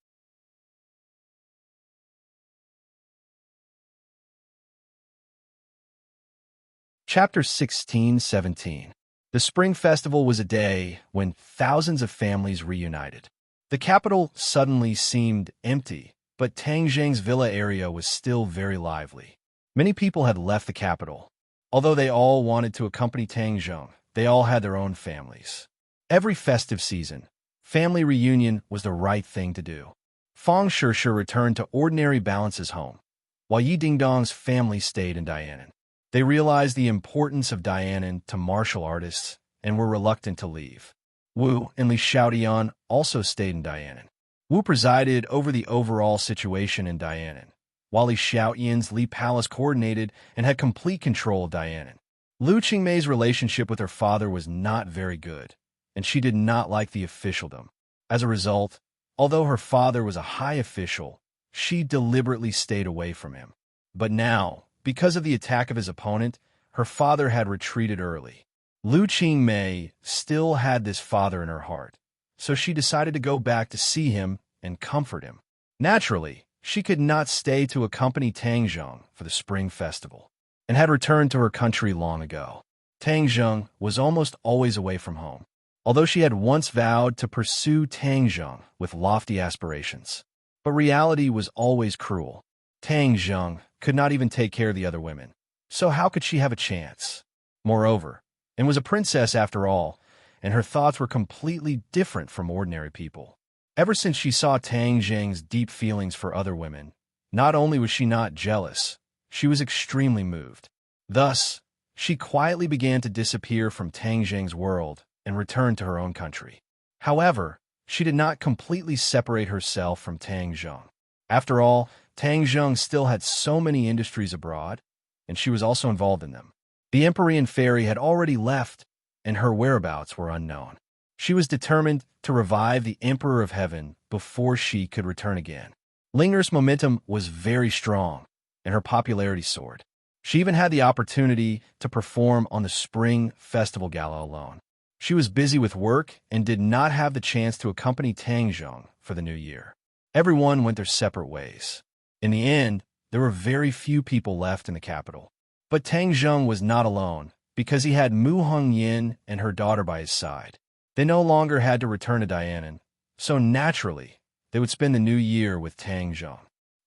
Chapter 16-17. The Spring Festival was a day when thousands of families reunited. The capital suddenly seemed empty, but Tang Zheng's villa area was still very lively. Many people had left the capital. Although they all wanted to accompany Tang Zheng, they all had their own families. Every festive season, family reunion was the right thing to do. Fang Shishir returned to ordinary Balance's home, while Yi Dingdong's family stayed in Dianan. They realized the importance of Dianan to martial artists and were reluctant to leave. Wu and Li Xiaodian also stayed in Dianan. Wu presided over the overall situation in Dianan, while Li Xiaoyan's Li Palace coordinated and had complete control of Dianan. Lu Qingmei's relationship with her father was not very good, and she did not like the officialdom. As a result, although her father was a high official, she deliberately stayed away from him. But now, because of the attack of his opponent, her father had retreated early. Lu Qingmei still had this father in her heart, so she decided to go back to see him and comfort him. Naturally, she could not stay to accompany Tang Zheng for the Spring Festival, and had returned to her country long ago. Tang Zheng was almost always away from home, although she had once vowed to pursue Tang Zheng with lofty aspirations. But reality was always cruel. Tang Zheng could not even take care of the other women, so how could she have a chance? Moreover, and was a princess after all, and her thoughts were completely different from ordinary people. Ever since she saw Tang Zheng's deep feelings for other women, not only was she not jealous, she was extremely moved. Thus, she quietly began to disappear from Tang Zheng's world and returned to her own country. However, she did not completely separate herself from Tang Zheng. After all, Tang Zheng still had so many industries abroad, and she was also involved in them. The Empyrean fairy had already left, and her whereabouts were unknown. She was determined to revive the Emperor of Heaven before she could return again. Linger's momentum was very strong, and her popularity soared. She even had the opportunity to perform on the Spring Festival Gala alone. She was busy with work and did not have the chance to accompany Tang Zheng for the new year. Everyone went their separate ways. In the end, there were very few people left in the capital. But Tang Zheng was not alone, because he had Mu Hongyin and her daughter by his side. They no longer had to return to Dianan, so naturally, they would spend the new year with Tang Zheng.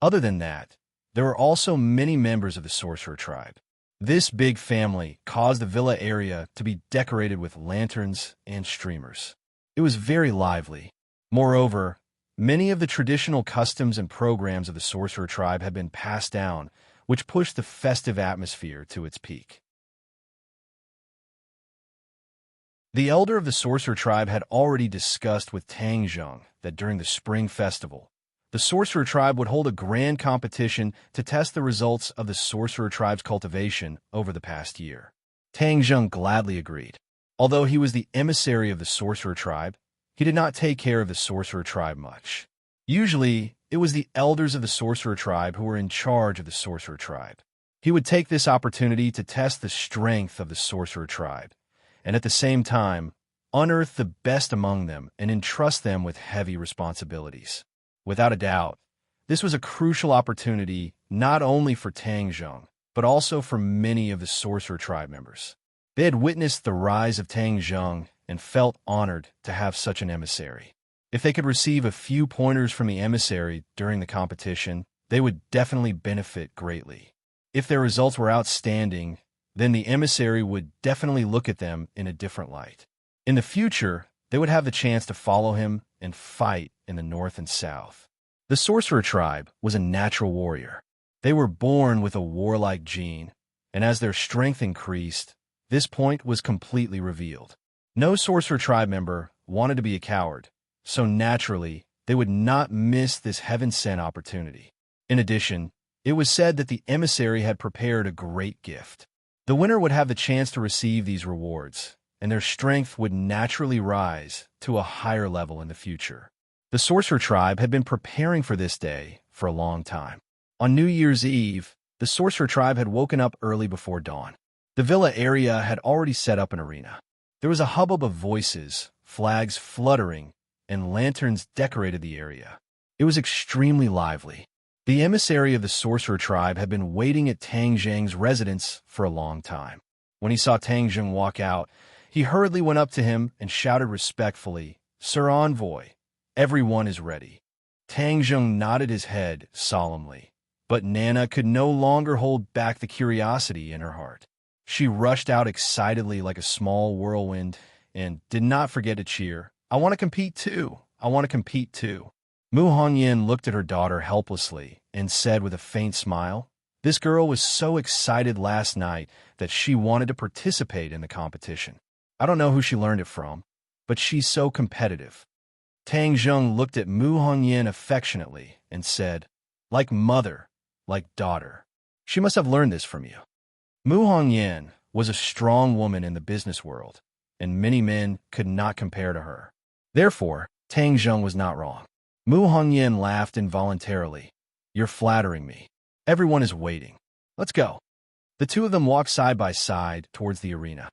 Other than that, there were also many members of the sorcerer tribe. This big family caused the villa area to be decorated with lanterns and streamers. It was very lively. Moreover, many of the traditional customs and programs of the sorcerer tribe had been passed down, which pushed the festive atmosphere to its peak. The elder of the sorcerer tribe had already discussed with Tang Zheng that during the Spring Festival, the sorcerer tribe would hold a grand competition to test the results of the sorcerer tribe's cultivation over the past year. Tang Zheng gladly agreed. Although he was the emissary of the sorcerer tribe, he did not take care of the sorcerer tribe much. Usually, it was the elders of the sorcerer tribe who were in charge of the sorcerer tribe. He would take this opportunity to test the strength of the sorcerer tribe, and at the same time, unearth the best among them and entrust them with heavy responsibilities. Without a doubt, this was a crucial opportunity not only for Tang Zheng, but also for many of the sorcerer tribe members. They had witnessed the rise of Tang Zheng and felt honored to have such an emissary. If they could receive a few pointers from the emissary during the competition, they would definitely benefit greatly. If their results were outstanding, then the emissary would definitely look at them in a different light. In the future, they would have the chance to follow him and fight in the north and south. The sorcerer tribe was a natural warrior. They were born with a warlike gene, and as their strength increased, this point was completely revealed. No sorcerer tribe member wanted to be a coward, so naturally, they would not miss this heaven-sent opportunity. In addition, it was said that the emissary had prepared a great gift. The winner would have the chance to receive these rewards, and their strength would naturally rise to a higher level in the future. The sorcerer tribe had been preparing for this day for a long time. On New Year's Eve, the sorcerer tribe had woken up early before dawn. The villa area had already set up an arena. There was a hubbub of voices, flags fluttering, and lanterns decorated the area. It was extremely lively. The emissary of the sorcerer tribe had been waiting at Tang Zheng's residence for a long time. When he saw Tang Zheng walk out, he hurriedly went up to him and shouted respectfully, "Sir Envoy, everyone is ready." Tang Zheng nodded his head solemnly, but Nana could no longer hold back the curiosity in her heart. She rushed out excitedly like a small whirlwind and did not forget to cheer, "I want to compete too! I want to compete too!" Mu Hongyan looked at her daughter helplessly and said with a faint smile, "This girl was so excited last night that she wanted to participate in the competition. I don't know who she learned it from, but she's so competitive." Tang Zheng looked at Mu Hongyan affectionately and said, "Like mother, like daughter. She must have learned this from you." Mu Hongyan was a strong woman in the business world, and many men could not compare to her. Therefore, Tang Zheng was not wrong. Mu Hongyan laughed involuntarily. "You're flattering me. Everyone is waiting. Let's go." The two of them walked side by side towards the arena.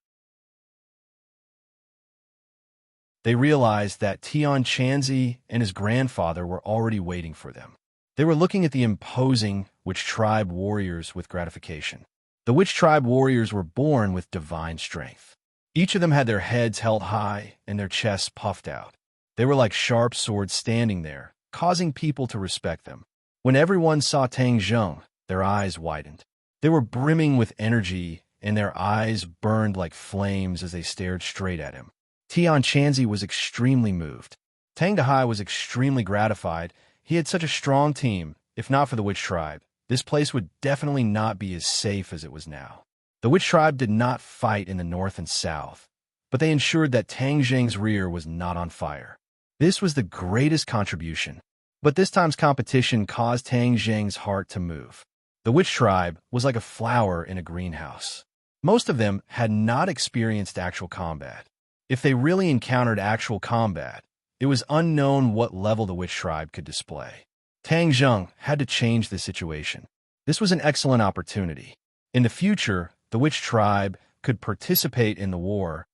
They realized that Tian Chanzi and his grandfather were already waiting for them. They were looking at the imposing Witch Tribe warriors with gratification. The Witch Tribe warriors were born with divine strength. Each of them had their heads held high and their chests puffed out. They were like sharp swords standing there, causing people to respect them. When everyone saw Tang Zheng, their eyes widened. They were brimming with energy, and their eyes burned like flames as they stared straight at him. Tian Chanzi was extremely moved. Tang Dahai was extremely gratified. He had such a strong team. If not for the Witch Tribe, this place would definitely not be as safe as it was now. The Witch Tribe did not fight in the north and south, but they ensured that Tang Zheng's rear was not on fire. This was the greatest contribution. But this time's competition caused Tang Zheng's heart to move. The Witch Tribe was like a flower in a greenhouse. Most of them had not experienced actual combat. If they really encountered actual combat, it was unknown what level the Witch Tribe could display. Tang Zheng had to change the situation. This was an excellent opportunity. In the future, the Witch Tribe could participate in the war,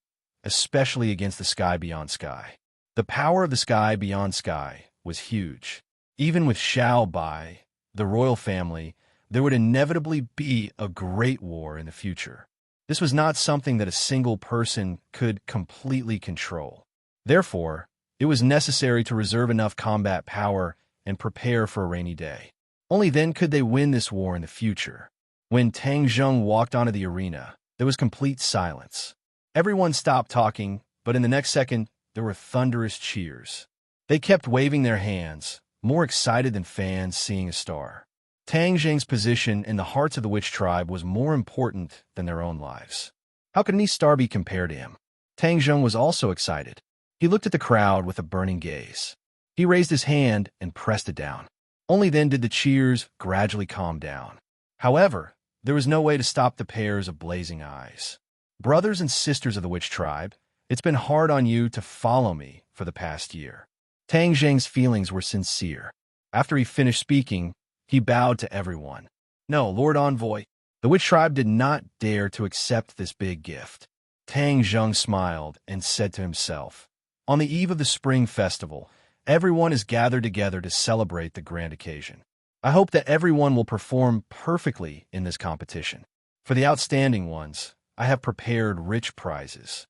especially against the Sky Beyond Sky. The power of the Sky Beyond Sky was huge. Even with Xiao Bai, the royal family, there would inevitably be a great war in the future. This was not something that a single person could completely control. Therefore, it was necessary to reserve enough combat power and prepare for a rainy day. Only then could they win this war in the future. When Tang Zheng walked onto the arena, there was complete silence. Everyone stopped talking, but in the next second, there were thunderous cheers. They kept waving their hands, more excited than fans seeing a star. Tang Zheng's position in the hearts of the Witch Tribe was more important than their own lives. How could any star be compared to him? Tang Zheng was also excited. He looked at the crowd with a burning gaze. He raised his hand and pressed it down. Only then did the cheers gradually calm down. However, there was no way to stop the pairs of blazing eyes. Brothers and sisters of the Witch Tribe, it's been hard on you to follow me for the past year. Tang Zheng's feelings were sincere. After he finished speaking, he bowed to everyone. "No, Lord Envoy." The Witch Tribe did not dare to accept this big gift. Tang Zheng smiled and said to himself, "On the eve of the Spring Festival, everyone is gathered together to celebrate the grand occasion. I hope that everyone will perform perfectly in this competition. For the outstanding ones, I have prepared rich prizes."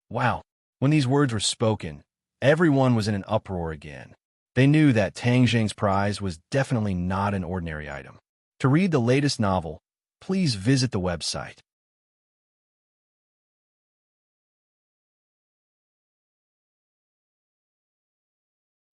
Wow! When these words were spoken, everyone was in an uproar again. They knew that Tang Jing's prize was definitely not an ordinary item. To read the latest novel, please visit the website.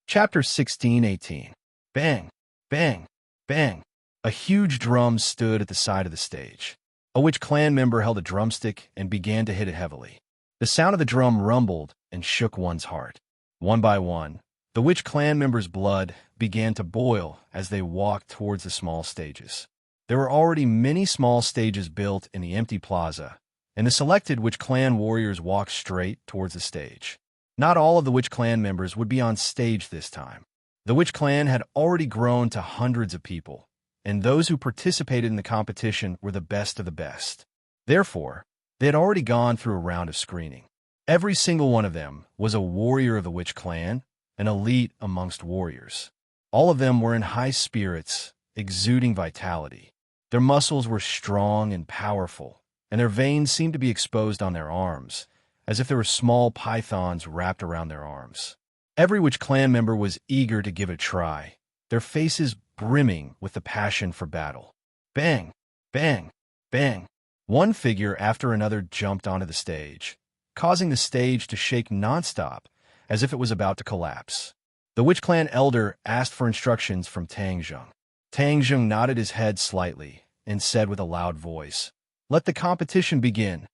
Chapter 16:18. Bang, bang, bang. A huge drum stood at the side of the stage. A witch clan member held a drumstick and began to hit it heavily. The sound of the drum rumbled and shook one's heart. One by one, the witch clan members' blood began to boil as they walked towards the small stages. There were already many small stages built in the empty plaza, and the selected witch clan warriors walked straight towards the stage. Not all of the witch clan members would be on stage this time. The witch clan had already grown to hundreds of people, and those who participated in the competition were the best of the best. Therefore, they had already gone through a round of screening. Every single one of them was a warrior of the witch clan, an elite amongst warriors. All of them were in high spirits, exuding vitality. Their muscles were strong and powerful, and their veins seemed to be exposed on their arms, as if there were small pythons wrapped around their arms. Every witch clan member was eager to give it a try, their faces brimming with the passion for battle. Bang, bang, bang. One figure after another jumped onto the stage, causing the stage to shake nonstop, as if it was about to collapse. The witch clan elder asked for instructions from Tang Jung. Tang Jung nodded his head slightly and said with a loud voice, "Let the competition begin."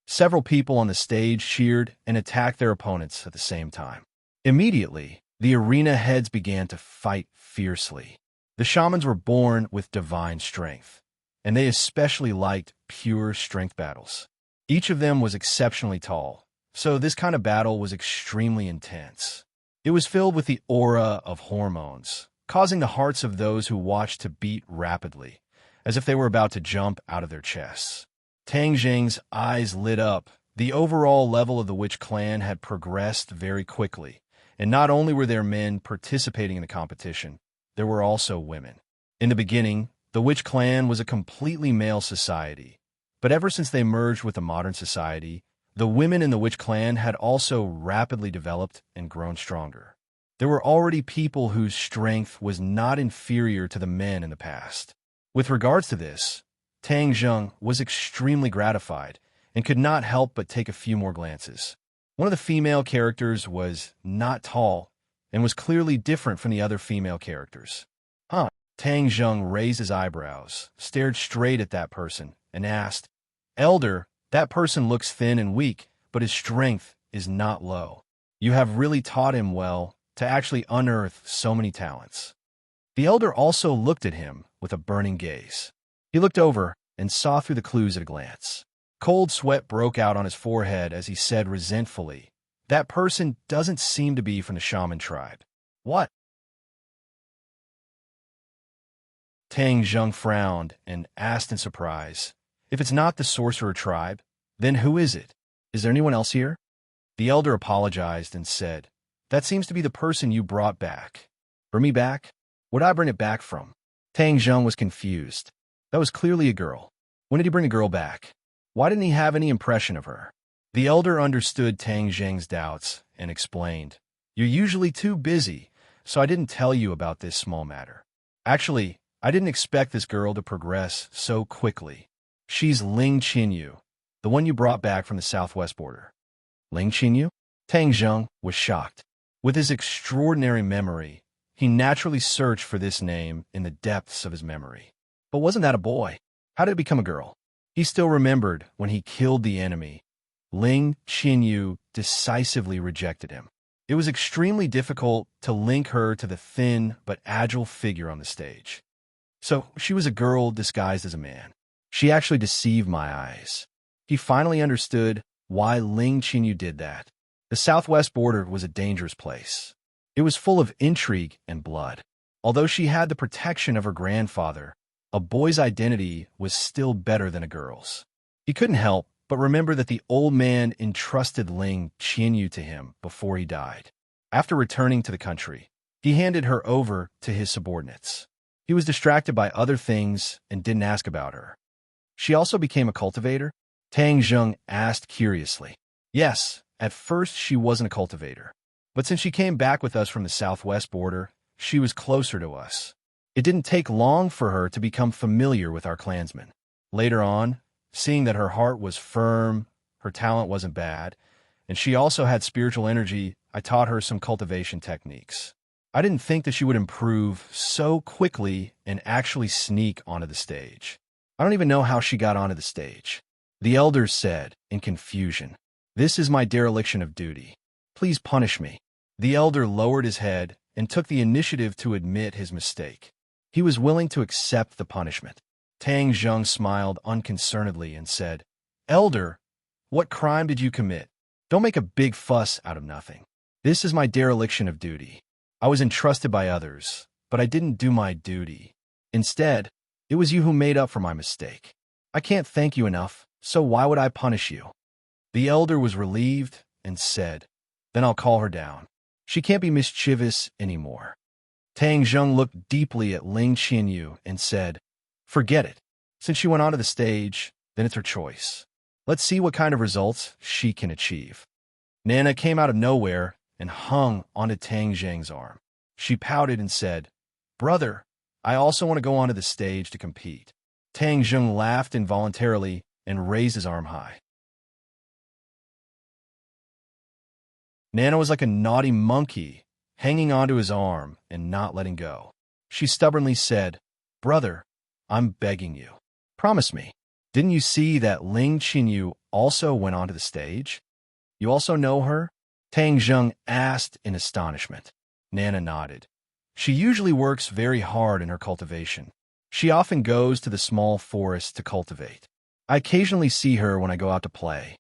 Several people on the stage cheered and attacked their opponents at the same time. Immediately, the arena heads began to fight fiercely. The shamans were born with divine strength, and they especially liked pure strength battles. Each of them was exceptionally tall, so this kind of battle was extremely intense. It was filled with the aura of hormones, causing the hearts of those who watched to beat rapidly, as if they were about to jump out of their chests. Tang Jing's eyes lit up. The overall level of the witch clan had progressed very quickly, and not only were there men participating in the competition, there were also women. In the beginning, the witch clan was a completely male society, but ever since they merged with the modern society, the women in the witch clan had also rapidly developed and grown stronger. There were already people whose strength was not inferior to the men in the past. With regards to this, Tang Jung was extremely gratified and could not help but take a few more glances. One of the female characters was not tall and was clearly different from the other female characters. Huh? Tang Jung raised his eyebrows, stared straight at that person, and asked, "Elder, that person looks thin and weak, but his strength is not low. You have really taught him well to actually unearth so many talents." The elder also looked at him with a burning gaze. He looked over and saw through the clues at a glance. Cold sweat broke out on his forehead as he said resentfully, "That person doesn't seem to be from the shaman tribe." "What?" Tang Jung frowned and asked in surprise, "If it's not the sorcerer tribe, then who is it? Is there anyone else here?" The elder apologized and said, "That seems to be the person you brought back." "Bring me back? Where'd I bring it back from?" Tang Jung was confused. That was clearly a girl. When did he bring a girl back? Why didn't he have any impression of her? The elder understood Tang Jing's doubts and explained, "You're usually too busy, so I didn't tell you about this small matter. Actually, I didn't expect this girl to progress so quickly. She's Ling Qinyu, the one you brought back from the southwest border." Ling Qinyu? Tang Jung was shocked. With his extraordinary memory, he naturally searched for this name in the depths of his memory. But wasn't that a boy? How did it become a girl? He still remembered when he killed the enemy. Ling Qinyu decisively rejected him. It was extremely difficult to link her to the thin but agile figure on the stage. So she was a girl disguised as a man. She actually deceived my eyes. He finally understood why Ling Qinyu did that. The southwest border was a dangerous place. It was full of intrigue and blood. Although she had the protection of her grandfather, a boy's identity was still better than a girl's. He couldn't help but remember that the old man entrusted Ling Qinyu to him before he died. After returning to the country, he handed her over to his subordinates. He was distracted by other things and didn't ask about her. She also became a cultivator? Tang Jung asked curiously. Yes, at first she wasn't a cultivator. But since she came back with us from the southwest border, she was closer to us. It didn't take long for her to become familiar with our clansmen. Later on, seeing that her heart was firm, her talent wasn't bad, and she also had spiritual energy, I taught her some cultivation techniques. I didn't think that she would improve so quickly and actually sneak onto the stage. I don't even know how she got onto the stage. The elders said, in confusion, "This is my dereliction of duty. Please punish me." The elder lowered his head and took the initiative to admit his mistake. He was willing to accept the punishment. Tang Zheng smiled unconcernedly and said, "Elder, what crime did you commit? Don't make a big fuss out of nothing. This is my dereliction of duty. I was entrusted by others, but I didn't do my duty. Instead, it was you who made up for my mistake. I can't thank you enough, so why would I punish you?" The elder was relieved and said, "Then I'll call her down. She can't be mischievous anymore." Tang Zheng looked deeply at Ling Qianyu and said, "Forget it. Since she went onto the stage, then it's her choice. Let's see what kind of results she can achieve." Nana came out of nowhere and hung onto Tang Zheng's arm. She pouted and said, "Brother, I also want to go onto the stage to compete." Tang Zheng laughed involuntarily and raised his arm high. Nana was like a naughty monkey, hanging onto his arm and not letting go. She stubbornly said, "Brother, I'm begging you. Promise me. Didn't you see that Ling Qianyu also went onto the stage? You also know her?" Tang Zheng asked in astonishment. Nana nodded. "She usually works very hard in her cultivation. She often goes to the small forest to cultivate. I occasionally see her when I go out to play.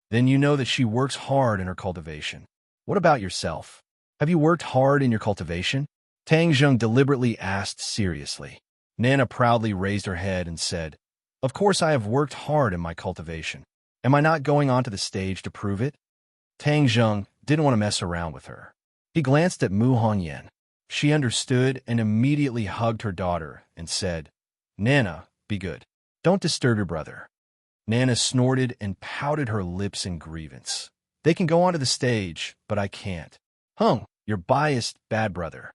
Then you know that she works hard in her cultivation. What about yourself? Have you worked hard in your cultivation?" Tang Zheng deliberately asked seriously. Nana proudly raised her head and said, "Of course I have worked hard in my cultivation. Am I not going onto the stage to prove it?" Tang Zheng didn't want to mess around with her. He glanced at Mu Hongyan. She understood and immediately hugged her daughter and said, "Nana, be good. Don't disturb your brother." Nana snorted and pouted her lips in grievance. "They can go onto the stage, but I can't. Hung, your biased bad brother."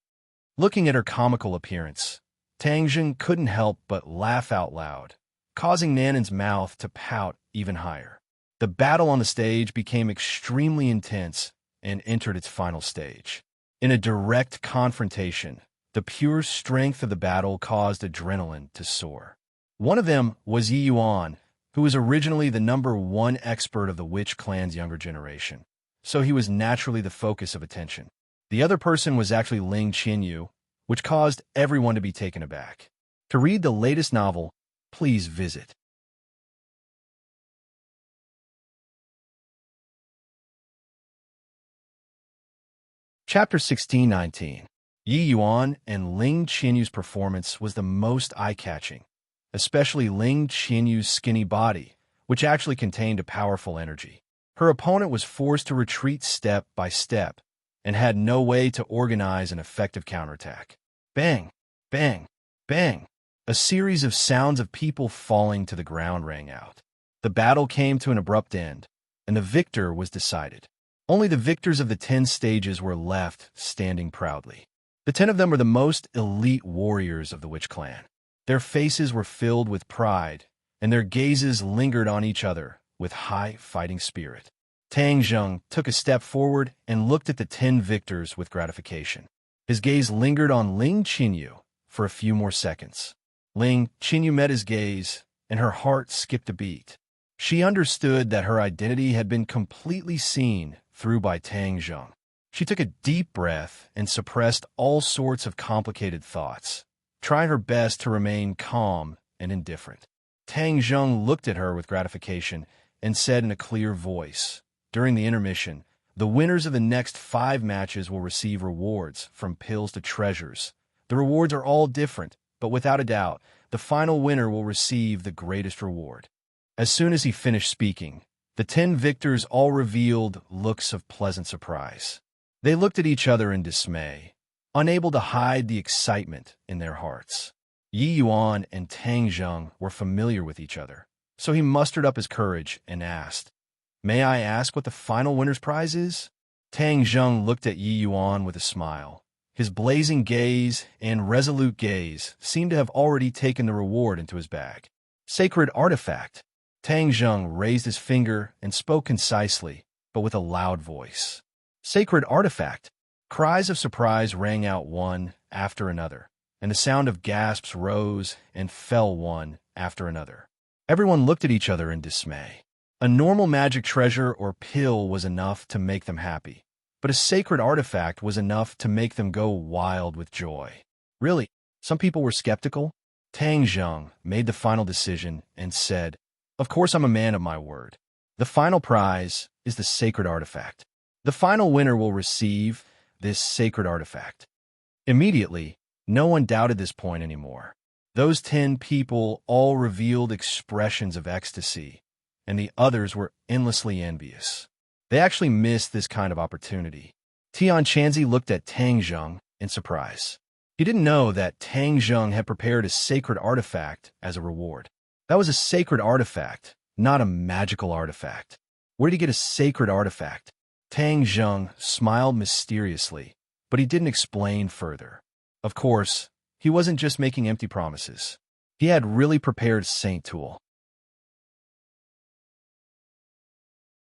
Looking at her comical appearance, Tang Zheng couldn't help but laugh out loud, causing Nanan's mouth to pout even higher. The battle on the stage became extremely intense and entered its final stage. In a direct confrontation, the pure strength of the battle caused adrenaline to soar. One of them was Yi Yuan, who was originally the #1 expert of the Witch clan's younger generation, so he was naturally the focus of attention. The other person was actually Ling Qianyu, which caused everyone to be taken aback. To read the latest novel, please visit Chapter 1619. Yi Yuan and Ling Qianyu's performance was the most eye-catching, especially Ling Qianyu's skinny body, which actually contained a powerful energy. Her opponent was forced to retreat step by step and had no way to organize an effective counterattack. Bang, bang, bang. A series of sounds of people falling to the ground rang out. The battle came to an abrupt end, and the victor was decided. Only the victors of the 10 stages were left standing proudly. The 10 of them were the most elite warriors of the Witch clan. Their faces were filled with pride, and their gazes lingered on each other with high fighting spirit. Tang Zheng took a step forward and looked at the 10 victors with gratification. His gaze lingered on Ling Qianyu for a few more seconds. Ling Qianyu met his gaze, and her heart skipped a beat. She understood that her identity had been completely seen through by Tang Zheng. She took a deep breath and suppressed all sorts of complicated thoughts, trying her best to remain calm and indifferent. Tang Zheng looked at her with gratification and said in a clear voice, "During the intermission, the winners of the next 5 matches will receive rewards, from pills to treasures. The rewards are all different, but without a doubt, the final winner will receive the greatest reward." As soon as he finished speaking, the 10 victors all revealed looks of pleasant surprise. They looked at each other in dismay, unable to hide the excitement in their hearts. Yi Yuan and Tang Zheng were familiar with each other, so he mustered up his courage and asked, "May I ask what the final winner's prize is?" Tang Zheng looked at Yi Yuan with a smile. His blazing gaze and resolute gaze seemed to have already taken the reward into his bag. Sacred artifact. Tang Zheng raised his finger and spoke concisely, but with a loud voice. Sacred artifact. Cries of surprise rang out one after another, and the sound of gasps rose and fell one after another. Everyone looked at each other in dismay. A normal magic treasure or pill was enough to make them happy, but a sacred artifact was enough to make them go wild with joy. Really, some people were skeptical. Tang Zheng made the final decision and said, "Of course I'm a man of my word. The final prize is the sacred artifact. The final winner will receive this sacred artifact." Immediately, no one doubted this point anymore. Those 10 people all revealed expressions of ecstasy, and the others were endlessly envious. They actually missed this kind of opportunity. Tian Chanzi looked at Tang Zheng in surprise. He didn't know that Tang Zheng had prepared a sacred artifact as a reward. That was a sacred artifact, not a magical artifact. Where did he get a sacred artifact? Tang Zheng smiled mysteriously, but he didn't explain further. Of course, he wasn't just making empty promises. He had really prepared Saint Tool.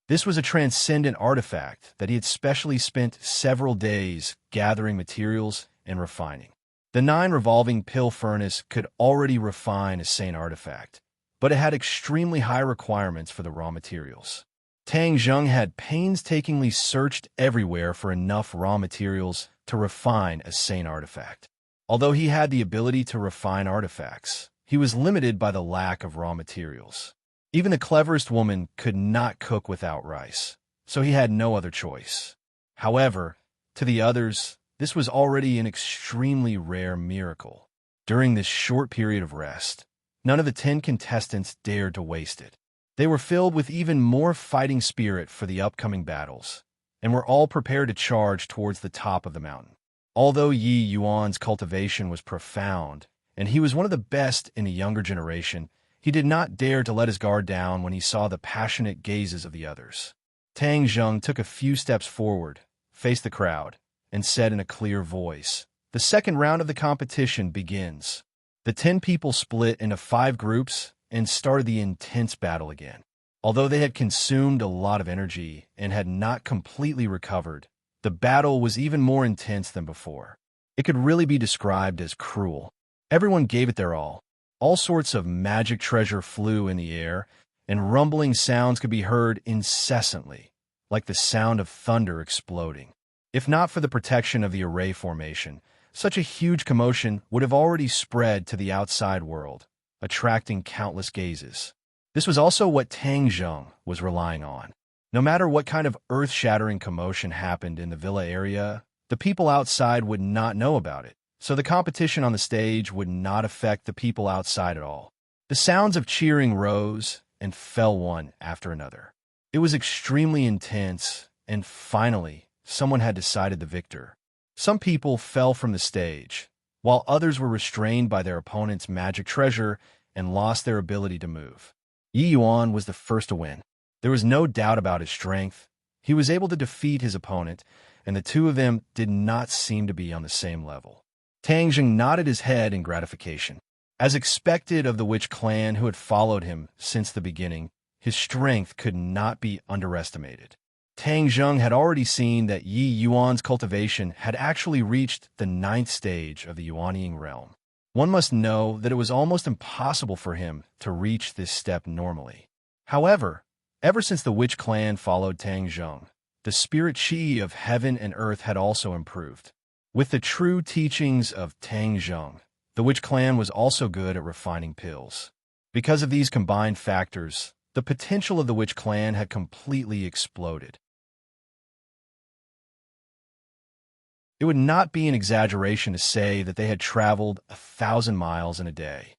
This was a transcendent artifact that he had specially spent several days gathering materials and refining. The 9 revolving pill furnace could already refine a Saint artifact, but it had extremely high requirements for the raw materials. Tang Zheng had painstakingly searched everywhere for enough raw materials to refine a Saint artifact. Although he had the ability to refine artifacts, he was limited by the lack of raw materials. Even the cleverest woman could not cook without rice, so he had no other choice. However, to the others, this was already an extremely rare miracle. During this short period of rest, none of the 10 contestants dared to waste it. They were filled with even more fighting spirit for the upcoming battles, and were all prepared to charge towards the top of the mountain. Although Yi Yuan's cultivation was profound, and he was one of the best in the younger generation, he did not dare to let his guard down when he saw the passionate gazes of the others. Tang Zheng took a few steps forward, faced the crowd, and said in a clear voice, "The second round of the competition begins." The 10 people split into 5 groups and started the intense battle again. Although they had consumed a lot of energy and had not completely recovered, the battle was even more intense than before. It could really be described as cruel. Everyone gave it their all. All sorts of magic treasure flew in the air, and rumbling sounds could be heard incessantly, like the sound of thunder exploding. If not for the protection of the array formation, such a huge commotion would have already spread to the outside world, attracting countless gazes. This was also what Tang Zheng was relying on. No matter what kind of earth-shattering commotion happened in the villa area, the people outside would not know about it, so the competition on the stage would not affect the people outside at all. The sounds of cheering rose and fell one after another. It was extremely intense, and finally, someone had decided the victor. Some people fell from the stage, while others were restrained by their opponent's magic treasure and lost their ability to move. Yi Yuan was the first to win. There was no doubt about his strength. He was able to defeat his opponent, and the two of them did not seem to be on the same level. Tang Zheng nodded his head in gratification. As expected of the witch clan who had followed him since the beginning, his strength could not be underestimated. Tang Zheng had already seen that Yi Yuan's cultivation had actually reached the 9th stage of the Yuanying realm. One must know that it was almost impossible for him to reach this step normally. However, ever since the witch clan followed Tang Zheng, the spirit chi of heaven and earth had also improved. With the true teachings of Tang Zheng, the witch clan was also good at refining pills. Because of these combined factors, the potential of the witch clan had completely exploded. It would not be an exaggeration to say that they had traveled 1,000 miles in a day.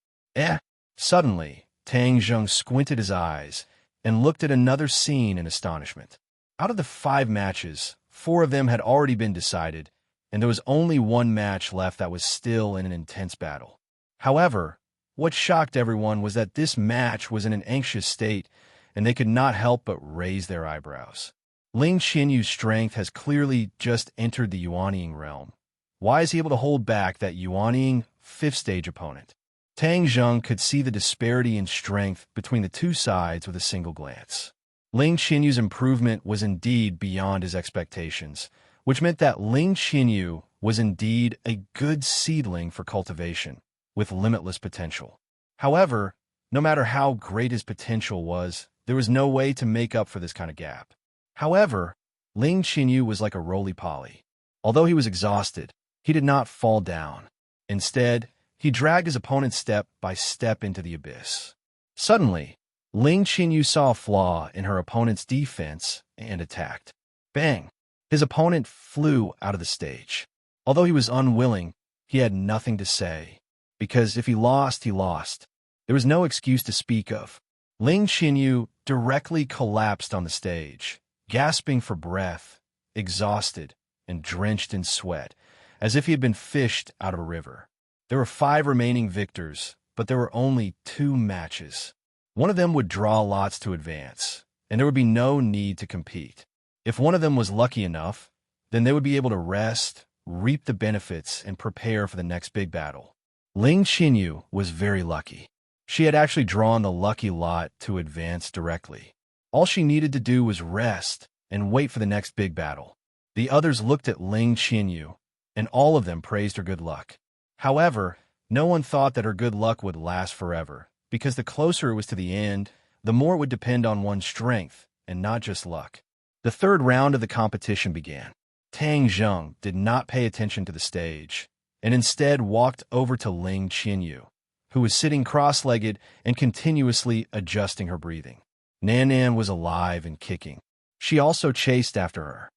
Suddenly, Tang Zheng squinted his eyes and looked at another scene in astonishment. Out of the 5 matches, 4 of them had already been decided, and there was only 1 match left that was still in an intense battle. However, what shocked everyone was that this match was in an anxious state, and they could not help but raise their eyebrows. Ling Qinyu's strength has clearly just entered the Yuanying realm. Why is he able to hold back that Yuanying 5th stage opponent? Tang Zheng could see the disparity in strength between the two sides with a single glance. Ling Qinyu's improvement was indeed beyond his expectations, which meant that Ling Qinyu was indeed a good seedling for cultivation, with limitless potential. However, no matter how great his potential was, there was no way to make up for this kind of gap. However, Ling Qinyu was like a roly-poly. Although he was exhausted, he did not fall down. Instead, he dragged his opponent step by step into the abyss. Suddenly, Ling Qinyu saw a flaw in her opponent's defense and attacked. Bang! His opponent flew out of the stage. Although he was unwilling, he had nothing to say, because if he lost, he lost. There was no excuse to speak of. Ling Qinyu directly collapsed on the stage, gasping for breath, exhausted and drenched in sweat, as if he had been fished out of a river. There were 5 remaining victors, but there were only 2 matches. One of them would draw lots to advance, and there would be no need to compete. If one of them was lucky enough, then they would be able to rest, reap the benefits, and prepare for the next big battle. Ling Qinyu was very lucky. She had actually drawn the lucky lot to advance directly. All she needed to do was rest and wait for the next big battle. The others looked at Ling Qinyu, and all of them praised her good luck. However, no one thought that her good luck would last forever, because the closer it was to the end, the more it would depend on one's strength, and not just luck. The 3rd round of the competition began. Tang Zheng did not pay attention to the stage, and instead walked over to Ling Qinyu, who was sitting cross-legged and continuously adjusting her breathing. Nan Nan was alive and kicking. She also chased after her.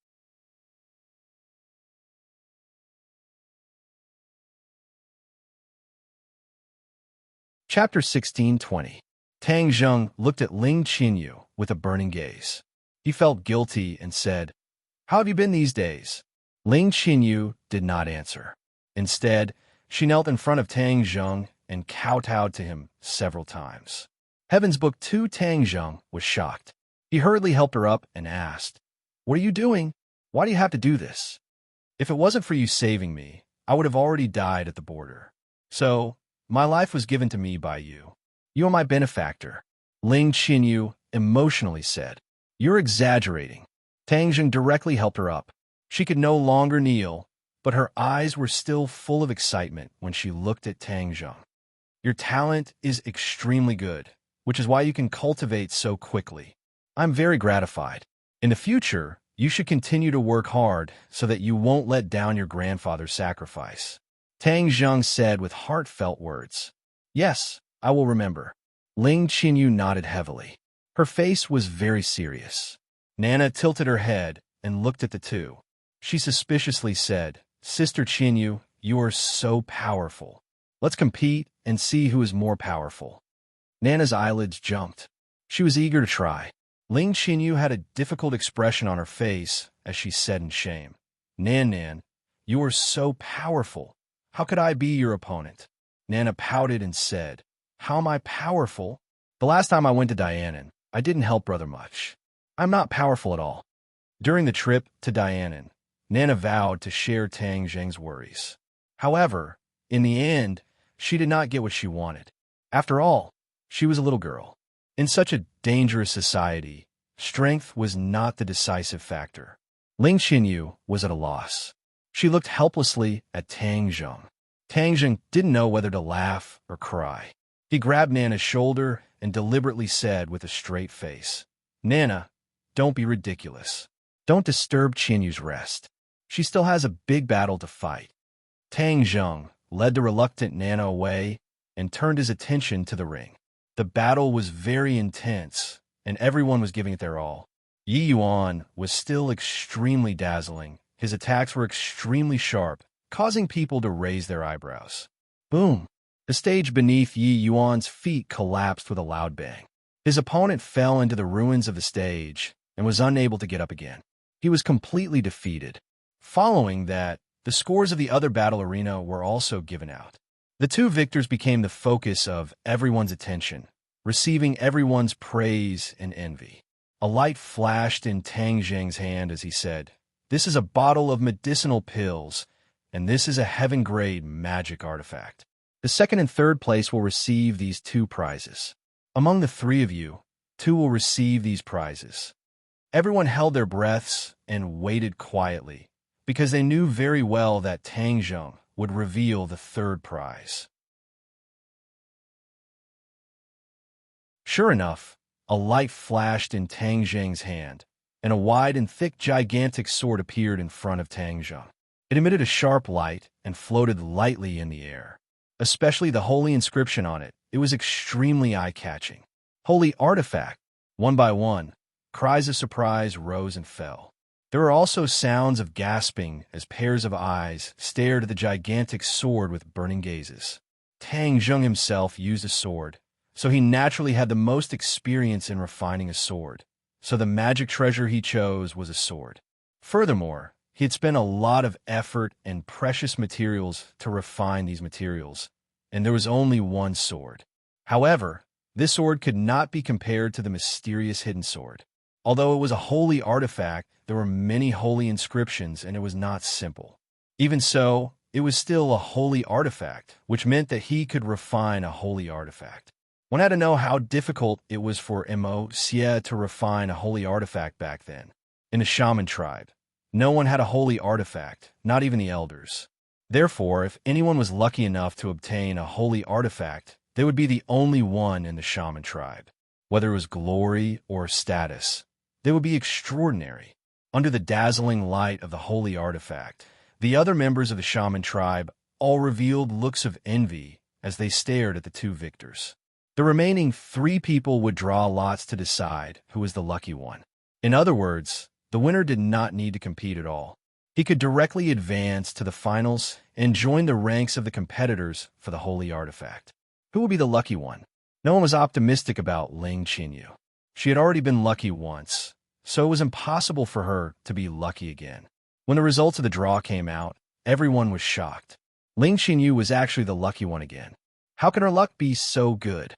Chapter 16:20. Tang Zheng looked at Ling Qinyu with a burning gaze. He felt guilty and said, "How have you been these days?" Ling Qinyu did not answer. Instead, she knelt in front of Tang Zheng and kowtowed to him several times. Heaven's Book 2 Tang Zheng was shocked. He hurriedly helped her up and asked, "What are you doing? Why do you have to do this? If it wasn't for you saving me, I would have already died at the border. So, my life was given to me by you. You are my benefactor." Ling Qinyu emotionally said, "You're exaggerating." Tang Zheng directly helped her up. She could no longer kneel, but her eyes were still full of excitement when she looked at Tang Zheng. "Your talent is extremely good, which is why you can cultivate so quickly. I'm very gratified. In the future, you should continue to work hard so that you won't let down your grandfather's sacrifice." Tang Zheng said with heartfelt words. "Yes, I will remember." Ling Qinyu nodded heavily. Her face was very serious. Nana tilted her head and looked at the two. She suspiciously said, "Sister Qinyu, you are so powerful. Let's compete and see who is more powerful." Nana's eyelids jumped. She was eager to try. Ling Qinyu had a difficult expression on her face as she said in shame, Nan, you are so powerful. How could I be your opponent?" Nana pouted and said, "How am I powerful? The last time I went to Dianan, I didn't help brother much. I'm not powerful at all." During the trip to Dianan, Nana vowed to share Tang Zheng's worries. However, in the end, she did not get what she wanted. After all, she was a little girl. In such a dangerous society, strength was not the decisive factor. Ling Qinyu was at a loss. She looked helplessly at Tang Zheng. Tang Zheng didn't know whether to laugh or cry. He grabbed Nana's shoulder and deliberately said with a straight face, "Nana, don't be ridiculous. Don't disturb Qinyu's rest. She still has a big battle to fight." Tang Zheng led the reluctant Nana away and turned his attention to the ring. The battle was very intense, and everyone was giving it their all. Yi Yuan was still extremely dazzling. His attacks were extremely sharp, causing people to raise their eyebrows. Boom! The stage beneath Yi Yuan's feet collapsed with a loud bang. His opponent fell into the ruins of the stage and was unable to get up again. He was completely defeated. Following that, the scores of the other battle arena were also given out. The two victors became the focus of everyone's attention, receiving everyone's praise and envy. A light flashed in Tang Zheng's hand as he said, "This is a bottle of medicinal pills, and this is a heaven-grade magic artifact. The second and third place will receive these 2 prizes. Among the 3 of you, 2 will receive these prizes." Everyone held their breaths and waited quietly, because they knew very well that Tang Zheng would reveal the 3rd prize. Sure enough, a light flashed in Tang Zheng's hand, and a wide and thick gigantic sword appeared in front of Tang Zheng. It emitted a sharp light and floated lightly in the air. Especially the holy inscription on it, it was extremely eye-catching. Holy artifact! One by one, cries of surprise rose and fell. There were also sounds of gasping as pairs of eyes stared at the gigantic sword with burning gazes. Tang Zheng himself used a sword, so he naturally had the most experience in refining a sword. So the magic treasure he chose was a sword. Furthermore, he had spent a lot of effort and precious materials to refine these materials, and there was only one sword. However, this sword could not be compared to the mysterious hidden sword. Although it was a holy artifact, there were many holy inscriptions, and it was not simple. Even so, it was still a holy artifact, which meant that he could refine a holy artifact. One had to know how difficult it was for Immerse to refine a holy artifact back then. In the shaman tribe, no one had a holy artifact, not even the elders. Therefore, if anyone was lucky enough to obtain a holy artifact, they would be the only one in the shaman tribe. Whether it was glory or status, they would be extraordinary. Under the dazzling light of the holy artifact, the other members of the shaman tribe all revealed looks of envy as they stared at the 2 victors. The remaining 3 people would draw lots to decide who was the lucky one. In other words, the winner did not need to compete at all. He could directly advance to the finals and join the ranks of the competitors for the holy artifact. Who would be the lucky one? No one was optimistic about Ling Qinyu. She had already been lucky once, so it was impossible for her to be lucky again. When the results of the draw came out, everyone was shocked. Ling Qinyu was actually the lucky one again. How could her luck be so good?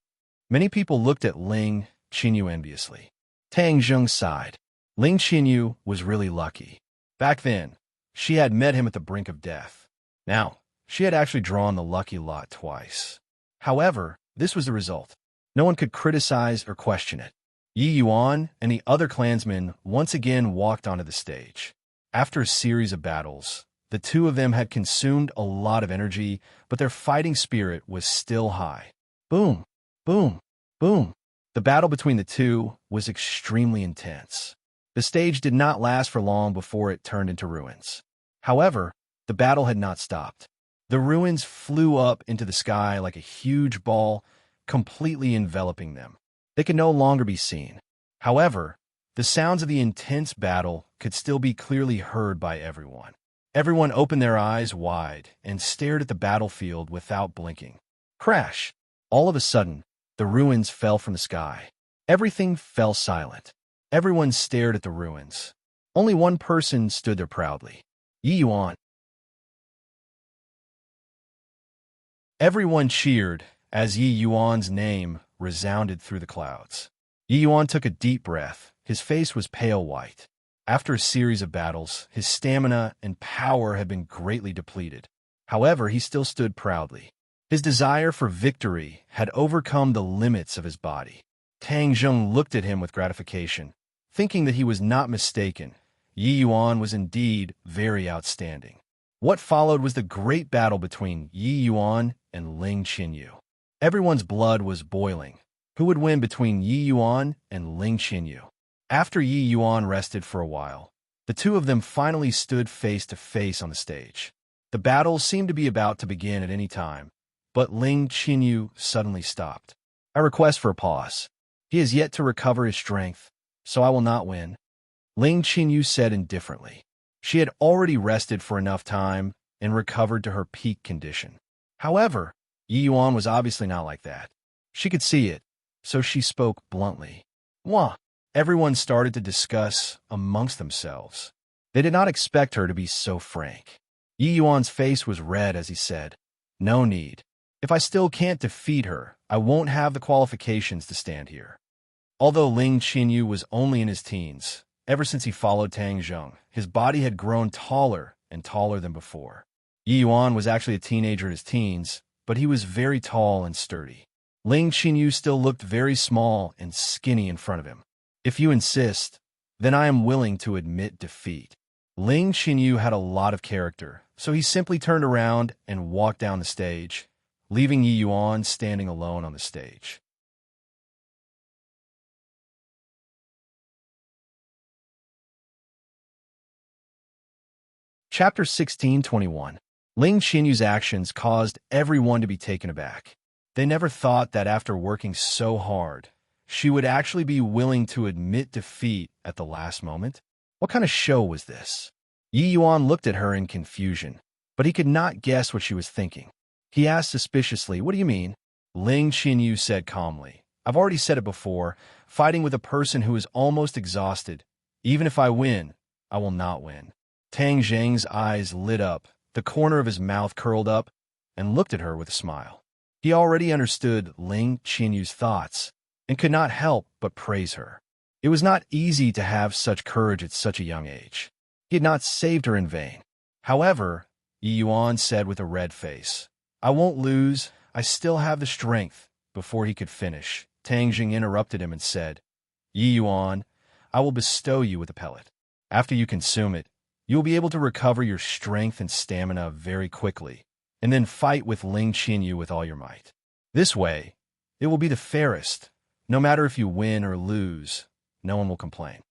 Many people looked at Ling Qinyu enviously. Tang Zheng sighed. Ling Qinyu was really lucky. Back then, she had met him at the brink of death. Now, she had actually drawn the lucky lot twice. However, this was the result. No one could criticize or question it. Yi Yuan and the other clansmen once again walked onto the stage. After a series of battles, the 2 of them had consumed a lot of energy, but their fighting spirit was still high. Boom, boom, boom. The battle between the 2 was extremely intense. The stage did not last for long before it turned into ruins. However, the battle had not stopped. The ruins flew up into the sky like a huge ball, completely enveloping them. They could no longer be seen. However, the sounds of the intense battle could still be clearly heard by everyone. Everyone opened their eyes wide and stared at the battlefield without blinking. Crash! All of a sudden, the ruins fell from the sky. Everything fell silent. Everyone stared at the ruins. Only one person stood there proudly. Yi Yuan. Everyone cheered as Yi Yuan's name resounded through the clouds. Yi Yuan took a deep breath. His face was pale white. After a series of battles, his stamina and power had been greatly depleted. However, he still stood proudly. His desire for victory had overcome the limits of his body. Tang Zheng looked at him with gratification, thinking that he was not mistaken. Yi Yuan was indeed very outstanding. What followed was the great battle between Yi Yuan and Ling Qinyu. Everyone's blood was boiling. Who would win between Yi Yuan and Ling Qinyu? After Yi Yuan rested for a while, the 2 of them finally stood face to face on the stage. The battle seemed to be about to begin at any time, but Ling Qinyu suddenly stopped. I request for a pause. He has yet to recover his strength, so I will not win. Ling Qinyu said indifferently. She had already rested for enough time and recovered to her peak condition. However, Yi Yuan was obviously not like that. She could see it, so she spoke bluntly. Wah! Everyone started to discuss amongst themselves. They did not expect her to be so frank. Yi Yuan's face was red as he said, "No need. If I still can't defeat her, I won't have the qualifications to stand here." Although Ling Qinyu was only in his teens, ever since he followed Tang Zheng, his body had grown taller and taller than before. Yi Yuan was actually a teenager in his teens, but he was very tall and sturdy. Ling Qinyu still looked very small and skinny in front of him. If you insist, then I am willing to admit defeat. Ling Qinyu had a lot of character, so he simply turned around and walked down the stage, leaving Yi Yuan standing alone on the stage. Chapter 16:21. Ling Qinyu's actions caused everyone to be taken aback. They never thought that after working so hard, she would actually be willing to admit defeat at the last moment. What kind of show was this? Yi Yuan looked at her in confusion, but he could not guess what she was thinking. He asked suspiciously, "What do you mean?" Ling Qinyu said calmly, "I've already said it before, fighting with a person who is almost exhausted. Even if I win, I will not win." Tang Zheng's eyes lit up, the corner of his mouth curled up, and looked at her with a smile. He already understood Ling Qinyu's thoughts and could not help but praise her. It was not easy to have such courage at such a young age. He had not saved her in vain. However, Yi Yuan said with a red face, "I won't lose. I still have the strength." Before he could finish, Tang Jing interrupted him and said, "Yi Yuan, I will bestow you with a pellet. After you consume it, you will be able to recover your strength and stamina very quickly, and then fight with Ling Qinyu with all your might. This way, it will be the fairest. No matter if you win or lose, no one will complain."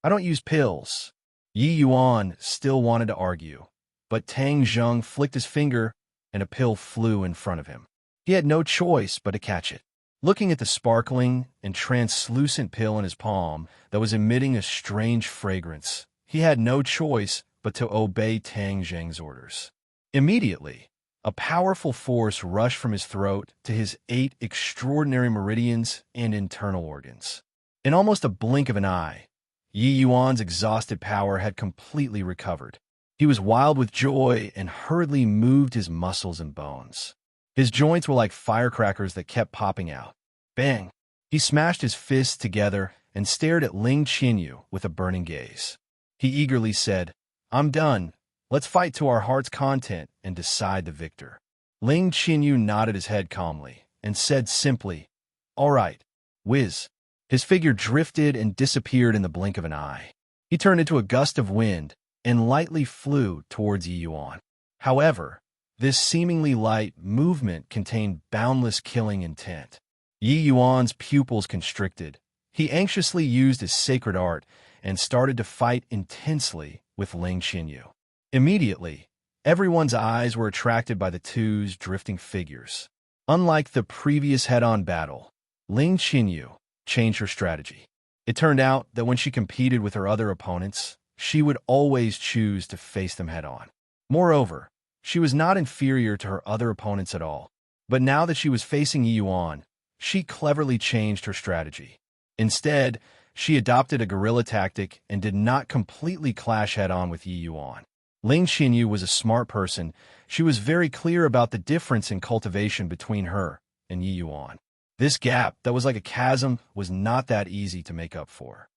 "I don't use pills." Yi Yuan still wanted to argue, but Tang Zheng flicked his finger and a pill flew in front of him. He had no choice but to catch it. Looking at the sparkling and translucent pill in his palm that was emitting a strange fragrance, he had no choice but to obey Tang Zheng's orders. Immediately, a powerful force rushed from his throat to his 8 extraordinary meridians and internal organs. In almost a blink of an eye, Yi Yuan's exhausted power had completely recovered. He was wild with joy and hurriedly moved his muscles and bones. His joints were like firecrackers that kept popping out. Bang! He smashed his fists together and stared at Ling Qinyu with a burning gaze. He eagerly said, "I'm done. Let's fight to our heart's content and decide the victor." Ling Qinyu nodded his head calmly and said simply, "All right, whiz." His figure drifted and disappeared in the blink of an eye. He turned into a gust of wind and lightly flew towards Yi Yuan. However, this seemingly light movement contained boundless killing intent. Yi Yuan's pupils constricted. He anxiously used his sacred art and started to fight intensely with Ling Qinyu. Immediately, everyone's eyes were attracted by the two's drifting figures. Unlike the previous head-on battle, Ling Qinyu changed her strategy. It turned out that when she competed with her other opponents, she would always choose to face them head-on. Moreover, she was not inferior to her other opponents at all. But now that she was facing Yi Yuan, she cleverly changed her strategy. Instead, she adopted a guerrilla tactic and did not completely clash head-on with Yi Yuan. Ling Qinyu was a smart person. She was very clear about the difference in cultivation between her and Yi Yuan. This gap that was like a chasm was not that easy to make up for.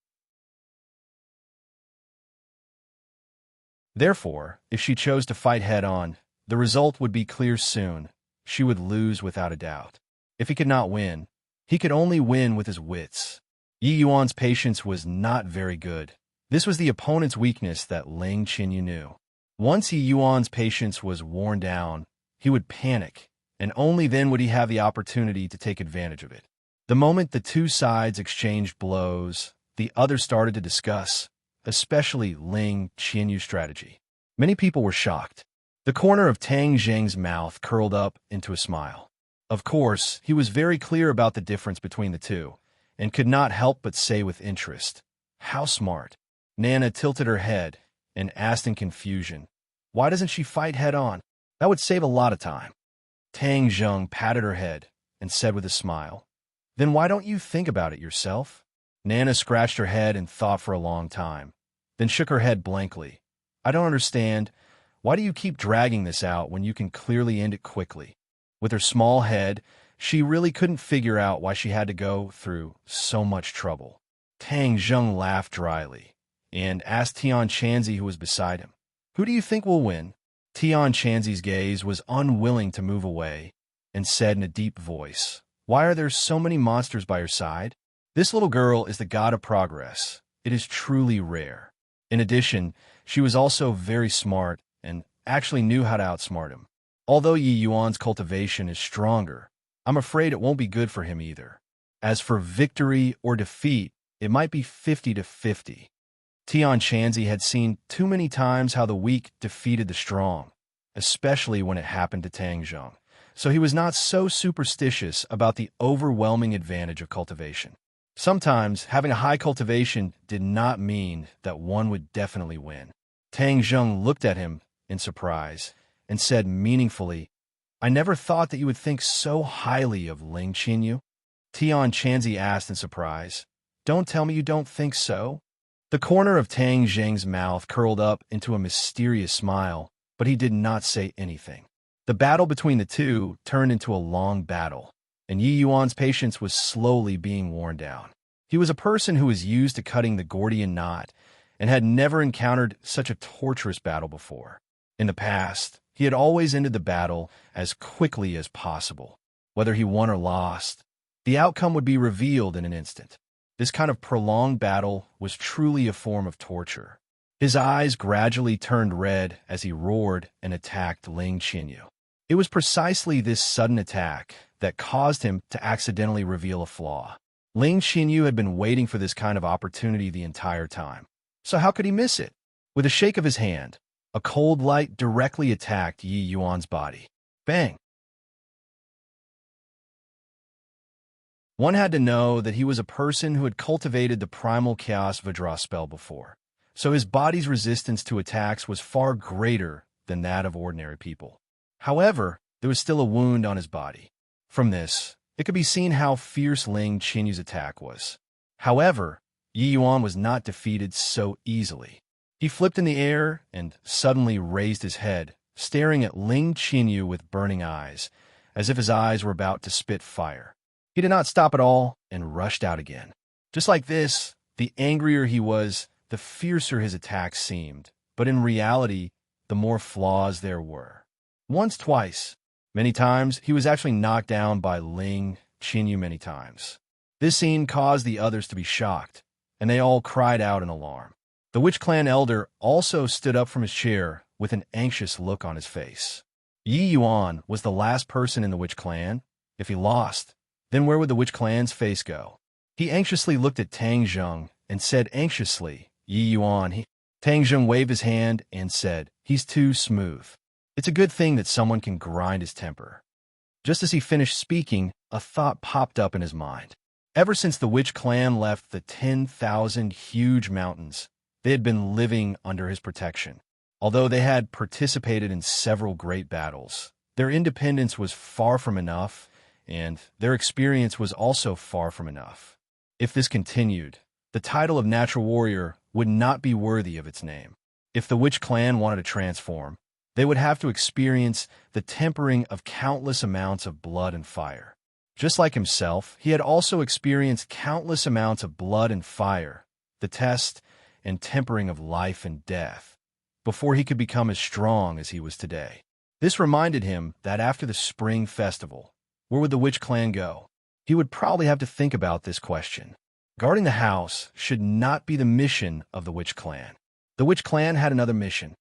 Therefore, if she chose to fight head-on, the result would be clear soon. She would lose without a doubt. If he could not win, he could only win with his wits. Yi Yuan's patience was not very good. This was the opponent's weakness that Ling Qinyu knew. Once Yi Yuan's patience was worn down, he would panic, and only then would he have the opportunity to take advantage of it. The moment the two sides exchanged blows, the others started to discuss, especially Ling Qinyu's strategy. Many people were shocked. The corner of Tang Zheng's mouth curled up into a smile. Of course, he was very clear about the difference between the two, and could not help but say with interest, "How smart." Nana tilted her head and asked in confusion, "Why doesn't she fight head-on? That would save a lot of time." Tang Zheng patted her head and said with a smile, "Then why don't you think about it yourself?" Nana scratched her head and thought for a long time, then shook her head blankly. "I don't understand. Why do you keep dragging this out when you can clearly end it quickly?" With her small head, She really couldn't figure out why she had to go through so much trouble. Tang Zheng laughed dryly and asked Tian Chanzi, who was beside him, "Who do you think will win?" Tian Chanzi's gaze was unwilling to move away and said in a deep voice, "Why are there so many monsters by your side? This little girl is the god of progress. It is truly rare." In addition, she was also very smart and actually knew how to outsmart him. Although Yi Yuan's cultivation is stronger, I'm afraid it won't be good for him either. As for victory or defeat, it might be 50 to 50. Tian Chanzi had seen too many times how the weak defeated the strong, especially when it happened to Tang Zheng, so he was not so superstitious about the overwhelming advantage of cultivation. Sometimes, having a high cultivation did not mean that one would definitely win. Tang Zheng looked at him in surprise and said meaningfully, "I never thought that you would think so highly of Ling Qinyu." Tian Chanzi asked in surprise, "Don't tell me you don't think so?" The corner of Tang Zheng's mouth curled up into a mysterious smile, but he did not say anything. The battle between the two turned into a long battle, and Yi Yuan's patience was slowly being worn down. He was a person who was used to cutting the Gordian knot and had never encountered such a torturous battle before. In the past, he had always ended the battle as quickly as possible. Whether he won or lost, the outcome would be revealed in an instant. This kind of prolonged battle was truly a form of torture. His eyes gradually turned red as he roared and attacked Ling Qinyu. It was precisely this sudden attack that caused him to accidentally reveal a flaw. Ling Qinyu had been waiting for this kind of opportunity the entire time. So how could he miss it? With a shake of his hand, a cold light directly attacked Yi Yuan's body. Bang! One had to know that he was a person who had cultivated the primal chaos Vajra spell before, so his body's resistance to attacks was far greater than that of ordinary people. However, there was still a wound on his body. From this, it could be seen how fierce Ling Qinyu's attack was. However, Yi Yuan was not defeated so easily. He flipped in the air and suddenly raised his head, staring at Ling Qinyu with burning eyes, as if his eyes were about to spit fire. He did not stop at all and rushed out again. Just like this, the angrier he was, the fiercer his attacks seemed, but in reality, the more flaws there were. Once, twice, many times, he was actually knocked down by Ling Qinyu many times. This scene caused the others to be shocked, and they all cried out in alarm. The Witch Clan elder also stood up from his chair with an anxious look on his face. Yi Yuan was the last person in the Witch Clan. If he lost, then where would the Witch Clan's face go? He anxiously looked at Tang Zheng and said anxiously, "Yi Yuan." Tang Zheng waved his hand and said, "He's too smooth. It's a good thing that someone can grind his temper." Just as he finished speaking, a thought popped up in his mind. Ever since the Witch Clan left the 10,000 huge mountains, they had been living under his protection. Although they had participated in several great battles, their independence was far from enough, and their experience was also far from enough. If this continued, the title of Natural Warrior would not be worthy of its name. If the Witch Clan wanted to transform, they would have to experience the tempering of countless amounts of blood and fire. Just like himself, he had also experienced countless amounts of blood and fire, the test and tempering of life and death, before he could become as strong as he was today. This reminded him that after the Spring Festival, where would the Witch Clan go? He would probably have to think about this question. Guarding the house should not be the mission of the Witch Clan. The Witch Clan had another mission.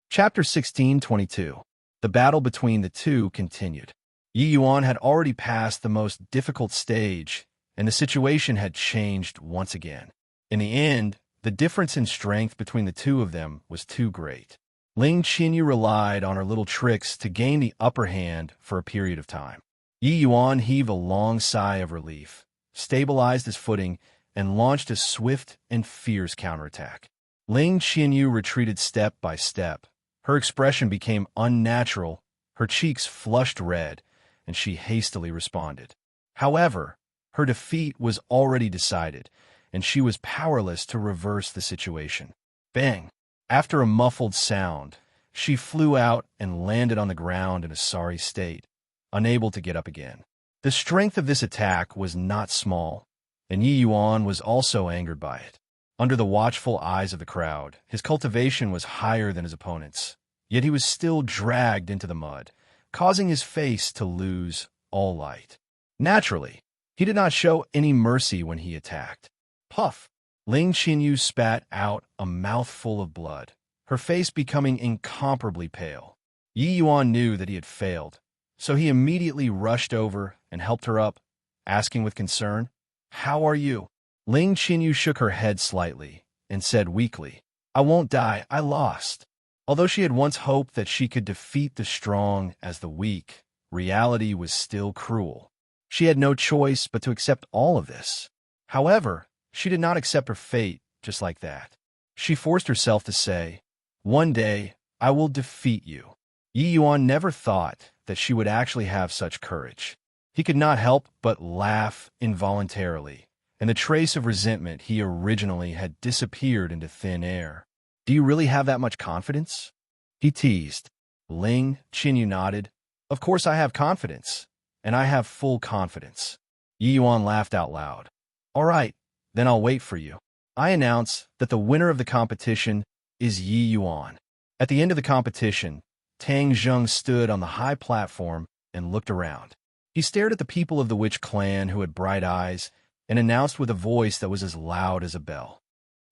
Chapter 16:22. The battle between the two continued. Yi Yuan had already passed the most difficult stage, and the situation had changed once again. In the end, the difference in strength between the two of them was too great. Ling Qinyu relied on her little tricks to gain the upper hand for a period of time. Yi Yuan heaved a long sigh of relief, stabilized his footing, and launched a swift and fierce counterattack. Ling Qinyu retreated step by step. Her expression became unnatural, her cheeks flushed red, and she hastily responded. However, her defeat was already decided, and she was powerless to reverse the situation. Bang! After a muffled sound, she flew out and landed on the ground in a sorry state, unable to get up again. The strength of this attack was not small, and Yi Yuan was also angered by it. Under the watchful eyes of the crowd, his cultivation was higher than his opponent's, yet he was still dragged into the mud, causing his face to lose all light. Naturally, he did not show any mercy when he attacked. Puff! Ling Qinyu spat out a mouthful of blood, her face becoming incomparably pale. Yi Yuan knew that he had failed, so he immediately rushed over and helped her up, asking with concern, "How are you?" Ling Qinyu shook her head slightly and said weakly, "I won't die, I lost." Although she had once hoped that she could defeat the strong as the weak, reality was still cruel. She had no choice but to accept all of this. However, she did not accept her fate just like that. She forced herself to say, "One day, I will defeat you." Yi Yuan never thought that she would actually have such courage. He could not help but laugh involuntarily, and the trace of resentment he originally had disappeared into thin air. "Do you really have that much confidence?" he teased. Ling Qinyu nodded. "Of course I have confidence, and I have full confidence." Yi Yuan laughed out loud. "All right, then I'll wait for you. I announce that the winner of the competition is Yi Yuan." At the end of the competition, Tang Zheng stood on the high platform and looked around. He stared at the people of the witch clan who had bright eyes and announced with a voice that was as loud as a bell,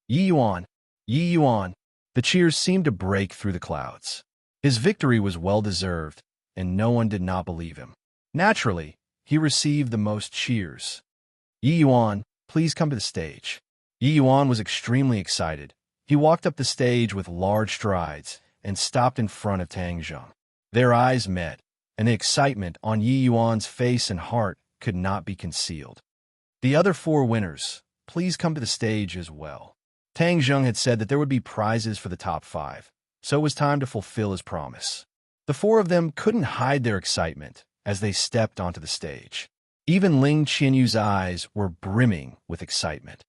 "Yi Yuan! Yi Yuan!" The cheers seemed to break through the clouds. His victory was well-deserved, and no one did not believe him. Naturally, he received the most cheers. "Yi Yuan, please come to the stage." Yi Yuan was extremely excited. He walked up the stage with large strides and stopped in front of Tang Zheng. Their eyes met, and the excitement on Yi Yuan's face and heart could not be concealed. "The other 4 winners, please come to the stage as well." Tang Zheng had said that there would be prizes for the top 5, so it was time to fulfill his promise. The 4 of them couldn't hide their excitement as they stepped onto the stage. Even Ling Qinyu's eyes were brimming with excitement.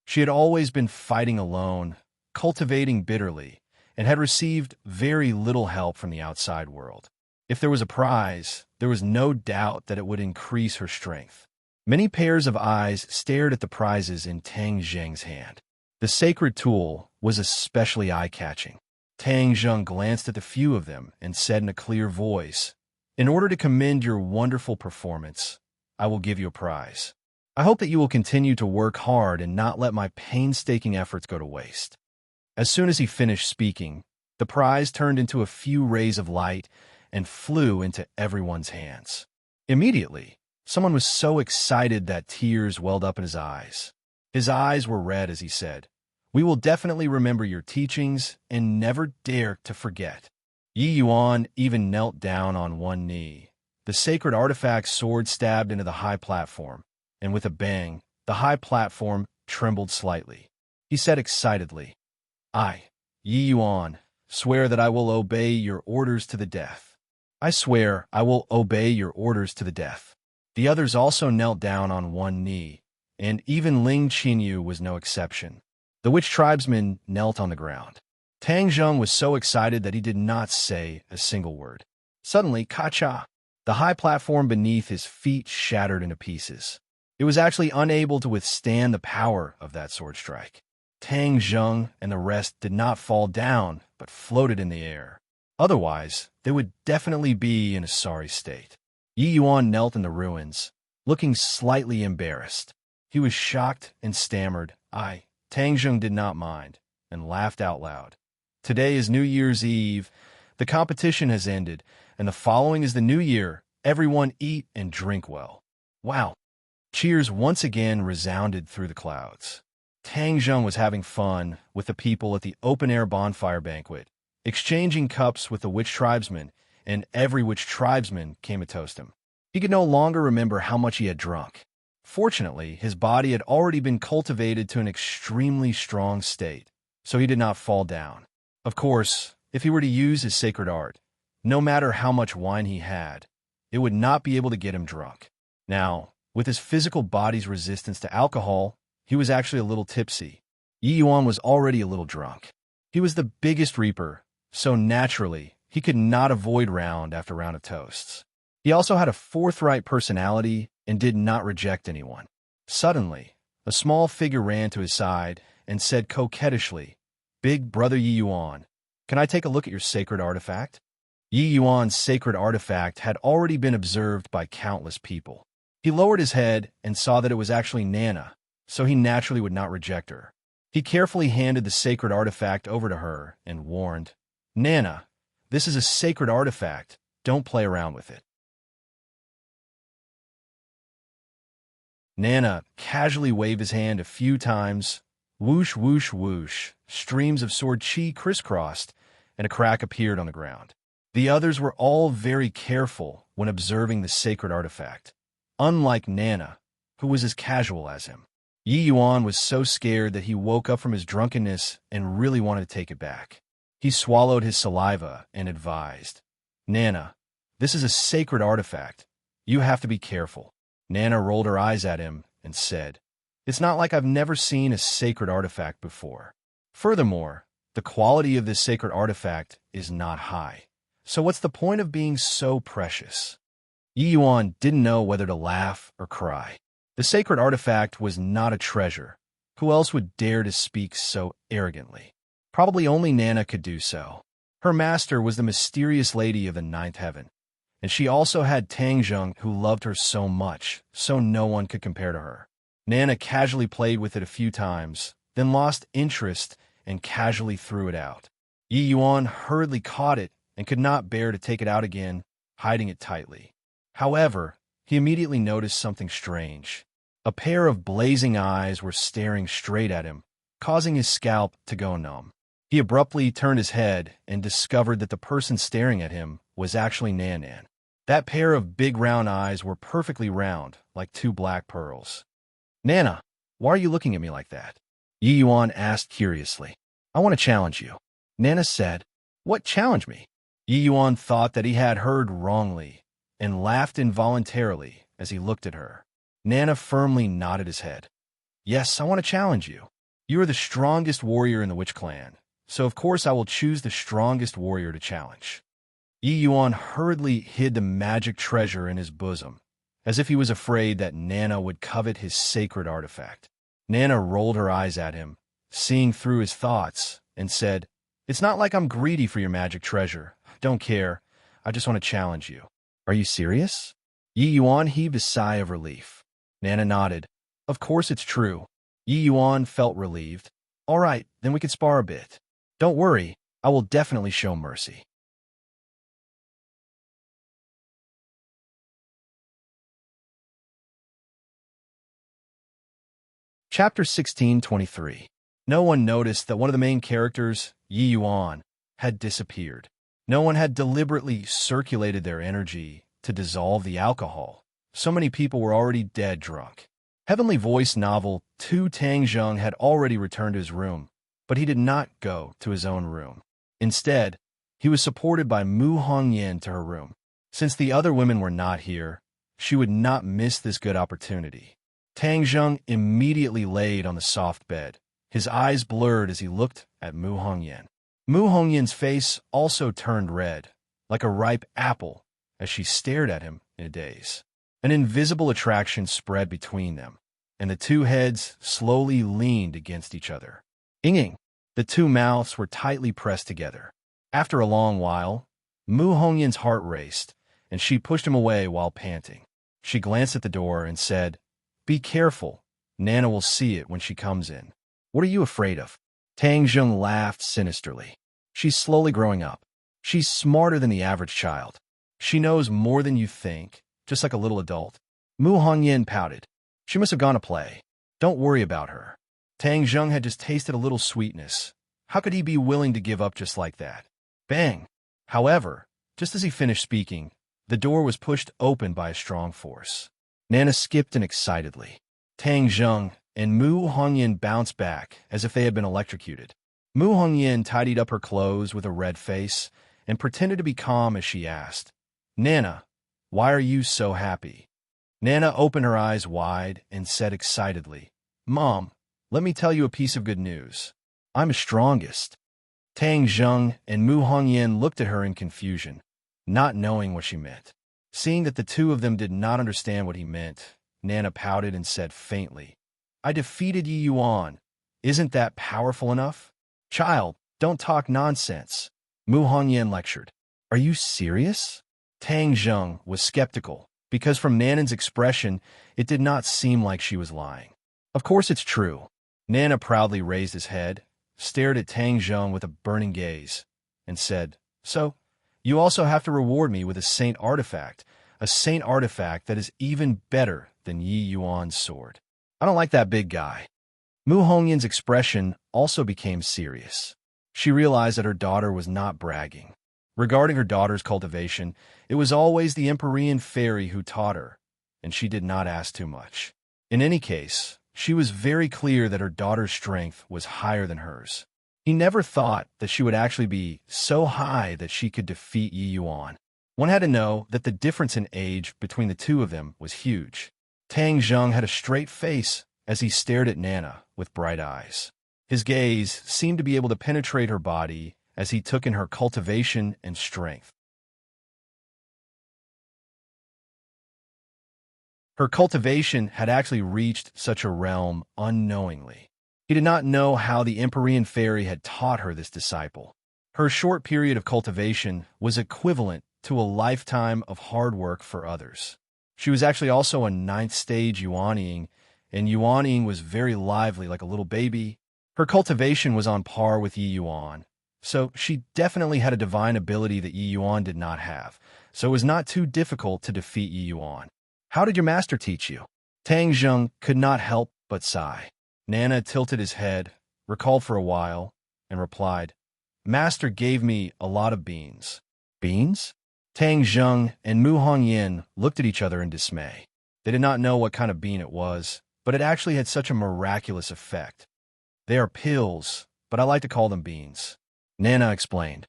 She had always been fighting alone, cultivating bitterly, and had received very little help from the outside world. If there was a prize, there was no doubt that it would increase her strength. Many pairs of eyes stared at the prizes in Tang Zheng's hand. The sacred tool was especially eye-catching. Tang Zheng glanced at the few of them and said in a clear voice, "In order to commend your wonderful performance, I will give you a prize. I hope that you will continue to work hard and not let my painstaking efforts go to waste." As soon as he finished speaking, the prize turned into a few rays of light and flew into everyone's hands. Immediately, someone was so excited that tears welled up in his eyes. His eyes were red as he said, "We will definitely remember your teachings and never dare to forget." Yi Yuan even knelt down on one knee. The sacred artifact's sword stabbed into the high platform, and with a bang, the high platform trembled slightly. He said excitedly, "I, Yi Yuan, swear that I will obey your orders to the death. I swear I will obey your orders to the death." The others also knelt down on one knee, and even Ling Qinyu was no exception. The witch tribesmen knelt on the ground. Tang Zheng was so excited that he did not say a single word. Suddenly, ka-cha! The high platform beneath his feet shattered into pieces. It was actually unable to withstand the power of that sword strike. Tang Zheng and the rest did not fall down, but floated in the air. Otherwise, they would definitely be in a sorry state. Yi Yuan knelt in the ruins, looking slightly embarrassed. He was shocked and stammered, "I." Tang Zheng did not mind, and laughed out loud. "Today is New Year's Eve. The competition has ended, and the following is the new year. Everyone eat and drink well." Wow! Cheers once again resounded through the clouds. Tang Zheng was having fun with the people at the open-air bonfire banquet, exchanging cups with the witch tribesmen, and every witch tribesman came to toast him. He could no longer remember how much he had drunk. Fortunately, his body had already been cultivated to an extremely strong state, so he did not fall down. Of course, if he were to use his sacred art, no matter how much wine he had, it would not be able to get him drunk. Now, with his physical body's resistance to alcohol, he was actually a little tipsy. Yi Yuan was already a little drunk. He was the biggest reaper, so naturally, he could not avoid round after round of toasts. He also had a forthright personality and did not reject anyone. Suddenly, a small figure ran to his side and said coquettishly, "Big brother Yi Yuan, can I take a look at your sacred artifact?" Yi Yuan's sacred artifact had already been observed by countless people. He lowered his head and saw that it was actually Nana, so he naturally would not reject her. He carefully handed the sacred artifact over to her and warned, "Nana, this is a sacred artifact. Don't play around with it." Nana casually waved his hand a few times. Whoosh, whoosh, whoosh. Streams of sword chi crisscrossed, and a crack appeared on the ground. The others were all very careful when observing the sacred artifact, unlike Nana, who was as casual as him. Yi Yuan was so scared that he woke up from his drunkenness and really wanted to take it back. He swallowed his saliva and advised, "Nana, this is a sacred artifact. You have to be careful." Nana rolled her eyes at him and said, "It's not like I've never seen a sacred artifact before. Furthermore, the quality of this sacred artifact is not high. So what's the point of being so precious?" Yi Yuan didn't know whether to laugh or cry. The sacred artifact was not a treasure. Who else would dare to speak so arrogantly? Probably only Nana could do so. Her master was the mysterious lady of the ninth heaven, and she also had Tang Zheng, who loved her so much, so no one could compare to her. Nana casually played with it a few times, then lost interest and casually threw it out. Yi Yuan hurriedly caught it and could not bear to take it out again, hiding it tightly. However, he immediately noticed something strange. A pair of blazing eyes were staring straight at him, causing his scalp to go numb. He abruptly turned his head and discovered that the person staring at him was actually Nan. That pair of big round eyes were perfectly round, like two black pearls. "Nana, why are you looking at me like that?" Yi Yuan asked curiously. "I want to challenge you." Nana said, "What challenge me?" Yi Yuan thought that he had heard wrongly and laughed involuntarily as he looked at her. Nana firmly nodded his head. "Yes, I want to challenge you. You are the strongest warrior in the Witch Clan, so of course I will choose the strongest warrior to challenge." Yi Yuan hurriedly hid the magic treasure in his bosom, as if he was afraid that Nana would covet his sacred artifact. Nana rolled her eyes at him, seeing through his thoughts, and said, "It's not like I'm greedy for your magic treasure. Don't care. I just want to challenge you." "Are you serious?" Yi Yuan heaved a sigh of relief. Nana nodded. "Of course it's true." Yi Yuan felt relieved. "All right, then we can spar a bit. Don't worry, I will definitely show mercy." Chapter 1623. No one noticed that one of the main characters, Yi Yuan, had disappeared. No one had deliberately circulated their energy to dissolve the alcohol. So many people were already dead drunk. Heavenly Voice novel Tu Tang Zheng had already returned to his room, but he did not go to his own room. Instead, he was supported by Mu Hongyan to her room. Since the other women were not here, she would not miss this good opportunity. Tang Zheng immediately laid on the soft bed, his eyes blurred as he looked at Mu Hongyan. Mu Hongyan's face also turned red, like a ripe apple, as she stared at him in a daze. An invisible attraction spread between them, and the two heads slowly leaned against each other. Inging, the two mouths were tightly pressed together. After a long while, Mu Hongyan's heart raced, and she pushed him away while panting. She glanced at the door and said, "Be careful. Nana will see it when she comes in." "What are you afraid of?" Tang Zheng laughed sinisterly. "She's slowly growing up. She's smarter than the average child. She knows more than you think, just like a little adult." Mu Hongyan pouted. "She must have gone to play. Don't worry about her." Tang Zheng had just tasted a little sweetness. How could he be willing to give up just like that? Bang! However, just as he finished speaking, the door was pushed open by a strong force. Nana skipped in excitedly. Tang Zheng and Mu Hongyan bounced back as if they had been electrocuted. Mu Hongyan tidied up her clothes with a red face and pretended to be calm as she asked, "Nana, why are you so happy?" Nana opened her eyes wide and said excitedly, "Mom, let me tell you a piece of good news. I'm strongest. Tang Zheng and Mu Hongyan looked at her in confusion, not knowing what she meant. Seeing that the two of them did not understand what he meant, Nana pouted and said faintly, I defeated Yi Yuan. Isn't that powerful enough? Child, don't talk nonsense. Mu Hongyan lectured. Are you serious? Tang Zheng was skeptical, because from Nanan's expression, it did not seem like she was lying. Of course it's true. Nana proudly raised his head, stared at Tang Zheng with a burning gaze, and said, So, you also have to reward me with a saint artifact that is even better than Yi Yuan's sword. I don't like that big guy. Mu Hongyan's expression also became serious. She realized that her daughter was not bragging. Regarding her daughter's cultivation, it was always the Empyrean fairy who taught her, and she did not ask too much. In any case, she was very clear that her daughter's strength was higher than hers. He never thought that she would actually be so high that she could defeat Yi Yuan. One had to know that the difference in age between the two of them was huge. Tang Zheng had a straight face as he stared at Nana with bright eyes. His gaze seemed to be able to penetrate her body as he took in her cultivation and strength. Her cultivation had actually reached such a realm unknowingly. He did not know how the Empyrean fairy had taught her this disciple. Her short period of cultivation was equivalent to a lifetime of hard work for others. She was actually also a 9th stage Yuanying, and Yuanying was very lively like a little baby. Her cultivation was on par with Yi Yuan, so she definitely had a divine ability that Yi Yuan did not have, so it was not too difficult to defeat Yi Yuan. How did your master teach you? Tang Zheng could not help but sigh. Nana tilted his head, recalled for a while, and replied, Master gave me a lot of beans. Beans? Tang Zheng and Mu Hongyan looked at each other in dismay. They did not know what kind of bean it was, but it actually had such a miraculous effect. They are pills, but I like to call them beans. Nana explained.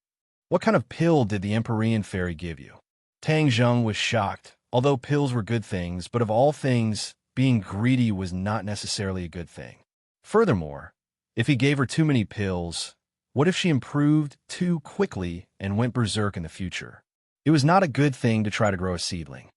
What kind of pill did the Empyrean fairy give you? Tang Zheng was shocked, although pills were good things, but of all things, being greedy was not necessarily a good thing. Furthermore, if he gave her too many pills, what if she improved too quickly and went berserk in the future? It was not a good thing to try to grow a seedling.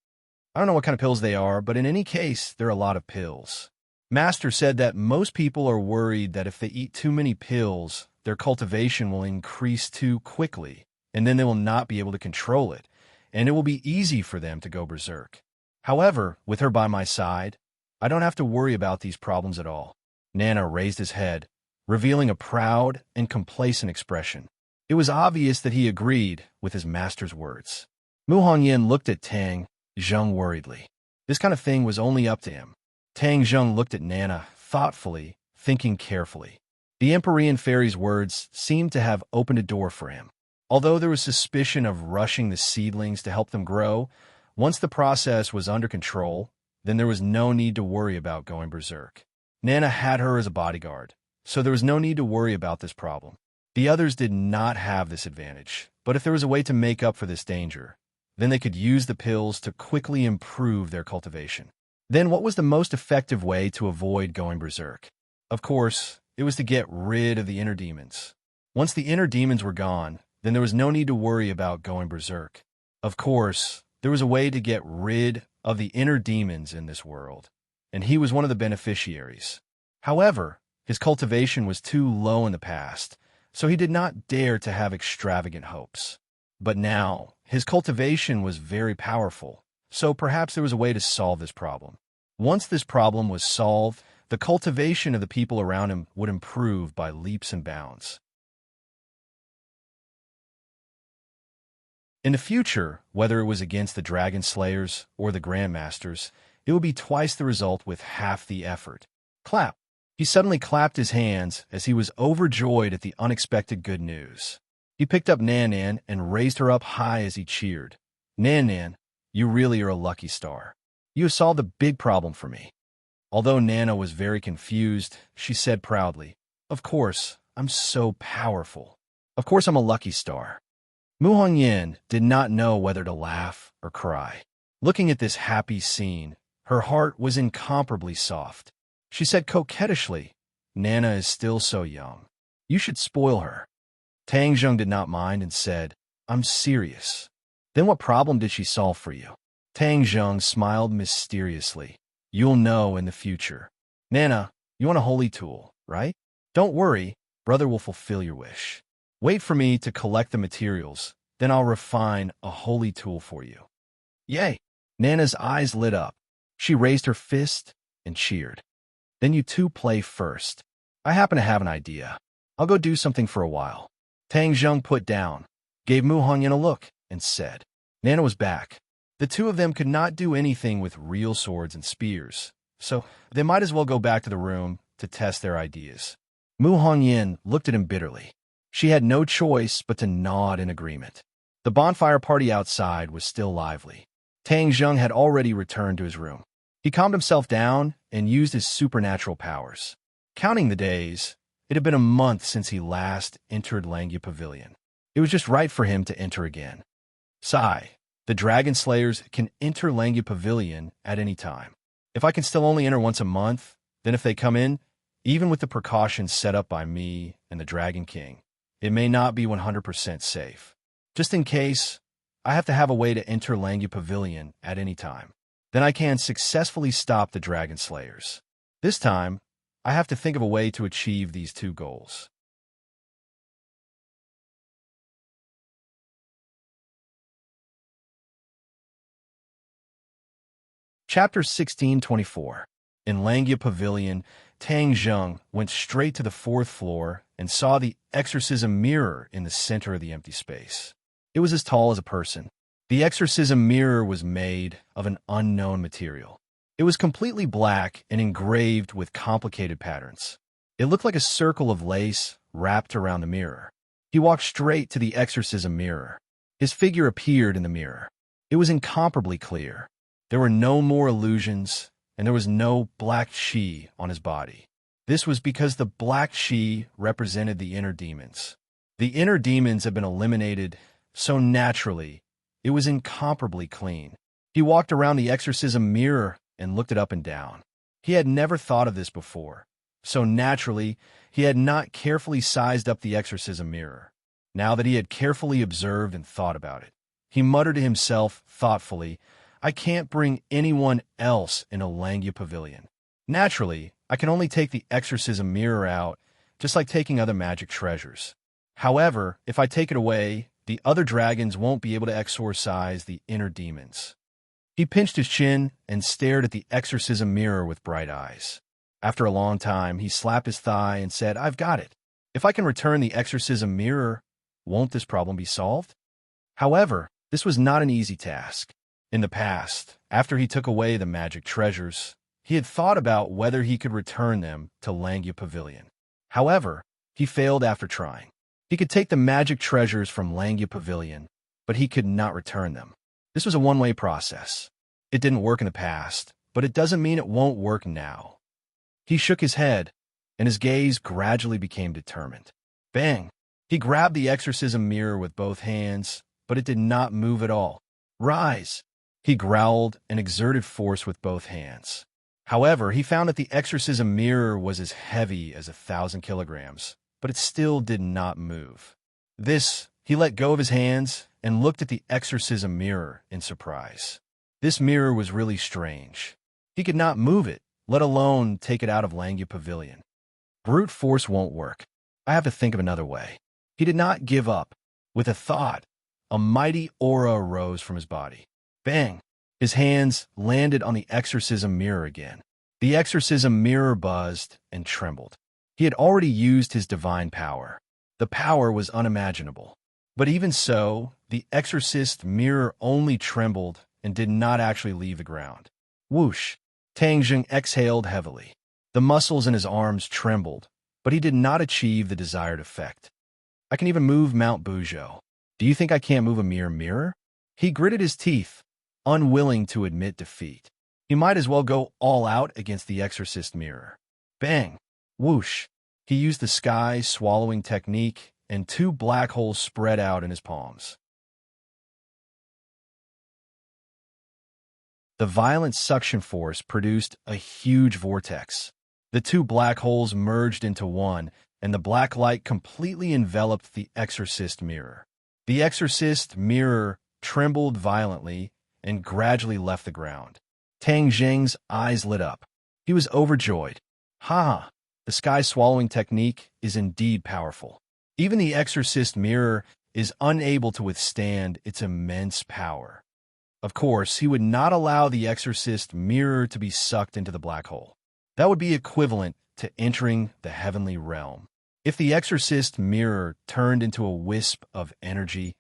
I don't know what kind of pills they are, but in any case, there are a lot of pills. Master said that most people are worried that if they eat too many pills, their cultivation will increase too quickly, and then they will not be able to control it, and it will be easy for them to go berserk. However, with her by my side, I don't have to worry about these problems at all. Nana raised his head, revealing a proud and complacent expression. It was obvious that he agreed with his master's words. Mu Hongyan looked at Tang Zheng worriedly. This kind of thing was only up to him. Tang Zheng looked at Nana thoughtfully, thinking carefully. The Empyrean fairy's words seemed to have opened a door for him. Although there was suspicion of rushing the seedlings to help them grow, once the process was under control, then there was no need to worry about going berserk. Nana had her as a bodyguard, so there was no need to worry about this problem. The others did not have this advantage, but if there was a way to make up for this danger, then they could use the pills to quickly improve their cultivation. Then what was the most effective way to avoid going berserk? Of course, it was to get rid of the inner demons. Once the inner demons were gone, then there was no need to worry about going berserk. Of course, there was a way to get rid of the inner demons in this world, and he was one of the beneficiaries. However, his cultivation was too low in the past, so he did not dare to have extravagant hopes. But now, his cultivation was very powerful, so perhaps there was a way to solve this problem. Once this problem was solved, the cultivation of the people around him would improve by leaps and bounds. In the future, whether it was against the Dragon Slayers or the Grandmasters, it would be twice the result with half the effort. Clap! He suddenly clapped his hands as he was overjoyed at the unexpected good news. He picked up Nan and raised her up high as he cheered. Nan, you really are a lucky star. You have solved a big problem for me. Although Nana was very confused, she said proudly, Of course, I'm so powerful. Of course I'm a lucky star. Mu Hongyan did not know whether to laugh or cry. Looking at this happy scene, her heart was incomparably soft. She said coquettishly, Nana is still so young. You should spoil her. Tang Zheng did not mind and said, I'm serious. Then what problem did she solve for you? Tang Zheng smiled mysteriously. You'll know in the future. Nana, you want a holy tool, right? Don't worry, brother will fulfill your wish. Wait for me to collect the materials, then I'll refine a holy tool for you. Yay! Nana's eyes lit up. She raised her fist and cheered. Then you two play first. I happen to have an idea. I'll go do something for a while. Tang Zheng put down, gave Mu Hongyan a look, and said. Nana was back. The two of them could not do anything with real swords and spears, so they might as well go back to the room to test their ideas. Mu Hongyan looked at him bitterly. She had no choice but to nod in agreement. The bonfire party outside was still lively. Tang Zheng had already returned to his room. He calmed himself down and used his supernatural powers. Counting the days, it had been a month since he last entered Langya Pavilion. It was just right for him to enter again. Sigh, the Dragon Slayers can enter Langya Pavilion at any time. If I can still only enter once a month, then if they come in, even with the precautions set up by me and the Dragon King, it may not be 100% safe. Just in case, I have to have a way to enter Langya Pavilion at any time. Then I can successfully stop the Dragon Slayers. This time, I have to think of a way to achieve these two goals. Chapter 1624. In Langya Pavilion, Tang Zheng went straight to the fourth floor and saw the exorcism mirror in the center of the empty space. It was as tall as a person. The exorcism mirror was made of an unknown material. It was completely black and engraved with complicated patterns. It looked like a circle of lace wrapped around the mirror. He walked straight to the exorcism mirror. His figure appeared in the mirror. It was incomparably clear. There were no more illusions, and there was no black chi on his body. This was because the black chi represented the inner demons. The inner demons had been eliminated so naturally, it was incomparably clean. He walked around the exorcism mirror and looked it up and down. He had never thought of this before, so naturally, he had not carefully sized up the exorcism mirror. Now that he had carefully observed and thought about it, he muttered to himself thoughtfully, I can't bring anyone else in a Langya Pavilion. Naturally, I can only take the exorcism mirror out, just like taking other magic treasures. However, if I take it away, the other dragons won't be able to exorcise the inner demons. He pinched his chin and stared at the exorcism mirror with bright eyes. After a long time, he slapped his thigh and said, I've got it. If I can return the exorcism mirror, won't this problem be solved? However, this was not an easy task. In the past, after he took away the magic treasures, he had thought about whether he could return them to Langya Pavilion. However, he failed after trying. He could take the magic treasures from Langya Pavilion, but he could not return them. This was a one-way process. It didn't work in the past, but it doesn't mean it won't work now. He shook his head, and his gaze gradually became determined. Bang! He grabbed the exorcism mirror with both hands, but it did not move at all. Rise! He growled and exerted force with both hands. However, he found that the exorcism mirror was as heavy as 1,000 kilograms, but it still did not move. He let go of his hands and looked at the exorcism mirror in surprise. This mirror was really strange. He could not move it, let alone take it out of Langya Pavilion. Brute force won't work. I have to think of another way. He did not give up. With a thought, a mighty aura arose from his body. Bang! His hands landed on the exorcism mirror again. The exorcism mirror buzzed and trembled. He had already used his divine power. The power was unimaginable. But even so, the exorcist mirror only trembled and did not actually leave the ground. Whoosh! Tang Zheng exhaled heavily. The muscles in his arms trembled, but he did not achieve the desired effect. I can even move Mount Buzhou. Do you think I can't move a mere mirror? He gritted his teeth, unwilling to admit defeat. He might as well go all out against the exorcist mirror. Bang! Whoosh! He used the sky swallowing technique, and two black holes spread out in his palms. The violent suction force produced a huge vortex. The two black holes merged into one, and the black light completely enveloped the exorcist mirror. The exorcist mirror trembled violently and gradually left the ground. Tang Jing's eyes lit up. He was overjoyed. Ha! The sky-swallowing technique is indeed powerful. Even the exorcist mirror is unable to withstand its immense power. Of course, he would not allow the exorcist mirror to be sucked into the black hole. That would be equivalent to entering the heavenly realm. If the exorcist mirror turned into a wisp of energy,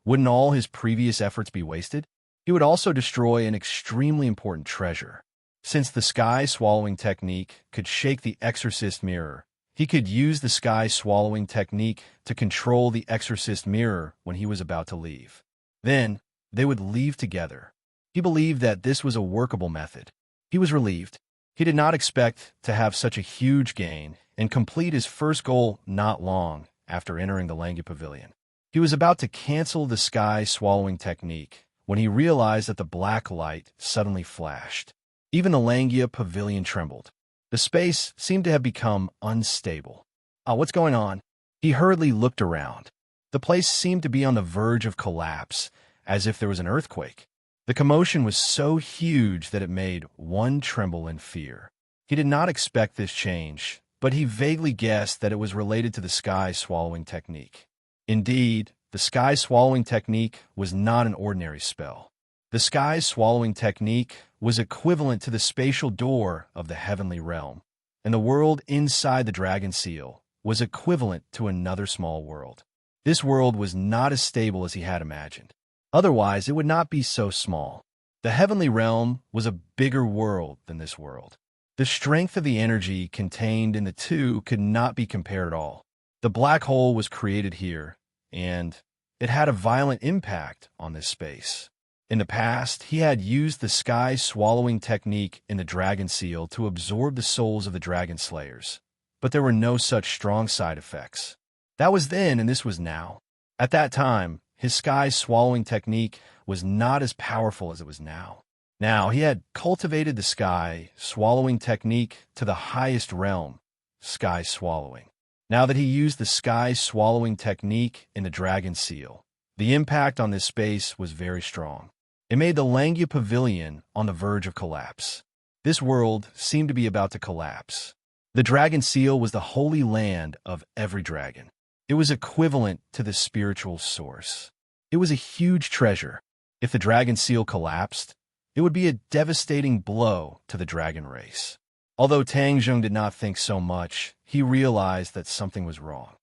wouldn't all his previous efforts be wasted? He would also destroy an extremely important treasure. Since the sky-swallowing technique could shake the exorcist mirror, he could use the sky-swallowing technique to control the exorcist mirror when he was about to leave. Then, they would leave together. He believed that this was a workable method. He was relieved. He did not expect to have such a huge gain and complete his first goal not long after entering the Langia Pavilion. He was about to cancel the sky-swallowing technique when he realized that the black light suddenly flashed. Even the Langia Pavilion trembled. The space seemed to have become unstable. What's going on? He hurriedly looked around. The place seemed to be on the verge of collapse, as if there was an earthquake. The commotion was so huge that it made one tremble in fear. He did not expect this change, but he vaguely guessed that it was related to the sky-swallowing technique. Indeed, the sky-swallowing technique was not an ordinary spell. The sky-swallowing technique was equivalent to the spatial door of the heavenly realm, and the world inside the dragon seal was equivalent to another small world. This world was not as stable as he had imagined. Otherwise, it would not be so small. The heavenly realm was a bigger world than this world. The strength of the energy contained in the two could not be compared at all. The black hole was created here, and it had a violent impact on this space. In the past, he had used the sky-swallowing technique in the dragon seal to absorb the souls of the dragon slayers, but there were no such strong side effects. That was then, and this was now. At that time, his sky-swallowing technique was not as powerful as it was now. Now, he had cultivated the sky-swallowing technique to the highest realm, sky-swallowing. Now that he used the sky-swallowing technique in the dragon seal, the impact on this space was very strong. It made the Langia Pavilion on the verge of collapse. This world seemed to be about to collapse. The dragon seal was the holy land of every dragon. It was equivalent to the spiritual source. It was a huge treasure. If the dragon seal collapsed, it would be a devastating blow to the dragon race. Although Tang Zheng did not think so much, he realized that something was wrong.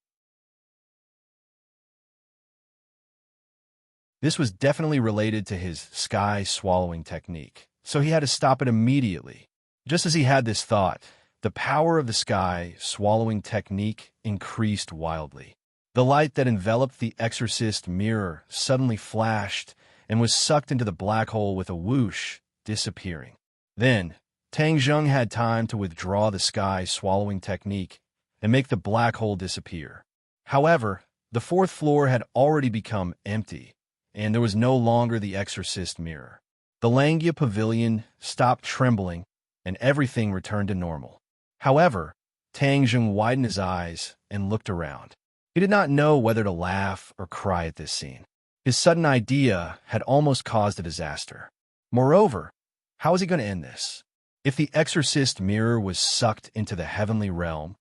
This was definitely related to his sky-swallowing technique, so he had to stop it immediately. Just as he had this thought, the power of the sky-swallowing technique increased wildly. The light that enveloped the exorcist mirror suddenly flashed and was sucked into the black hole with a whoosh, disappearing. Then, Tang Zheng had time to withdraw the sky-swallowing technique and make the black hole disappear. However, the fourth floor had already become empty, and there was no longer the exorcist mirror. The Langia Pavilion stopped trembling, and everything returned to normal. However, Tang Zheng widened his eyes and looked around. He did not know whether to laugh or cry at this scene. His sudden idea had almost caused a disaster. Moreover, how was he going to end this? If the exorcist mirror was sucked into the heavenly realm,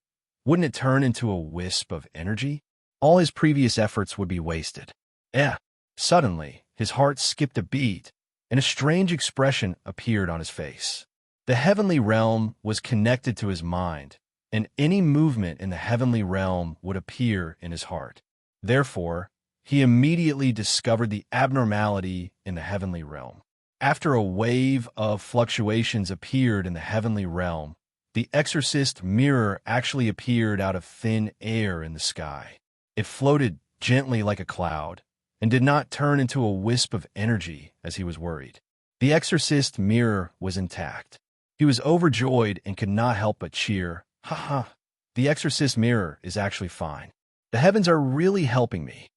wouldn't it turn into a wisp of energy? All his previous efforts would be wasted. Suddenly, his heart skipped a beat, and a strange expression appeared on his face. The heavenly realm was connected to his mind, and any movement in the heavenly realm would appear in his heart. Therefore, he immediately discovered the abnormality in the heavenly realm. After a wave of fluctuations appeared in the heavenly realm, the exorcist mirror actually appeared out of thin air in the sky. It floated gently like a cloud, and did not turn into a wisp of energy as he was worried. The exorcist mirror was intact. He was overjoyed and could not help but cheer. Ha ha, the exorcist mirror is actually fine. The heavens are really helping me.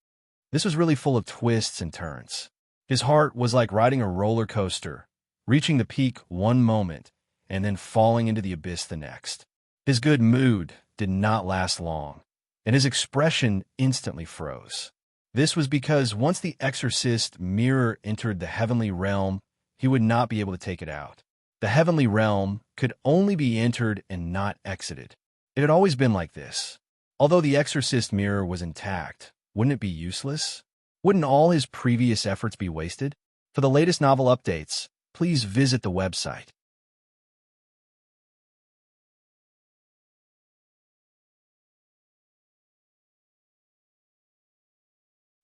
This was really full of twists and turns. His heart was like riding a roller coaster, reaching the peak one moment and then falling into the abyss the next. His good mood did not last long, and his expression instantly froze. This was because once the exorcist mirror entered the heavenly realm, he would not be able to take it out. The heavenly realm could only be entered and not exited. It had always been like this. Although the exorcist mirror was intact, wouldn't it be useless? Wouldn't all his previous efforts be wasted? For the latest novel updates, please visit the website.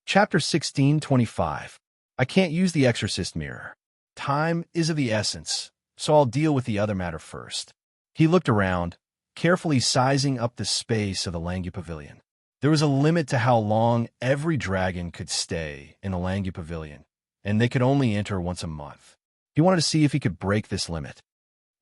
Chapter 1625. I can't use the exorcist mirror. Time is of the essence, so I'll deal with the other matter first. He looked around, carefully sizing up the space of the Langu Pavilion. There was a limit to how long every dragon could stay in the Langu Pavilion, and they could only enter once a month. He wanted to see if he could break this limit.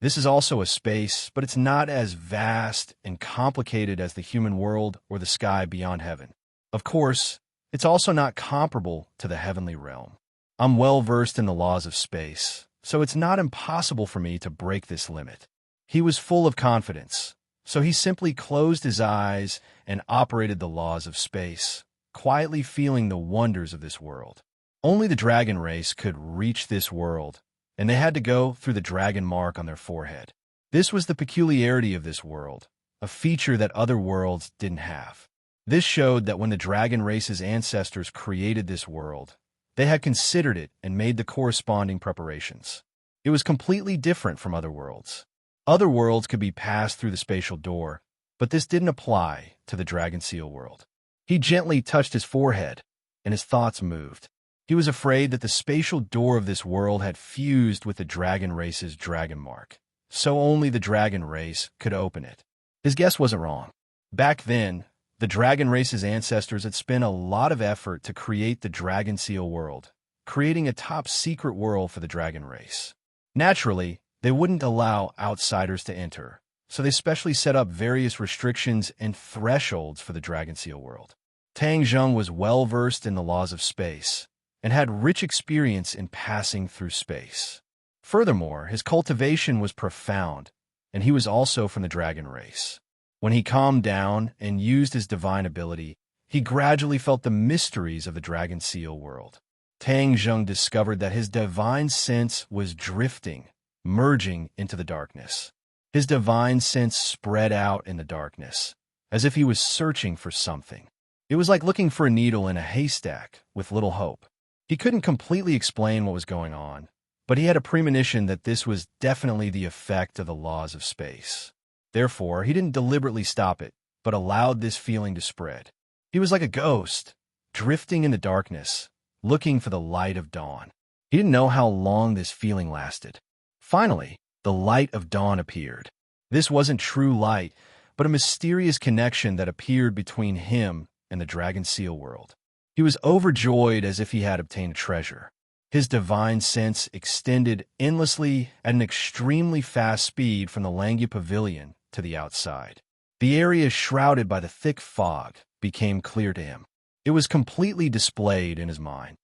This is also a space, but it's not as vast and complicated as the human world or the sky beyond heaven. Of course, it's also not comparable to the heavenly realm. I'm well versed in the laws of space, so it's not impossible for me to break this limit. He was full of confidence, so he simply closed his eyes and operated the laws of space, quietly feeling the wonders of this world. Only the dragon race could reach this world, and they had to go through the dragon mark on their forehead. This was the peculiarity of this world, a feature that other worlds didn't have. This showed that when the dragon race's ancestors created this world, they had considered it and made the corresponding preparations. It was completely different from other worlds. Other worlds could be passed through the spatial door, but this didn't apply to the dragon seal world. He gently touched his forehead, and his thoughts moved. He was afraid that the spatial door of this world had fused with the dragon race's dragon mark, so only the dragon race could open it. His guess wasn't wrong. Back then, the dragon race's ancestors had spent a lot of effort to create the dragon seal world, creating a top-secret world for the dragon race. Naturally, they wouldn't allow outsiders to enter, so they specially set up various restrictions and thresholds for the dragon seal world. Tang Zheng was well-versed in the laws of space and had rich experience in passing through space. Furthermore, his cultivation was profound, and he was also from the dragon race. When he calmed down and used his divine ability, he gradually felt the mysteries of the dragon seal world. Tang Zheng discovered that his divine sense was drifting, merging into the darkness. His divine sense spread out in the darkness, as if he was searching for something. It was like looking for a needle in a haystack with little hope. He couldn't completely explain what was going on, but he had a premonition that this was definitely the effect of the laws of space. Therefore, he didn't deliberately stop it, but allowed this feeling to spread. He was like a ghost, drifting in the darkness, looking for the light of dawn. He didn't know how long this feeling lasted. Finally, the light of dawn appeared. This wasn't true light, but a mysterious connection that appeared between him and the dragon seal world. He was overjoyed as if he had obtained a treasure. His divine sense extended endlessly at an extremely fast speed from the Langu Pavilion to the outside. The area shrouded by the thick fog became clear to him. It was completely displayed in his mind.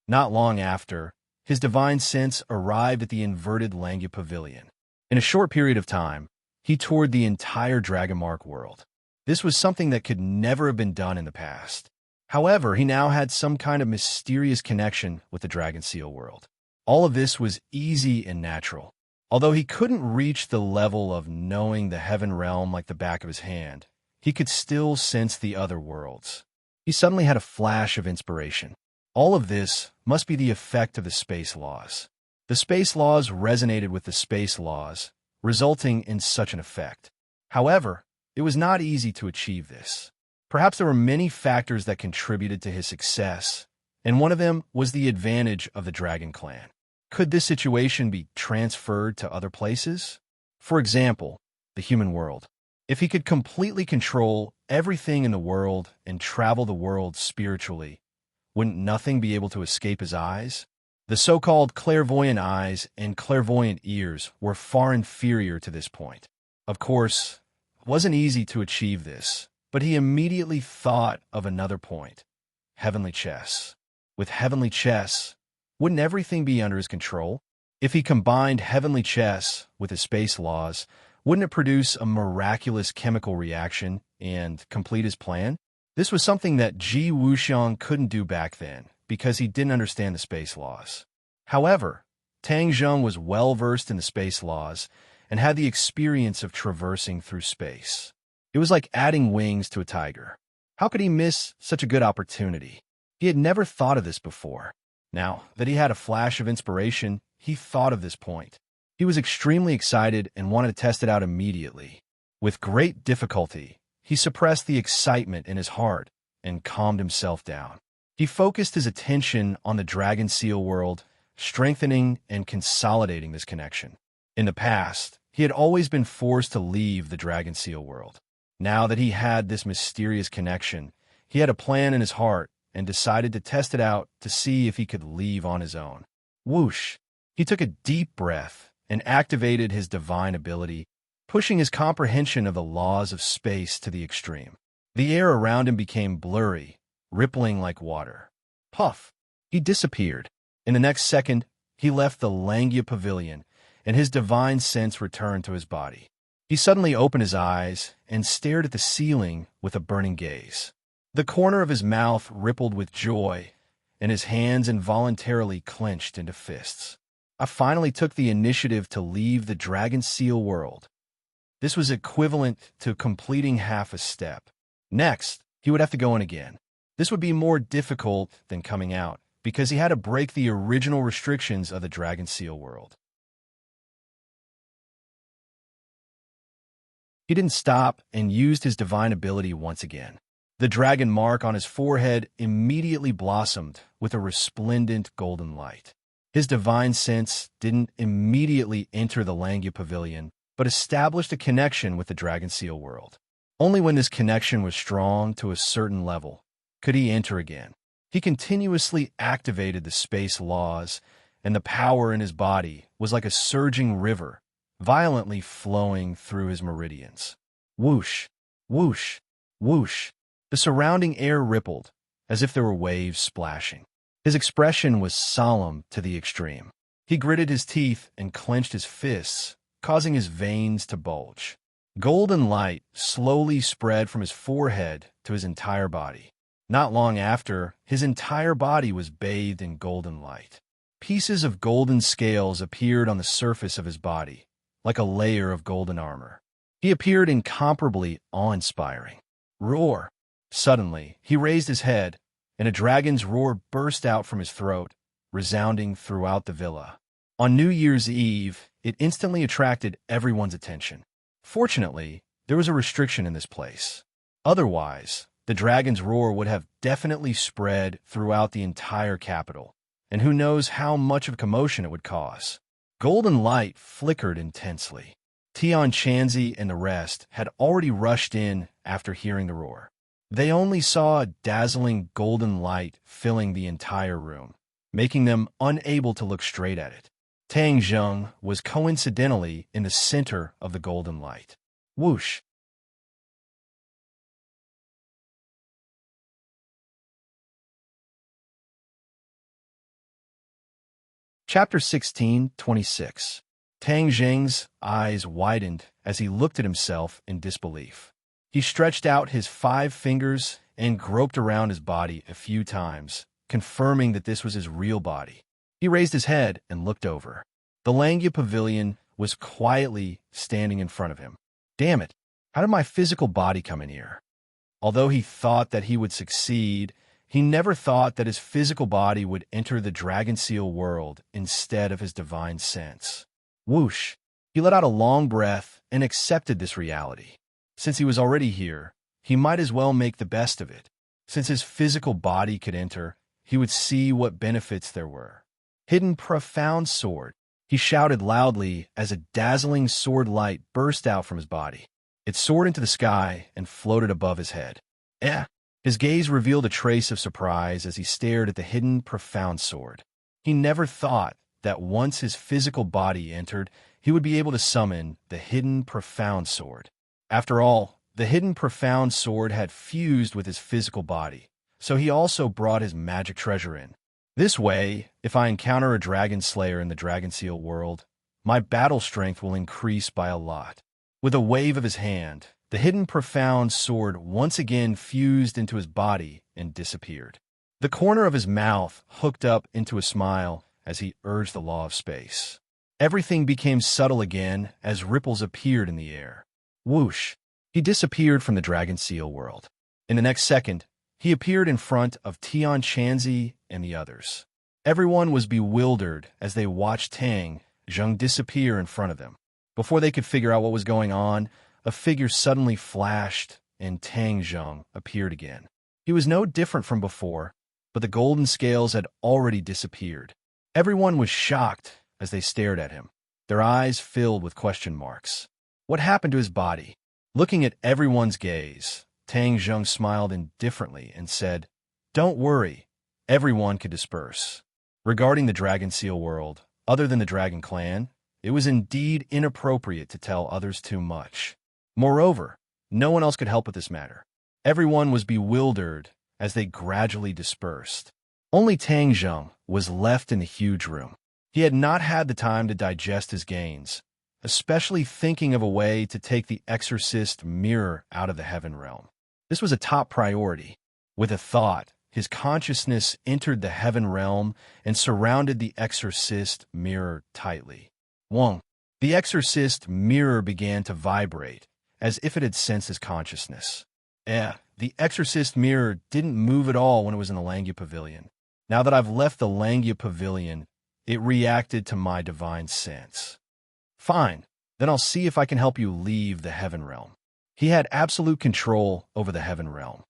Not long after, his divine sense arrived at the inverted Langu Pavilion. In a short period of time, he toured the entire Dragonmark world. This was something that could never have been done in the past. However, he now had some kind of mysterious connection with the Dragon Seal world. All of this was easy and natural. Although he couldn't reach the level of knowing the heaven realm like the back of his hand, he could still sense the other worlds. He suddenly had a flash of inspiration. All of this must be the effect of the space laws. The space laws resonated with the space laws, resulting in such an effect. However, it was not easy to achieve this. Perhaps there were many factors that contributed to his success, and one of them was the advantage of the Dragon Clan. Could this situation be transferred to other places? For example, the human world. If he could completely control everything in the world and travel the world spiritually, wouldn't nothing be able to escape his eyes? The so-called clairvoyant eyes and clairvoyant ears were far inferior to this point. Of course, it wasn't easy to achieve this, but he immediately thought of another point: heavenly chess. With heavenly chess, wouldn't everything be under his control? If he combined heavenly chess with his space laws, wouldn't it produce a miraculous chemical reaction and complete his plan? This was something that Ji Wuxiang couldn't do back then because he didn't understand the space laws. However, Tang Zheng was well-versed in the space laws and had the experience of traversing through space. It was like adding wings to a tiger. How could he miss such a good opportunity? He had never thought of this before. Now that he had a flash of inspiration, he thought of this point. He was extremely excited and wanted to test it out immediately. With great difficulty, he suppressed the excitement in his heart and calmed himself down. He focused his attention on the Dragon Seal world, strengthening and consolidating this connection. In the past, he had always been forced to leave the Dragon Seal world. Now that he had this mysterious connection, he had a plan in his heart and decided to test it out to see if he could leave on his own. Whoosh! He took a deep breath and activated his divine ability, pushing his comprehension of the laws of space to the extreme. The air around him became blurry, rippling like water. Puff! He disappeared. In the next second, he left the Langia pavilion, and his divine sense returned to his body. He suddenly opened his eyes and stared at the ceiling with a burning gaze. The corner of his mouth rippled with joy, and his hands involuntarily clenched into fists. I finally took the initiative to leave the Dragon Seal world. This was equivalent to completing half a step. Next, he would have to go in again. This would be more difficult than coming out, because he had to break the original restrictions of the Dragon Seal world. He didn't stop and used his divine ability once again. The dragon mark on his forehead immediately blossomed with a resplendent golden light. His divine sense didn't immediately enter the Langia pavilion, but established a connection with the Dragon Seal world. Only when this connection was strong to a certain level could he enter again. He continuously activated the space laws, and the power in his body was like a surging river, violently flowing through his meridians. Whoosh, whoosh, whoosh. The surrounding air rippled, as if there were waves splashing. His expression was solemn to the extreme. He gritted his teeth and clenched his fists, causing his veins to bulge. Golden light slowly spread from his forehead to his entire body. Not long after, his entire body was bathed in golden light. Pieces of golden scales appeared on the surface of his body, like a layer of golden armor. He appeared incomparably awe-inspiring. Roar! Suddenly, he raised his head, and a dragon's roar burst out from his throat, resounding throughout the villa. On New Year's Eve, it instantly attracted everyone's attention. Fortunately, there was a restriction in this place. Otherwise, the dragon's roar would have definitely spread throughout the entire capital, and who knows how much of commotion it would cause. Golden light flickered intensely. Tian Chanzi and the rest had already rushed in after hearing the roar. They only saw a dazzling golden light filling the entire room, making them unable to look straight at it. Tang Zheng was coincidentally in the center of the golden light. Whoosh! Chapter 16:26. Tang Zheng's eyes widened as he looked at himself in disbelief. He stretched out his 5 fingers and groped around his body a few times, confirming that this was his real body. He raised his head and looked over. The Langia pavilion was quietly standing in front of him. Damn it, how did my physical body come in here? Although he thought that he would succeed, he never thought that his physical body would enter the Dragon Seal world instead of his divine sense. Whoosh! He let out a long breath and accepted this reality. Since he was already here, he might as well make the best of it. Since his physical body could enter, he would see what benefits there were. Hidden profound sword. He shouted loudly as a dazzling sword light burst out from his body. It soared into the sky and floated above his head. His gaze revealed a trace of surprise as he stared at the hidden profound sword. He never thought that once his physical body entered, he would be able to summon the hidden profound sword. After all, the hidden profound sword had fused with his physical body, so he also brought his magic treasure in. This way, if I encounter a dragon slayer in the dragon seal world, my battle strength will increase by a lot. With a wave of his hand, the hidden profound sword once again fused into his body and disappeared. The corner of his mouth hooked up into a smile as he urged the law of space. Everything became subtle again as ripples appeared in the air. Whoosh! He disappeared from the dragon seal world. In the next second, he appeared in front of Tian Chanzi and the others. Everyone was bewildered as they watched Tang Zheng disappear in front of them. Before they could figure out what was going on, a figure suddenly flashed and Tang Zheng appeared again. He was no different from before, but the golden scales had already disappeared. Everyone was shocked as they stared at him, their eyes filled with question marks. What happened to his body? Looking at everyone's gaze, Tang Zheng smiled indifferently and said, "Don't worry, everyone could disperse." Regarding the Dragon Seal world, other than the Dragon Clan, it was indeed inappropriate to tell others too much. Moreover, no one else could help with this matter. Everyone was bewildered as they gradually dispersed. Only Tang Zheng was left in the huge room. He had not had the time to digest his gains, especially thinking of a way to take the exorcist mirror out of the heaven realm. This was a top priority. With a thought, his consciousness entered the heaven realm and surrounded the exorcist mirror tightly. Wong. The exorcist mirror began to vibrate, as if it had sensed his consciousness. The exorcist mirror didn't move at all when it was in the Langia Pavilion. Now that I've left the Langia Pavilion, it reacted to my divine sense. Fine, then I'll see if I can help you leave the heaven realm. He had absolute control over the heaven realm.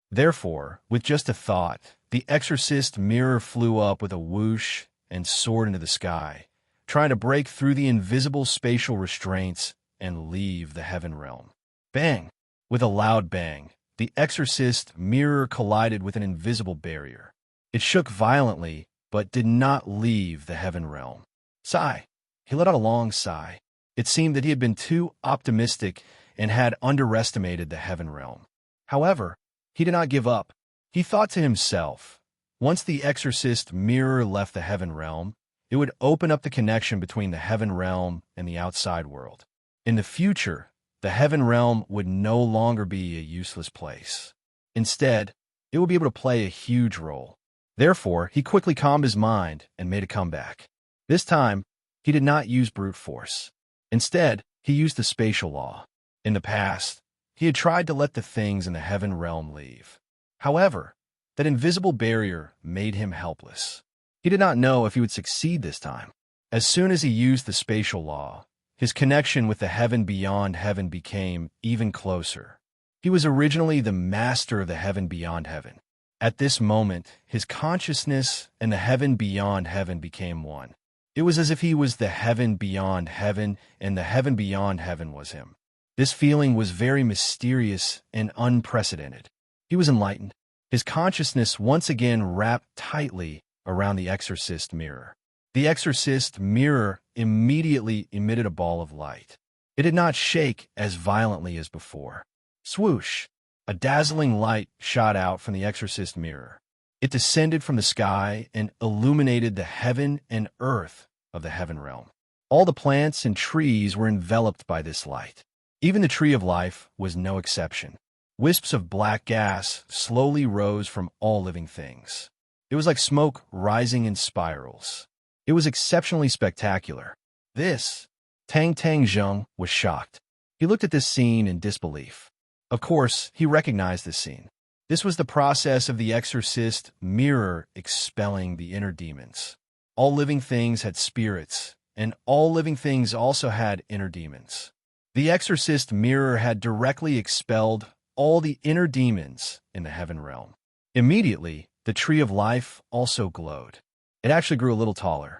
Therefore, with just a thought, the exorcist mirror flew up with a whoosh and soared into the sky, trying to break through the invisible spatial restraints and leave the heaven realm. Bang! With a loud bang, the exorcist mirror collided with an invisible barrier. It shook violently, but did not leave the heaven realm. Sigh. He let out a long sigh. It seemed that he had been too optimistic and had underestimated the heaven realm. However, he did not give up. He thought to himself, once the exorcist mirror left the heaven realm, it would open up the connection between the heaven realm and the outside world. In the future, the heaven realm would no longer be a useless place. Instead, it would be able to play a huge role. Therefore, he quickly calmed his mind and made a comeback. This time, he did not use brute force. Instead, he used the spatial law. In the past, he had tried to let the things in the heaven realm leave. However, that invisible barrier made him helpless. He did not know if he would succeed this time. As soon as he used the spatial law, his connection with the heaven beyond heaven became even closer. He was originally the master of the heaven beyond heaven. At this moment, his consciousness and the heaven beyond heaven became one. It was as if he was the heaven beyond heaven and the heaven beyond heaven was him. This feeling was very mysterious and unprecedented. He was enlightened. His consciousness once again wrapped tightly around the exorcist mirror. The exorcist mirror immediately emitted a ball of light. It did not shake as violently as before. Swoosh! A dazzling light shot out from the exorcist mirror. It descended from the sky and illuminated the heaven and earth of the heaven realm. All the plants and trees were enveloped by this light. Even the tree of life was no exception. Wisps of black gas slowly rose from all living things. It was like smoke rising in spirals. It was exceptionally spectacular. Tang Zheng was shocked. He looked at this scene in disbelief. Of course, he recognized this scene. This was the process of the exorcist mirror expelling the inner demons. All living things had spirits, and all living things also had inner demons. The exorcist mirror had directly expelled all the inner demons in the heaven realm. Immediately, the tree of life also glowed. It actually grew a little taller.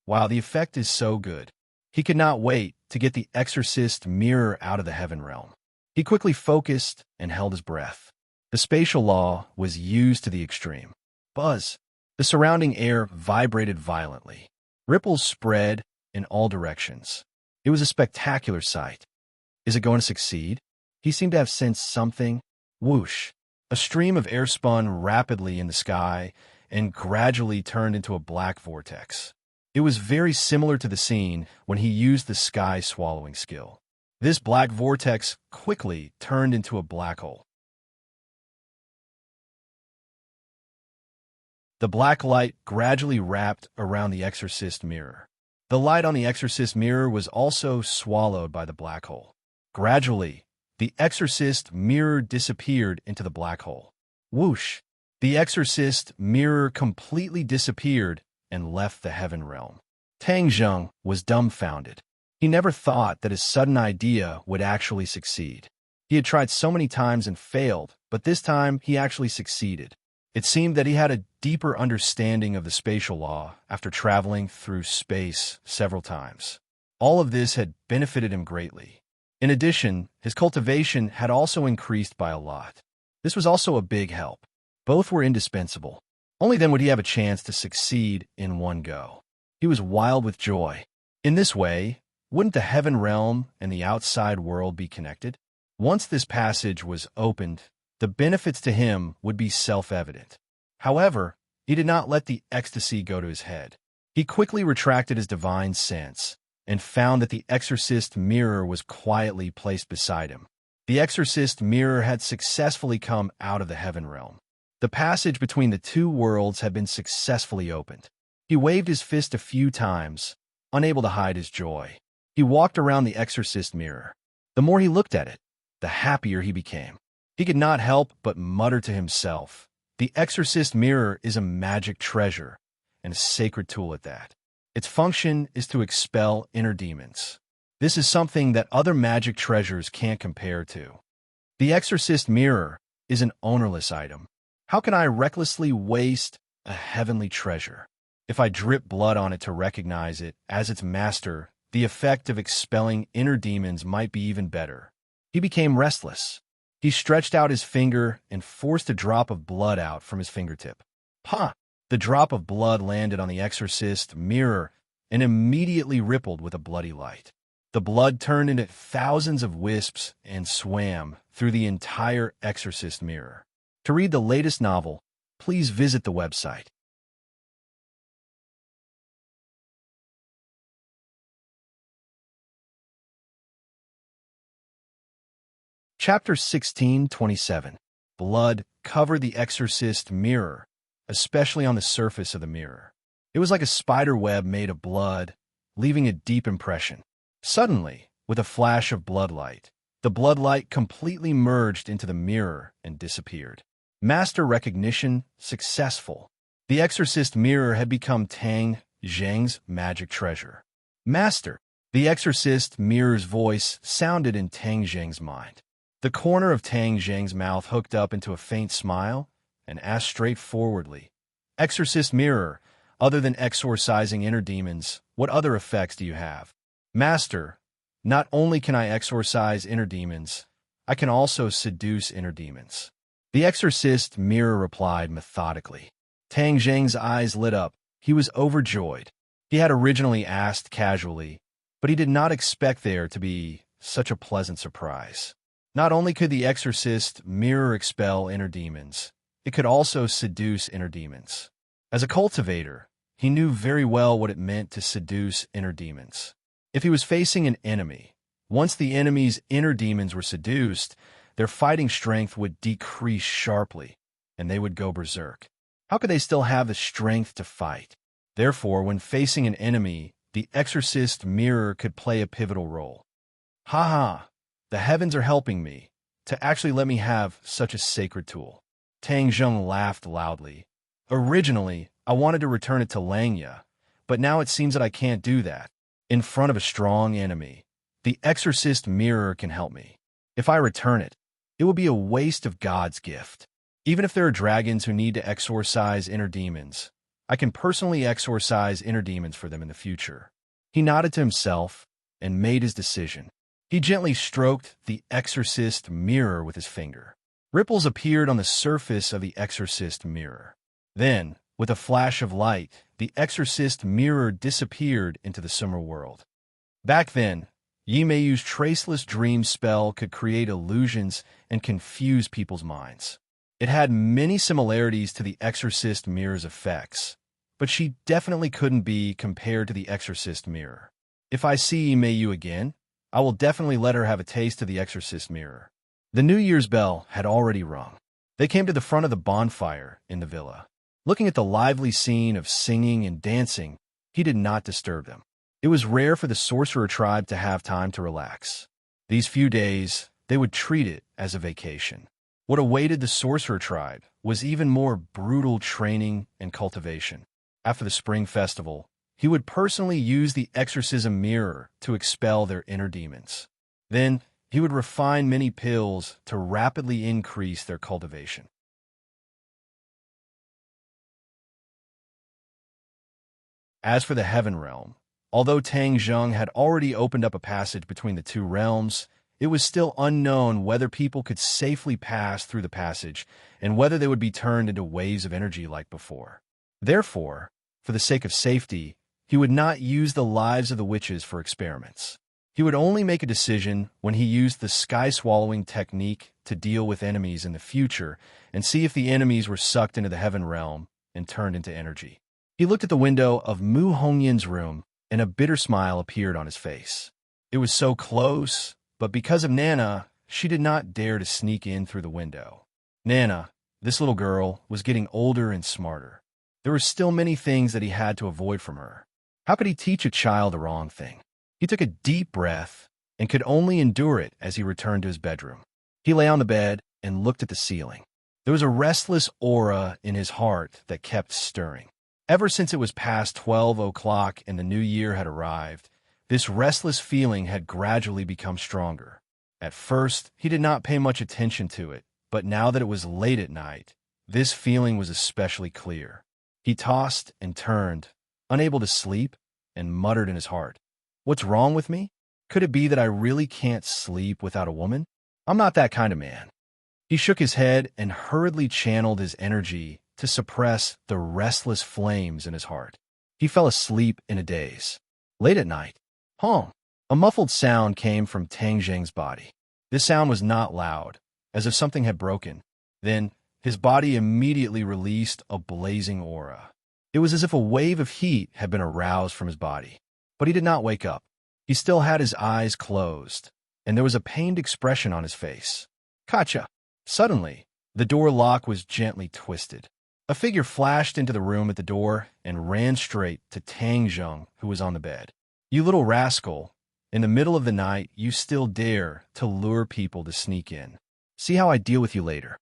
Wow, the effect is so good. He could not wait to get the exorcist mirror out of the heaven realm. He quickly focused and held his breath. The spatial law was used to the extreme. Buzz! The surrounding air vibrated violently. Ripples spread in all directions. It was a spectacular sight. Is it going to succeed? He seemed to have sensed something. Whoosh! A stream of air spun rapidly in the sky and gradually turned into a black vortex. It was very similar to the scene when he used the sky-swallowing skill. This black vortex quickly turned into a black hole. The black light gradually wrapped around the exorcist mirror. The light on the exorcist mirror was also swallowed by the black hole. Gradually, the exorcist mirror disappeared into the black hole. Whoosh! The exorcist mirror completely disappeared and left the heaven realm. Tang Zheng was dumbfounded. He never thought that his sudden idea would actually succeed. He had tried so many times and failed, but this time he actually succeeded. It seemed that he had a deeper understanding of the spatial law after traveling through space several times. All of this had benefited him greatly. In addition, his cultivation had also increased by a lot. This was also a big help. Both were indispensable. Only then would he have a chance to succeed in one go. He was wild with joy. In this way, wouldn't the heaven realm and the outside world be connected? Once this passage was opened, the benefits to him would be self-evident. However, he did not let the ecstasy go to his head. He quickly retracted his divine sense and found that the exorcist mirror was quietly placed beside him. The exorcist mirror had successfully come out of the heaven realm. The passage between the two worlds had been successfully opened. He waved his fist a few times, unable to hide his joy. He walked around the exorcist mirror. The more he looked at it, the happier he became. He could not help but mutter to himself, "The exorcist mirror is a magic treasure, and a sacred tool at that. Its function is to expel inner demons. This is something that other magic treasures can't compare to. The exorcist mirror is an ownerless item. How can I recklessly waste a heavenly treasure? If I drip blood on it to recognize it as its master, the effect of expelling inner demons might be even better." He became restless. He stretched out his finger and forced a drop of blood out from his fingertip. Ha! The drop of blood landed on the exorcist mirror and immediately rippled with a bloody light. The blood turned into thousands of wisps and swam through the entire exorcist mirror. To read the latest novel, please visit the website. Chapter 16:27. Blood covered the exorcist mirror, especially on the surface of the mirror. It was like a spider web made of blood, leaving a deep impression. Suddenly, with a flash of bloodlight, the bloodlight completely merged into the mirror and disappeared. Master recognition successful. The exorcist mirror had become Tang Zheng's magic treasure. Master, the exorcist mirror's voice sounded in Tang Zheng's mind. The corner of Tang Zheng's mouth hooked up into a faint smile and asked straightforwardly, "Exorcist mirror, other than exorcising inner demons, what other effects do you have?" "Master, not only can I exorcise inner demons, I can also seduce inner demons." The exorcist mirror replied methodically. Tang Zheng's eyes lit up. He was overjoyed. He had originally asked casually, but he did not expect there to be such a pleasant surprise. Not only could the exorcist mirror expel inner demons, it could also seduce inner demons. As a cultivator, he knew very well what it meant to seduce inner demons. If he was facing an enemy, once the enemy's inner demons were seduced, their fighting strength would decrease sharply, and they would go berserk. How could they still have the strength to fight? Therefore, when facing an enemy, the exorcist mirror could play a pivotal role. Ha ha! The heavens are helping me to actually let me have such a sacred tool. Tang Zheng laughed loudly. Originally, I wanted to return it to Langya, but now it seems that I can't do that. In front of a strong enemy, the exorcist mirror can help me. If I return it, it will be a waste of God's gift. Even if there are dragons who need to exorcise inner demons, I can personally exorcise inner demons for them in the future. He nodded to himself and made his decision. He gently stroked the exorcist mirror with his finger. Ripples appeared on the surface of the exorcist mirror. Then, with a flash of light, the exorcist mirror disappeared into the summer world. Back then, Yi Meiyu's traceless dream spell could create illusions and confuse people's minds. It had many similarities to the Exorcist mirror's effects, but she definitely couldn't be compared to the Exorcist mirror. If I see Yi Meiyu again, I will definitely let her have a taste of the Exorcist mirror. The New Year's bell had already rung. They came to the front of the bonfire in the villa. Looking at the lively scene of singing and dancing, he did not disturb them. It was rare for the sorcerer tribe to have time to relax. These few days, they would treat it as a vacation. What awaited the sorcerer tribe was even more brutal training and cultivation. After the spring festival, he would personally use the exorcism mirror to expel their inner demons. Then, he would refine many pills to rapidly increase their cultivation. As for the Heaven Realm, although Tang Zheng had already opened up a passage between the two realms, it was still unknown whether people could safely pass through the passage and whether they would be turned into waves of energy like before. Therefore, for the sake of safety, he would not use the lives of the witches for experiments. He would only make a decision when he used the sky-swallowing technique to deal with enemies in the future and see if the enemies were sucked into the Heaven Realm and turned into energy. He looked at the window of Mu Hongyin's room, and a bitter smile appeared on his face. It was so close, but because of Nana, she did not dare to sneak in through the window. Nana, this little girl, was getting older and smarter. There were still many things that he had to avoid from her. How could he teach a child the wrong thing? He took a deep breath and could only endure it as he returned to his bedroom. He lay on the bed and looked at the ceiling. There was a restless aura in his heart that kept stirring. Ever since it was past 12 o'clock and the new year had arrived, this restless feeling had gradually become stronger. At first, he did not pay much attention to it, but now that it was late at night, this feeling was especially clear. He tossed and turned, unable to sleep, and muttered in his heart, "What's wrong with me? Could it be that I really can't sleep without a woman? I'm not that kind of man." He shook his head and hurriedly channeled his energy to suppress the restless flames in his heart. He fell asleep in a daze. Late at night, a muffled sound came from Tang Zheng's body. This sound was not loud, as if something had broken. Then, his body immediately released a blazing aura. It was as if a wave of heat had been aroused from his body. But he did not wake up. He still had his eyes closed, and there was a pained expression on his face. Kacha! Suddenly, the door lock was gently twisted. A figure flashed into the room at the door and ran straight to Tang Zheng, who was on the bed. "You little rascal, in the middle of the night, you still dare to lure people to sneak in. See how I deal with you later."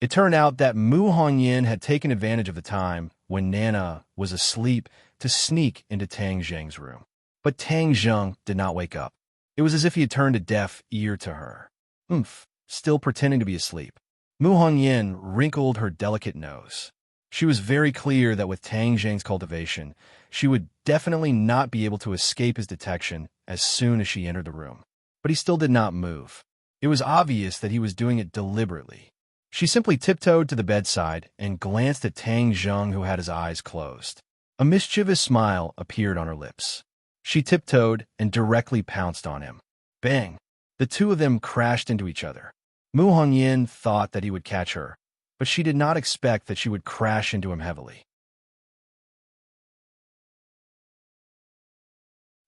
It turned out that Mu Hongyan had taken advantage of the time when Nana was asleep to sneak into Tang Zheng's room. But Tang Zheng did not wake up. It was as if he had turned a deaf ear to her. Still pretending to be asleep. Mu Hongyan wrinkled her delicate nose. She was very clear that with Tang Zheng's cultivation, she would definitely not be able to escape his detection as soon as she entered the room. But he still did not move. It was obvious that he was doing it deliberately. She simply tiptoed to the bedside and glanced at Tang Zheng, who had his eyes closed. A mischievous smile appeared on her lips. She tiptoed and directly pounced on him. Bang! The two of them crashed into each other. Mu Hongyan thought that he would catch her, but she did not expect that she would crash into him heavily.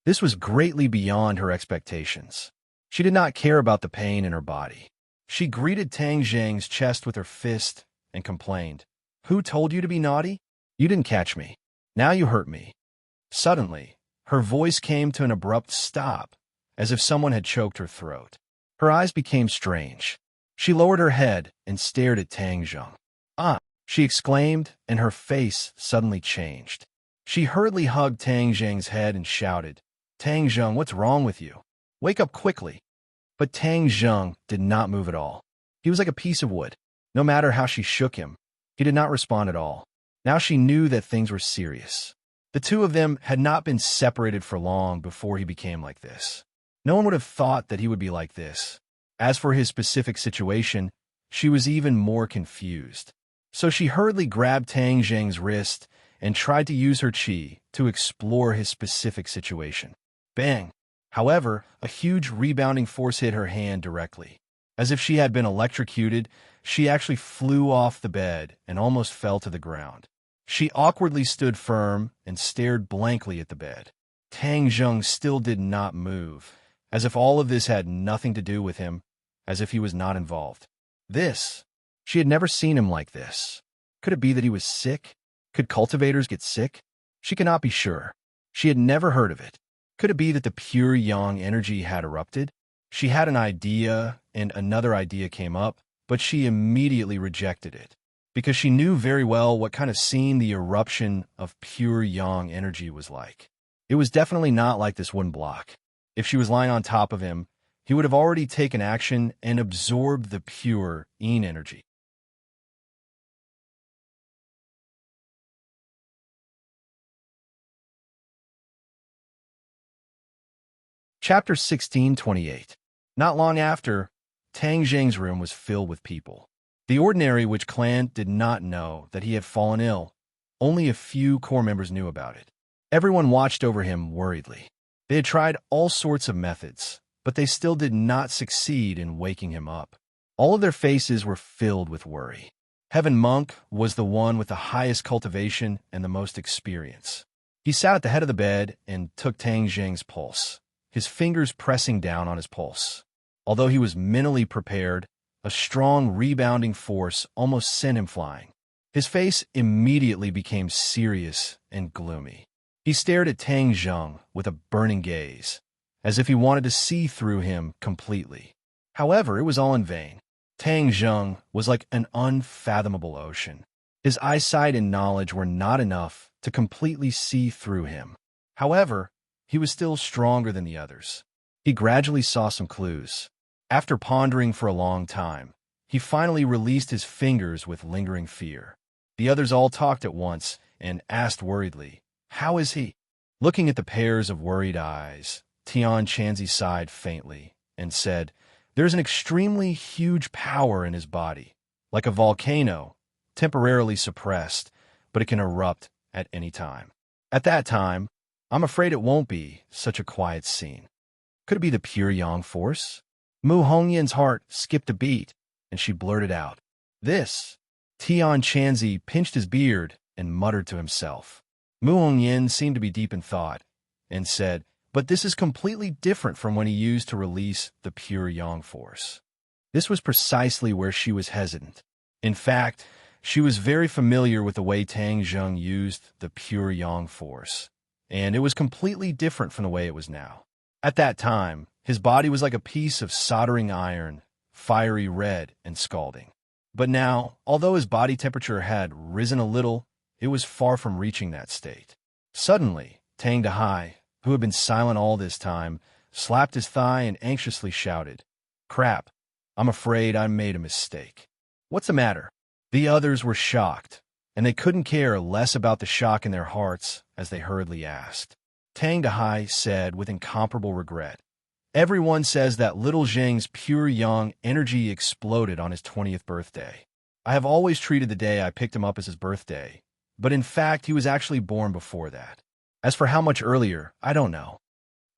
This was greatly beyond her expectations. She did not care about the pain in her body. She greeted Tang Zheng's chest with her fist and complained, "Who told you to be naughty? You didn't catch me. Now you hurt me." Suddenly, her voice came to an abrupt stop, as if someone had choked her throat. Her eyes became strange. She lowered her head and stared at Tang Zheng. "Ah!" she exclaimed, and her face suddenly changed. She hurriedly hugged Tang Zheng's head and shouted, "Tang Zheng, what's wrong with you? Wake up quickly." But Tang Zheng did not move at all. He was like a piece of wood. No matter how she shook him, he did not respond at all. Now she knew that things were serious. The two of them had not been separated for long before he became like this. No one would have thought that he would be like this. As for his specific situation, she was even more confused. So she hurriedly grabbed Tang Zheng's wrist and tried to use her qi to explore his specific situation. Bang! However, a huge rebounding force hit her hand directly. As if she had been electrocuted, she actually flew off the bed and almost fell to the ground. She awkwardly stood firm and stared blankly at the bed. Tang Zheng still did not move, as if all of this had nothing to do with him, as if he was not involved. She had never seen him like this. Could it be that he was sick? Could cultivators get sick? She could not be sure. She had never heard of it. Could it be that the pure yang energy had erupted? She had an idea, and another idea came up, but she immediately rejected it, because she knew very well what kind of scene the eruption of pure yang energy was like. It was definitely not like this wooden block. If she was lying on top of him, he would have already taken action and absorbed the pure yin energy. Chapter 1628. Not long after, Tang Zheng's room was filled with people. The ordinary witch clan did not know that he had fallen ill. Only a few core members knew about it. Everyone watched over him worriedly. They had tried all sorts of methods, but they still did not succeed in waking him up. All of their faces were filled with worry. Heaven Monk was the one with the highest cultivation and the most experience. He sat at the head of the bed and took Tang Zheng's pulse, his fingers pressing down on his pulse. Although he was mentally prepared, a strong rebounding force almost sent him flying. His face immediately became serious and gloomy. He stared at Tang Zheng with a burning gaze, as if he wanted to see through him completely. However, it was all in vain. Tang Zheng was like an unfathomable ocean. His eyesight and knowledge were not enough to completely see through him. However, he was still stronger than the others. He gradually saw some clues. After pondering for a long time, he finally released his fingers with lingering fear. The others all talked at once and asked worriedly, "How is he?" Looking at the pairs of worried eyes, Tian Chanzi sighed faintly and said, "There's an extremely huge power in his body, like a volcano, temporarily suppressed, but it can erupt at any time. At that time, I'm afraid it won't be such a quiet scene." Could it be the pure yang force? Mu Hongyan's heart skipped a beat, and she blurted out, "This." Tian Chanzi pinched his beard and muttered to himself. Mu Hongyan seemed to be deep in thought, and said, "But this is completely different from when he used to release the pure yang force." This was precisely where she was hesitant. In fact, she was very familiar with the way Tang Zheng used the pure yang force, and it was completely different from the way it was now. At that time, his body was like a piece of soldering iron, fiery red and scalding. But now, although his body temperature had risen a little, it was far from reaching that state. Suddenly, Tang Dehai, who had been silent all this time, slapped his thigh and anxiously shouted, "Crap, I'm afraid I made a mistake." "What's the matter?" The others were shocked, and they couldn't care less about the shock in their hearts as they hurriedly asked. Tang Dehai said with incomparable regret, "Everyone says that little Zheng's pure yang energy exploded on his 20th birthday. I have always treated the day I picked him up as his birthday, but in fact he was actually born before that. As for how much earlier, I don't know."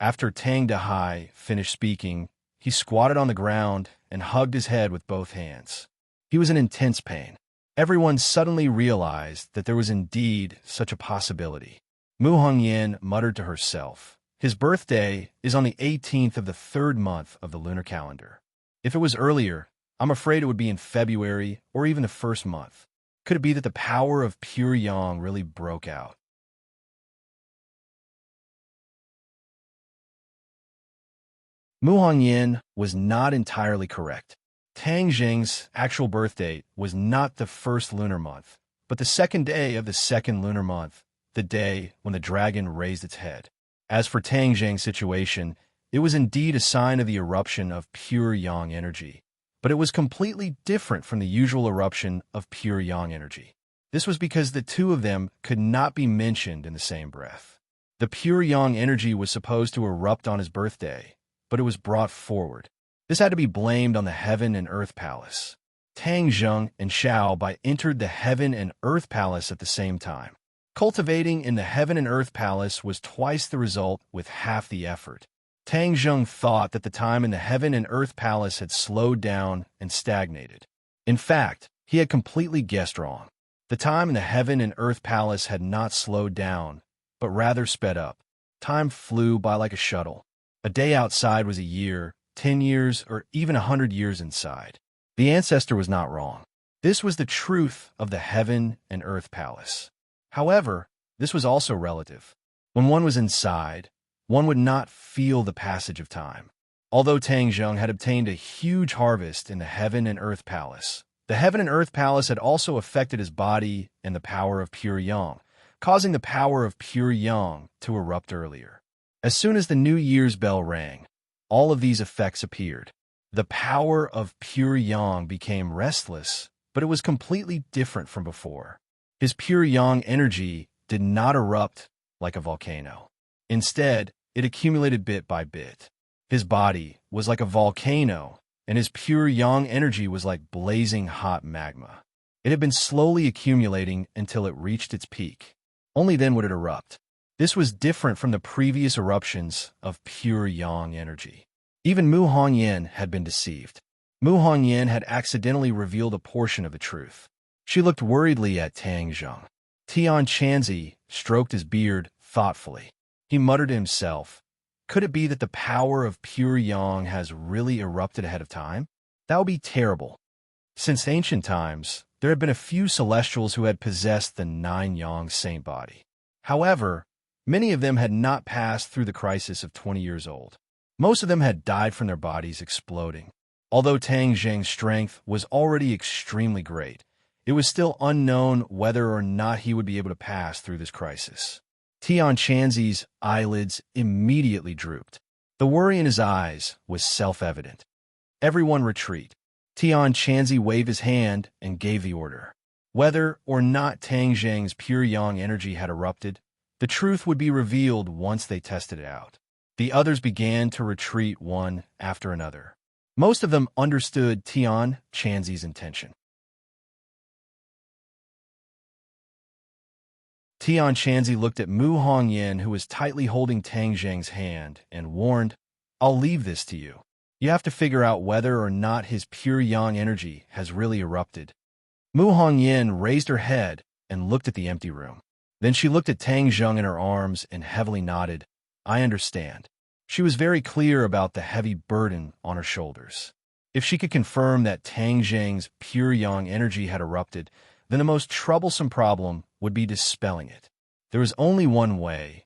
After Tang Dehai finished speaking, he squatted on the ground and hugged his head with both hands. He was in intense pain. Everyone suddenly realized that there was indeed such a possibility. Mu Hongyan muttered to herself, "His birthday is on the 18th of the 3rd month of the lunar calendar. If it was earlier, I'm afraid it would be in February or even the 1st month. Could it be that the power of pure yang really broke out?" Mu Hongyan was not entirely correct. Tang Zheng's actual birth date was not the 1st lunar month, but the 2nd day of the 2nd lunar month, the day when the dragon raised its head. As for Tang Zheng's situation, it was indeed a sign of the eruption of pure yang energy, but it was completely different from the usual eruption of pure yang energy. This was because the two of them could not be mentioned in the same breath. The pure yang energy was supposed to erupt on his birthday, but it was brought forward. This had to be blamed on the Heaven and Earth Palace. Tang Zheng and Xiao Bai entered the Heaven and Earth Palace at the same time. Cultivating in the Heaven and Earth Palace was twice the result with half the effort. Tang Zheng thought that the time in the Heaven and Earth Palace had slowed down and stagnated. In fact, he had completely guessed wrong. The time in the Heaven and Earth Palace had not slowed down, but rather sped up. Time flew by like a shuttle. A day outside was a year, 10 years, or even 100 years inside. The ancestor was not wrong. This was the truth of the Heaven and Earth Palace. However, this was also relative. When one was inside, one would not feel the passage of time. Although Tang Zheng had obtained a huge harvest in the Heaven and Earth Palace, the Heaven and Earth Palace had also affected his body and the power of pure yang, causing the power of pure yang to erupt earlier. As soon as the New Year's bell rang, all of these effects appeared. The power of pure yang became restless, but it was completely different from before. His pure yang energy did not erupt like a volcano. Instead, it accumulated bit by bit. His body was like a volcano, and his pure yang energy was like blazing hot magma. It had been slowly accumulating until it reached its peak. Only then would it erupt. This was different from the previous eruptions of pure yang energy. Even Mu Hongyan had been deceived. Mu Hongyan had accidentally revealed a portion of the truth. She looked worriedly at Tang Zheng. Tian Chanzi stroked his beard thoughtfully. He muttered to himself, "Could it be that the power of pure yang has really erupted ahead of time? That would be terrible." Since ancient times, there had been a few celestials who had possessed the 9-yang saint body. However, many of them had not passed through the crisis of 20 years old. Most of them had died from their bodies exploding. Although Tang Zheng's strength was already extremely great, it was still unknown whether or not he would be able to pass through this crisis. Tian Chanzi's eyelids immediately drooped. The worry in his eyes was self-evident. "Everyone retreat." Tian Chanzi waved his hand and gave the order. Whether or not Tang Zheng's pure yang energy had erupted, the truth would be revealed once they tested it out. The others began to retreat one after another. Most of them understood Tian Chanzi's intention. Tian Chanzi looked at Mu Hongyan, who was tightly holding Tang Zheng's hand, and warned, "I'll leave this to you. You have to figure out whether or not his pure yang energy has really erupted." Mu Hongyan raised her head and looked at the empty room. Then she looked at Tang Zheng in her arms and heavily nodded. "I understand." She was very clear about the heavy burden on her shoulders. If she could confirm that Tang Zheng's pure yang energy had erupted, then the most troublesome problem would be dispelling it. There was only one way,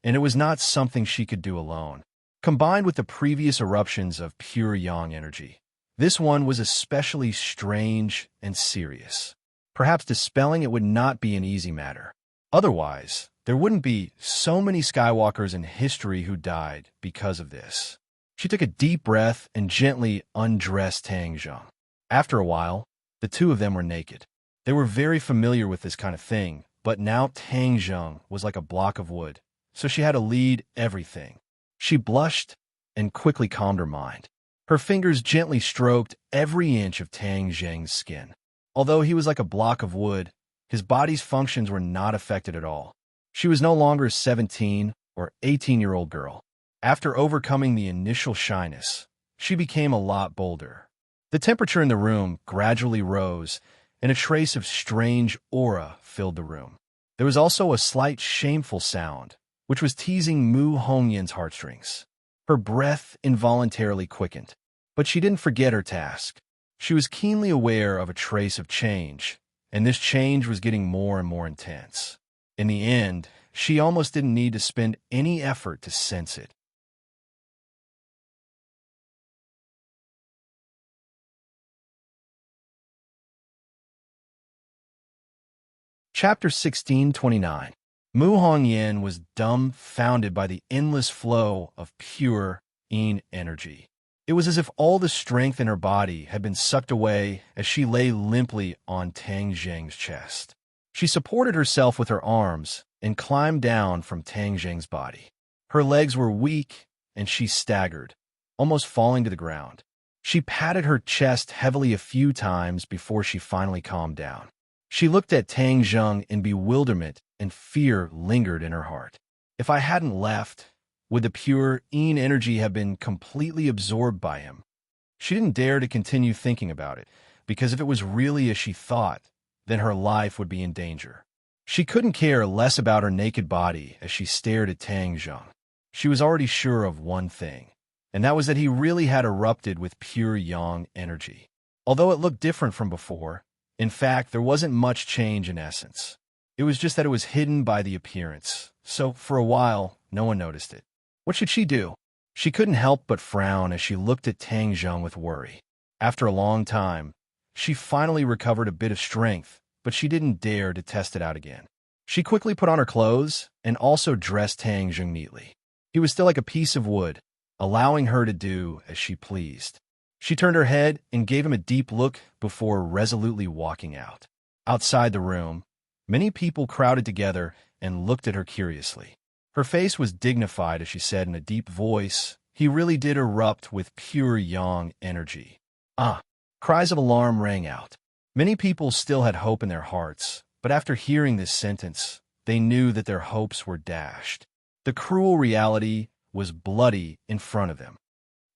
and it was not something she could do alone. Combined with the previous eruptions of pure yang energy, this one was especially strange and serious. Perhaps dispelling it would not be an easy matter. Otherwise, there wouldn't be so many Skywalkers in history who died because of this. She took a deep breath and gently undressed Tang Zheng. After a while, the two of them were naked. They were very familiar with this kind of thing, but now Tang Zheng was like a block of wood, so she had to lead everything. She blushed and quickly calmed her mind. Her fingers gently stroked every inch of Tang Zheng's skin. Although he was like a block of wood, his body's functions were not affected at all. She was no longer a 17 or 18-year-old girl. After overcoming the initial shyness, she became a lot bolder. The temperature in the room gradually rose, and a trace of strange aura filled the room. There was also a slight shameful sound, which was teasing Mu Hongyan's heartstrings. Her breath involuntarily quickened, but she didn't forget her task. She was keenly aware of a trace of change, and this change was getting more and more intense. In the end, she almost didn't need to spend any effort to sense it. Chapter 1629. Mu Hongyan was dumbfounded by the endless flow of pure yin energy. It was as if all the strength in her body had been sucked away as she lay limply on Tang Zheng's chest. She supported herself with her arms and climbed down from Tang Zheng's body. Her legs were weak, and she staggered, almost falling to the ground. She patted her chest heavily a few times before she finally calmed down. She looked at Tang Zheng in bewilderment, and fear lingered in her heart. If I hadn't left, Would the pure Yin energy have been completely absorbed by him? She didn't dare to continue thinking about it, because if it was really as she thought, then her life would be in danger. She couldn't care less about her naked body as she stared at Tang Zheng. She was already sure of one thing, and that was that he really had erupted with pure yang energy. Although it looked different from before, in fact, there wasn't much change in essence. It was just that it was hidden by the appearance, so for a while, no one noticed it. What should she do? She couldn't help but frown as she looked at Tang Zheng with worry. After a long time, she finally recovered a bit of strength, but she didn't dare to test it out again. She quickly put on her clothes and also dressed Tang Zheng neatly. He was still like a piece of wood, allowing her to do as she pleased. She turned her head and gave him a deep look before resolutely walking out. Outside the room, many people crowded together and looked at her curiously. Her face was dignified as she said in a deep voice, "He really did erupt with pure yang energy." Ah! Cries of alarm rang out. Many people still had hope in their hearts, but after hearing this sentence, they knew that their hopes were dashed. The cruel reality was bloody in front of them.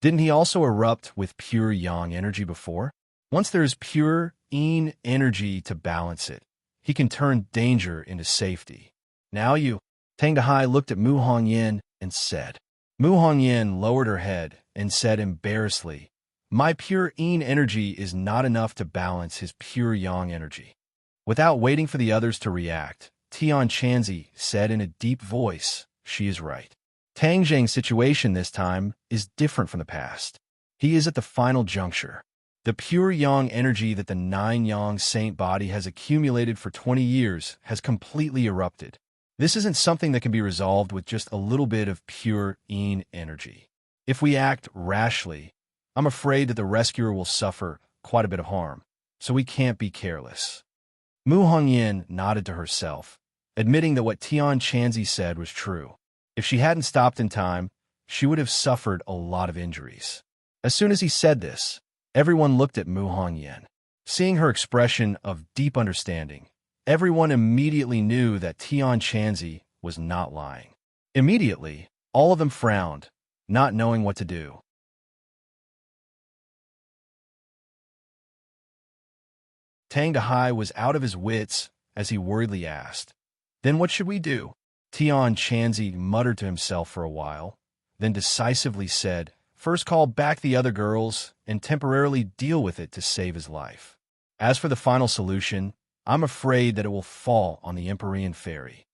Didn't he also erupt with pure yang energy before? Once there is pure yin energy to balance it, he can turn danger into safety. Now you. Tang Dahai looked at Mu Hongyan and said. Mu Hongyan lowered her head and said embarrassedly, "My pure yin energy is not enough to balance his pure yang energy." Without waiting for the others to react, Tian Chanzi said in a deep voice, "She is right. Tang Zheng's situation this time is different from the past. He is at the final juncture. The pure yang energy that the 9-yang saint body has accumulated for 20 years has completely erupted. This isn't something that can be resolved with just a little bit of pure yin energy. If we act rashly, I'm afraid that the rescuer will suffer quite a bit of harm, so we can't be careless." Mu Hongyan nodded to herself, admitting that what Tian Chanzi said was true. If she hadn't stopped in time, she would have suffered a lot of injuries. As soon as he said this, everyone looked at Mu Hongyan. Seeing her expression of deep understanding, everyone immediately knew that Tian Chanzi was not lying. Immediately, all of them frowned, not knowing what to do. Tang Dahai was out of his wits as he worriedly asked, "Then what should we do?" Tian Chanzi muttered to himself for a while, then decisively said, "First call back the other girls and temporarily deal with it to save his life. As for the final solution, I'm afraid that it will fall on the Empyrean Fairy."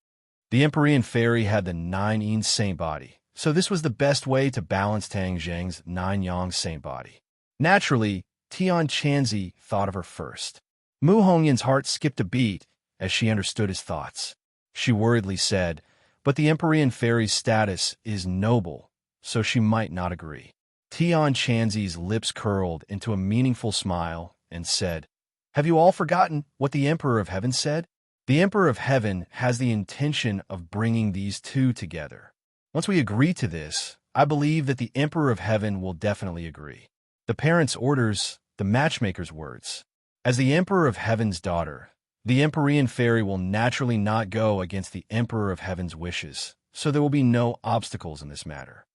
The Empyrean Fairy had the 9-yin saint body, so this was the best way to balance Tang Zheng's 9-yang saint body. Naturally, Tian Chanzi thought of her first. Mu Hongyan's heart skipped a beat as she understood his thoughts. She worriedly said, "But the Empyrean Fairy's status is noble, so she might not agree." Tian Chanzi's lips curled into a meaningful smile and said, "Have you all forgotten what the Emperor of Heaven said? The Emperor of Heaven has the intention of bringing these two together. Once we agree to this, I believe that the Emperor of Heaven will definitely agree. The parent's orders, the matchmaker's words. As the Emperor of Heaven's daughter, the Empyrean Fairy will naturally not go against the Emperor of Heaven's wishes, so there will be no obstacles in this matter."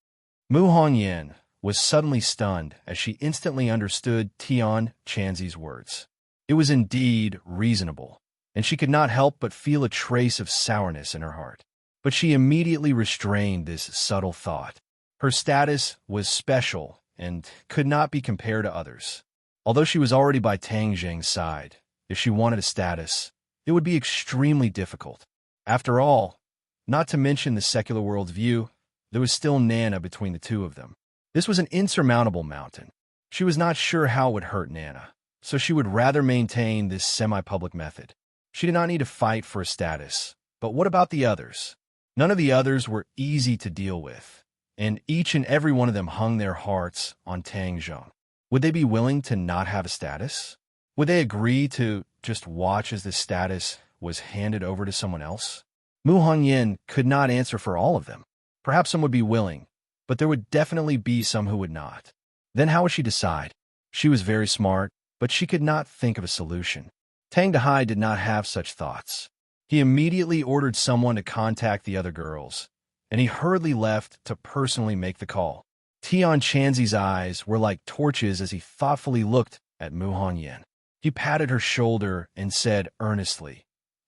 Mu Hongyan was suddenly stunned as she instantly understood Tian Chanzi's words. It was indeed reasonable, and she could not help but feel a trace of sourness in her heart. But she immediately restrained this subtle thought. Her status was special and could not be compared to others. Although she was already by Tang Zheng's side, if she wanted a status, it would be extremely difficult. After all, not to mention the secular world's view, there was still Nana between the two of them. This was an insurmountable mountain. She was not sure how it would hurt Nana, so she would rather maintain this semi-public method. She did not need to fight for a status. But what about the others? None of the others were easy to deal with, and each and every one of them hung their hearts on Tang Zheng. Would they be willing to not have a status? Would they agree to just watch as the status was handed over to someone else? Mu Hongyan could not answer for all of them. Perhaps some would be willing, but there would definitely be some who would not. Then how would she decide? She was very smart, but she could not think of a solution. Tang Dahai did not have such thoughts. He immediately ordered someone to contact the other girls, and he hurriedly left to personally make the call. Tian Chanzi's eyes were like torches as he thoughtfully looked at Mu Hongyan. He patted her shoulder and said earnestly,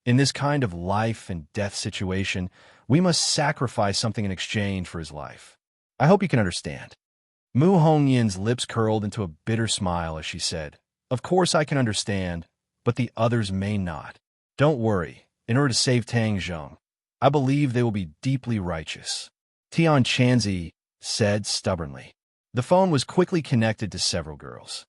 "In this kind of life and death situation, we must sacrifice something in exchange for his life. I hope you can understand." Mu Hongyan's lips curled into a bitter smile as she said, "Of course I can understand, but the others may not. Don't worry, in order to save Tang Zheng, I believe they will be deeply righteous," Tian Chanzi said stubbornly. The phone was quickly connected to several girls.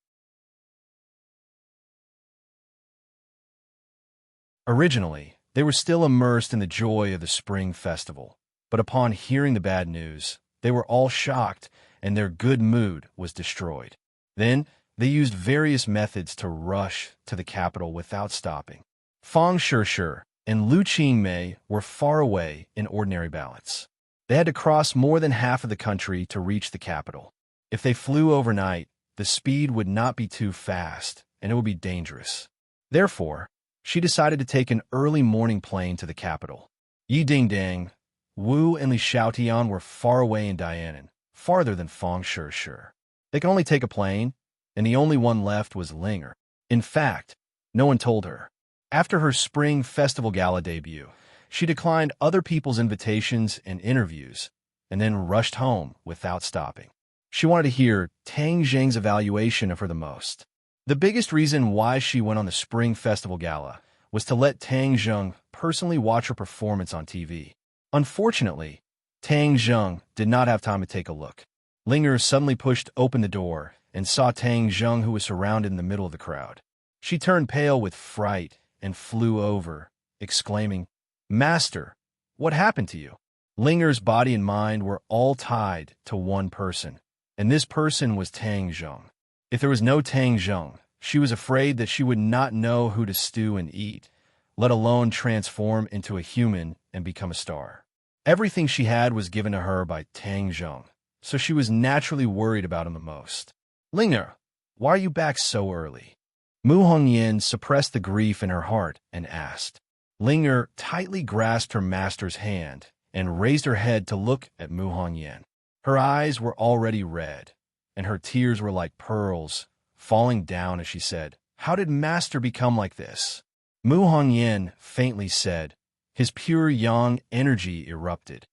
Originally, they were still immersed in the joy of the spring festival, but upon hearing the bad news, they were all shocked and their good mood was destroyed. Then, they used various methods to rush to the capital without stopping. Fang Shishir and Lu Qingmei were far away in ordinary balance. They had to cross more than half of the country to reach the capital. If they flew overnight, the speed would not be too fast, and it would be dangerous. Therefore, she decided to take an early morning plane to the capital. Yi Dingdang, Wu and Li Xiaotian were far away in Dianan, farther than Fang Shishir. They could only take a plane, and the only one left was Linger. In fact, no one told her. After her spring festival gala debut, she declined other people's invitations and interviews, and then rushed home without stopping. She wanted to hear Tang Zheng's evaluation of her the most. The biggest reason why she went on the Spring Festival Gala was to let Tang Zheng personally watch her performance on TV. Unfortunately, Tang Zheng did not have time to take a look. Linger suddenly pushed open the door and saw Tang Zheng, who was surrounded in the middle of the crowd. She turned pale with fright and flew over, exclaiming, "Master, what happened to you?" Linger's body and mind were all tied to one person, and this person was Tang Zheng. If there was no Tang Zheng, she was afraid that she would not know who to stew and eat, let alone transform into a human and become a star. Everything she had was given to her by Tang Zheng, so she was naturally worried about him the most. "Linger, why are you back so early?" Mu Hongyan suppressed the grief in her heart and asked. Linger tightly grasped her master's hand and raised her head to look at Mu Hongyan. Her eyes were already red, and her tears were like pearls falling down as she said, "How did Master become like this?" Mu Hongyan faintly said. His pure yang energy erupted.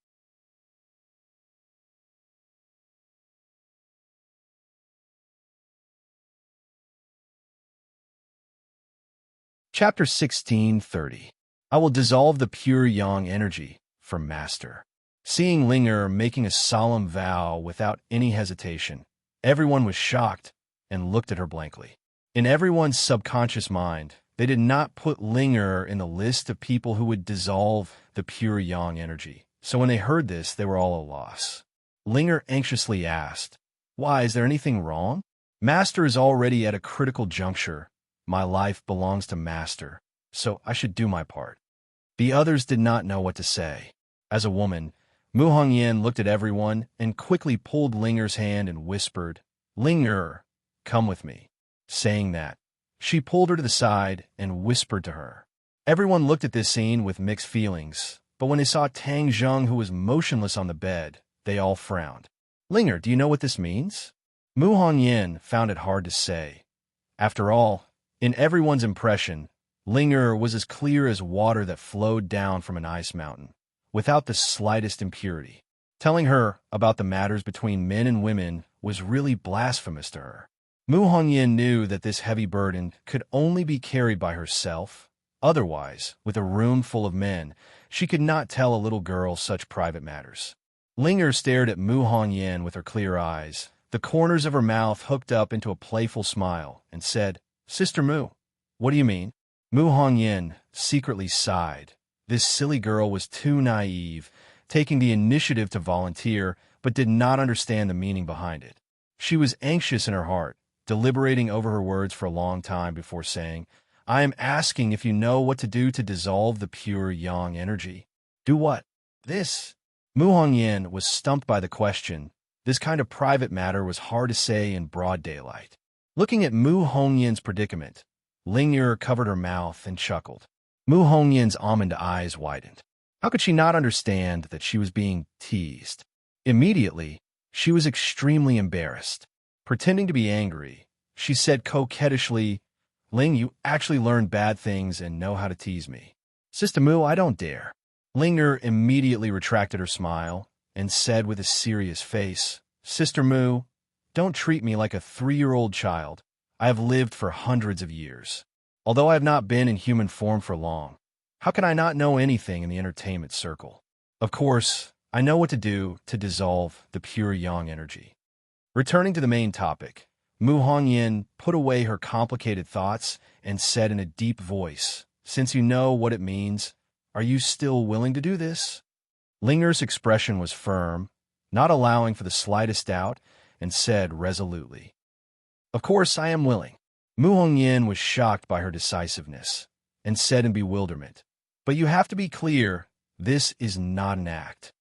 Chapter 16:30. I will dissolve the pure yang energy for Master. Seeing Linger making a solemn vow without any hesitation, everyone was shocked and looked at her blankly. In everyone's subconscious mind, they did not put Linger in the list of people who would dissolve the pure yang energy. So when they heard this, they were all at a loss. Linger anxiously asked, "Why, is there anything wrong? Master is already at a critical juncture. My life belongs to Master, so I should do my part." The others did not know what to say. As a woman, Mu Hongyan looked at everyone and quickly pulled Linger's hand and whispered, "Linger, come with me." Saying that, she pulled her to the side and whispered to her. Everyone looked at this scene with mixed feelings, but when they saw Tang Zheng, who was motionless on the bed, they all frowned. "Linger, do you know what this means?" Mu Hongyan found it hard to say. After all, in everyone's impression, Linger was as clear as water that flowed down from an ice mountain, without the slightest impurity. Telling her about the matters between men and women was really blasphemous to her. Mu Hongyan knew that this heavy burden could only be carried by herself. Otherwise, with a room full of men, she could not tell a little girl such private matters. Linger stared at Mu Hongyan with her clear eyes, the corners of her mouth hooked up into a playful smile, and said, "Sister Mu, what do you mean?" Mu Hongyan secretly sighed. This silly girl was too naive, taking the initiative to volunteer, but did not understand the meaning behind it. She was anxious in her heart, deliberating over her words for a long time before saying, "I am asking if you know what to do to dissolve the pure yang energy." "Do what?" "This." Mu Hongyan was stumped by the question. This kind of private matter was hard to say in broad daylight. Looking at Mu Hongyan's predicament, Linger covered her mouth and chuckled. Mu Hongyan's almond eyes widened. How could she not understand that she was being teased? Immediately, she was extremely embarrassed. Pretending to be angry, she said coquettishly, Ling, you actually learn bad things and know how to tease me. Sister Mu, I don't dare. Linger immediately retracted her smile and said with a serious face, Sister Mu, don't treat me like a 3-year-old child. I have lived for hundreds of years. Although I have not been in human form for long, how can I not know anything in the entertainment circle? Of course, I know what to do to dissolve the pure yang energy. Returning to the main topic, Mu Hongyan put away her complicated thoughts and said in a deep voice, Since you know what it means, are you still willing to do this? Linger's expression was firm, not allowing for the slightest doubt, and said resolutely, Of course I am willing. Mu Hongyan was shocked by her decisiveness and said in bewilderment, But you have to be clear, this is not an act.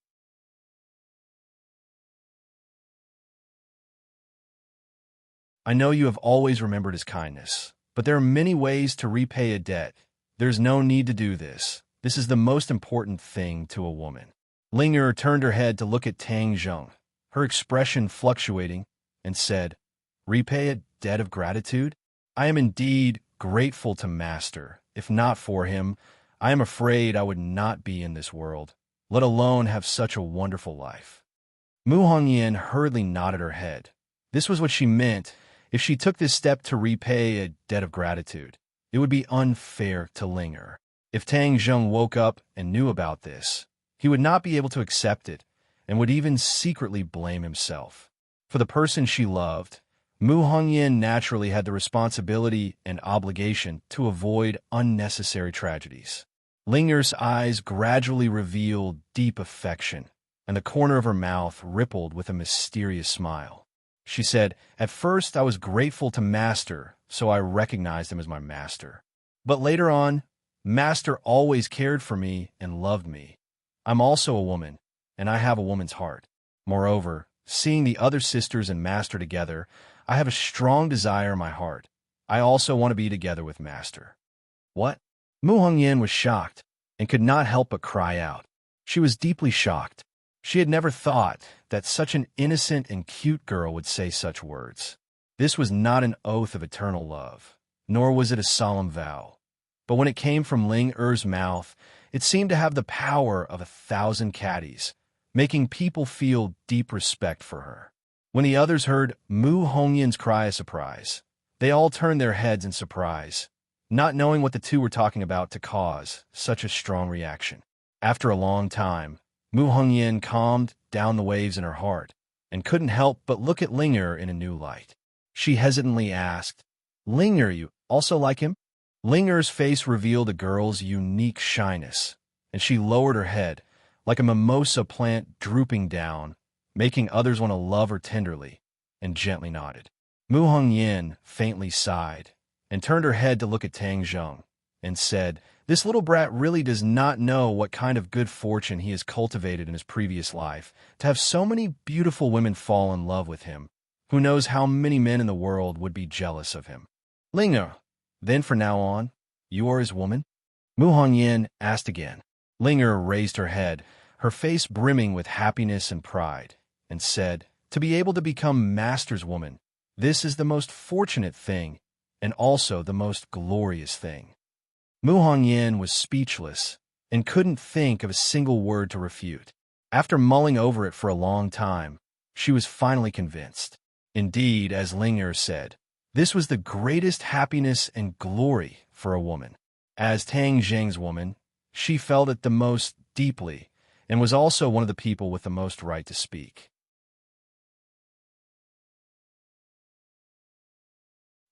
I know you have always remembered his kindness, but there are many ways to repay a debt. There's no need to do this. This is the most important thing to a woman. Linger turned her head to look at Tang Zheng, her expression fluctuating, and said, Repay a debt of gratitude? I am indeed grateful to Master. If not for him, I am afraid I would not be in this world, let alone have such a wonderful life. Mu Hongyan hurriedly nodded her head. This was what she meant. If she took this step to repay a debt of gratitude, it would be unfair to Linger. If Tang Zheng woke up and knew about this, he would not be able to accept it and would even secretly blame himself. For the person she loved, Mu Hongyan naturally had the responsibility and obligation to avoid unnecessary tragedies. Linger's eyes gradually revealed deep affection, and the corner of her mouth rippled with a mysterious smile. She said, At first I was grateful to Master, so I recognized him as my master. But later on, Master always cared for me and loved me. I'm also a woman, and I have a woman's heart. Moreover, seeing the other sisters and Master together, I have a strong desire in my heart. I also want to be together with Master. What? Mu Hongyan was shocked and could not help but cry out. She was deeply shocked. She had never thought that such an innocent and cute girl would say such words. This was not an oath of eternal love, nor was it a solemn vow. But when it came from Ling Er's mouth, it seemed to have the power of 1,000 caddies, making people feel deep respect for her. When the others heard Mu Hongyan's cry of surprise, they all turned their heads in surprise, not knowing what the two were talking about to cause such a strong reaction. After a long time, Mu Hongyan calmed down the waves in her heart and couldn't help but look at Linger in a new light. She hesitantly asked, Linger, you also like him? Linger's face revealed a girl's unique shyness, and she lowered her head, like a mimosa plant drooping down, making others want to love her tenderly, and gently nodded. Mu Hongyan faintly sighed and turned her head to look at Tang Zheng and said, This little brat really does not know what kind of good fortune he has cultivated in his previous life, to have so many beautiful women fall in love with him. Who knows how many men in the world would be jealous of him? Linger, then from now on, you are his woman? Mu Hongyan asked again. Linger raised her head, her face brimming with happiness and pride, and said, To be able to become Master's woman, this is the most fortunate thing, and also the most glorious thing. Mu Hongyan was speechless and couldn't think of a single word to refute. After mulling over it for a long time, she was finally convinced. Indeed, as Linger said, this was the greatest happiness and glory for a woman. As Tang Zheng's woman, she felt it the most deeply and was also one of the people with the most right to speak.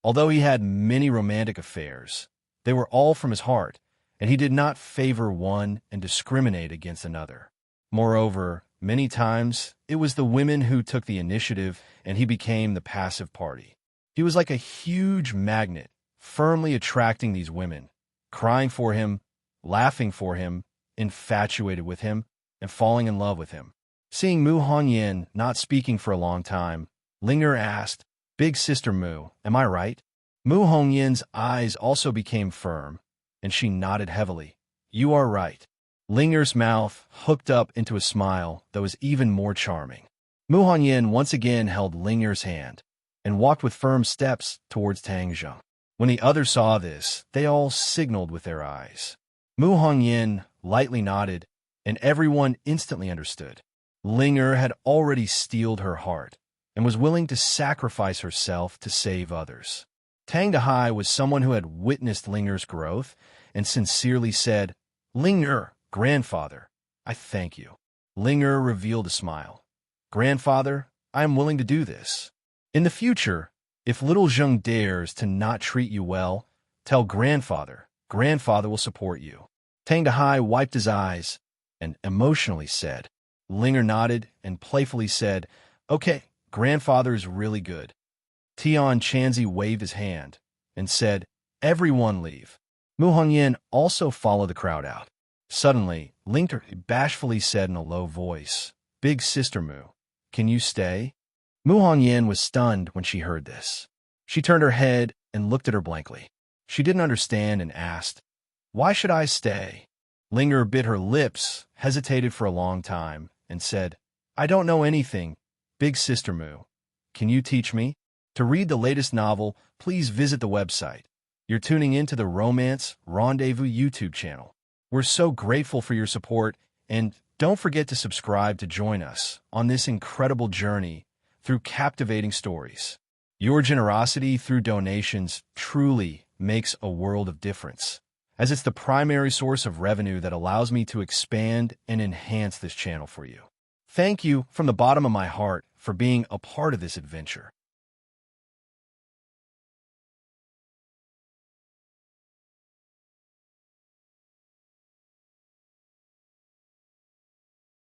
Although he had many romantic affairs, they were all from his heart, and he did not favor one and discriminate against another. Moreover, many times, it was the women who took the initiative, and he became the passive party. He was like a huge magnet, firmly attracting these women, crying for him, laughing for him, infatuated with him, and falling in love with him. Seeing Mu Hongyan not speaking for a long time, Linger asked, Big Sister Mu, am I right? Mu Hongyan's eyes also became firm, and she nodded heavily. You are right. Linger's mouth hooked up into a smile that was even more charming. Mu Hongyan once again held Linger's hand and walked with firm steps towards Tang Zheng. When the others saw this, they all signaled with their eyes. Mu Hongyan lightly nodded, and everyone instantly understood. Linger had already steeled her heart and was willing to sacrifice herself to save others. Tang Dehai was someone who had witnessed Linger's growth and sincerely said, "Linger, grandfather, I thank you." Linger revealed a smile. "Grandfather, I am willing to do this. In the future, if little Zheng dares to not treat you well, tell grandfather. Grandfather will support you." Tang Dehai wiped his eyes and emotionally said. Linger nodded and playfully said, "Okay, grandfather is really good." Tian Chanzi waved his hand and said, "Everyone leave." Mu Hongyan also followed the crowd out. Suddenly, Linger bashfully said in a low voice, "Big sister Mu, can you stay?" Mu Hongyan was stunned when she heard this. She turned her head and looked at her blankly. She didn't understand and asked, "Why should I stay?" Linger bit her lips, hesitated for a long time, and said, "I don't know anything. Big sister Mu, can you teach me?" To read the latest novel, please visit the website. You're tuning into the Romance Rendezvous YouTube channel. We're so grateful for your support, and don't forget to subscribe to join us on this incredible journey through captivating stories. Your generosity through donations truly makes a world of difference, as it's the primary source of revenue that allows me to expand and enhance this channel for you. Thank you from the bottom of my heart for being a part of this adventure.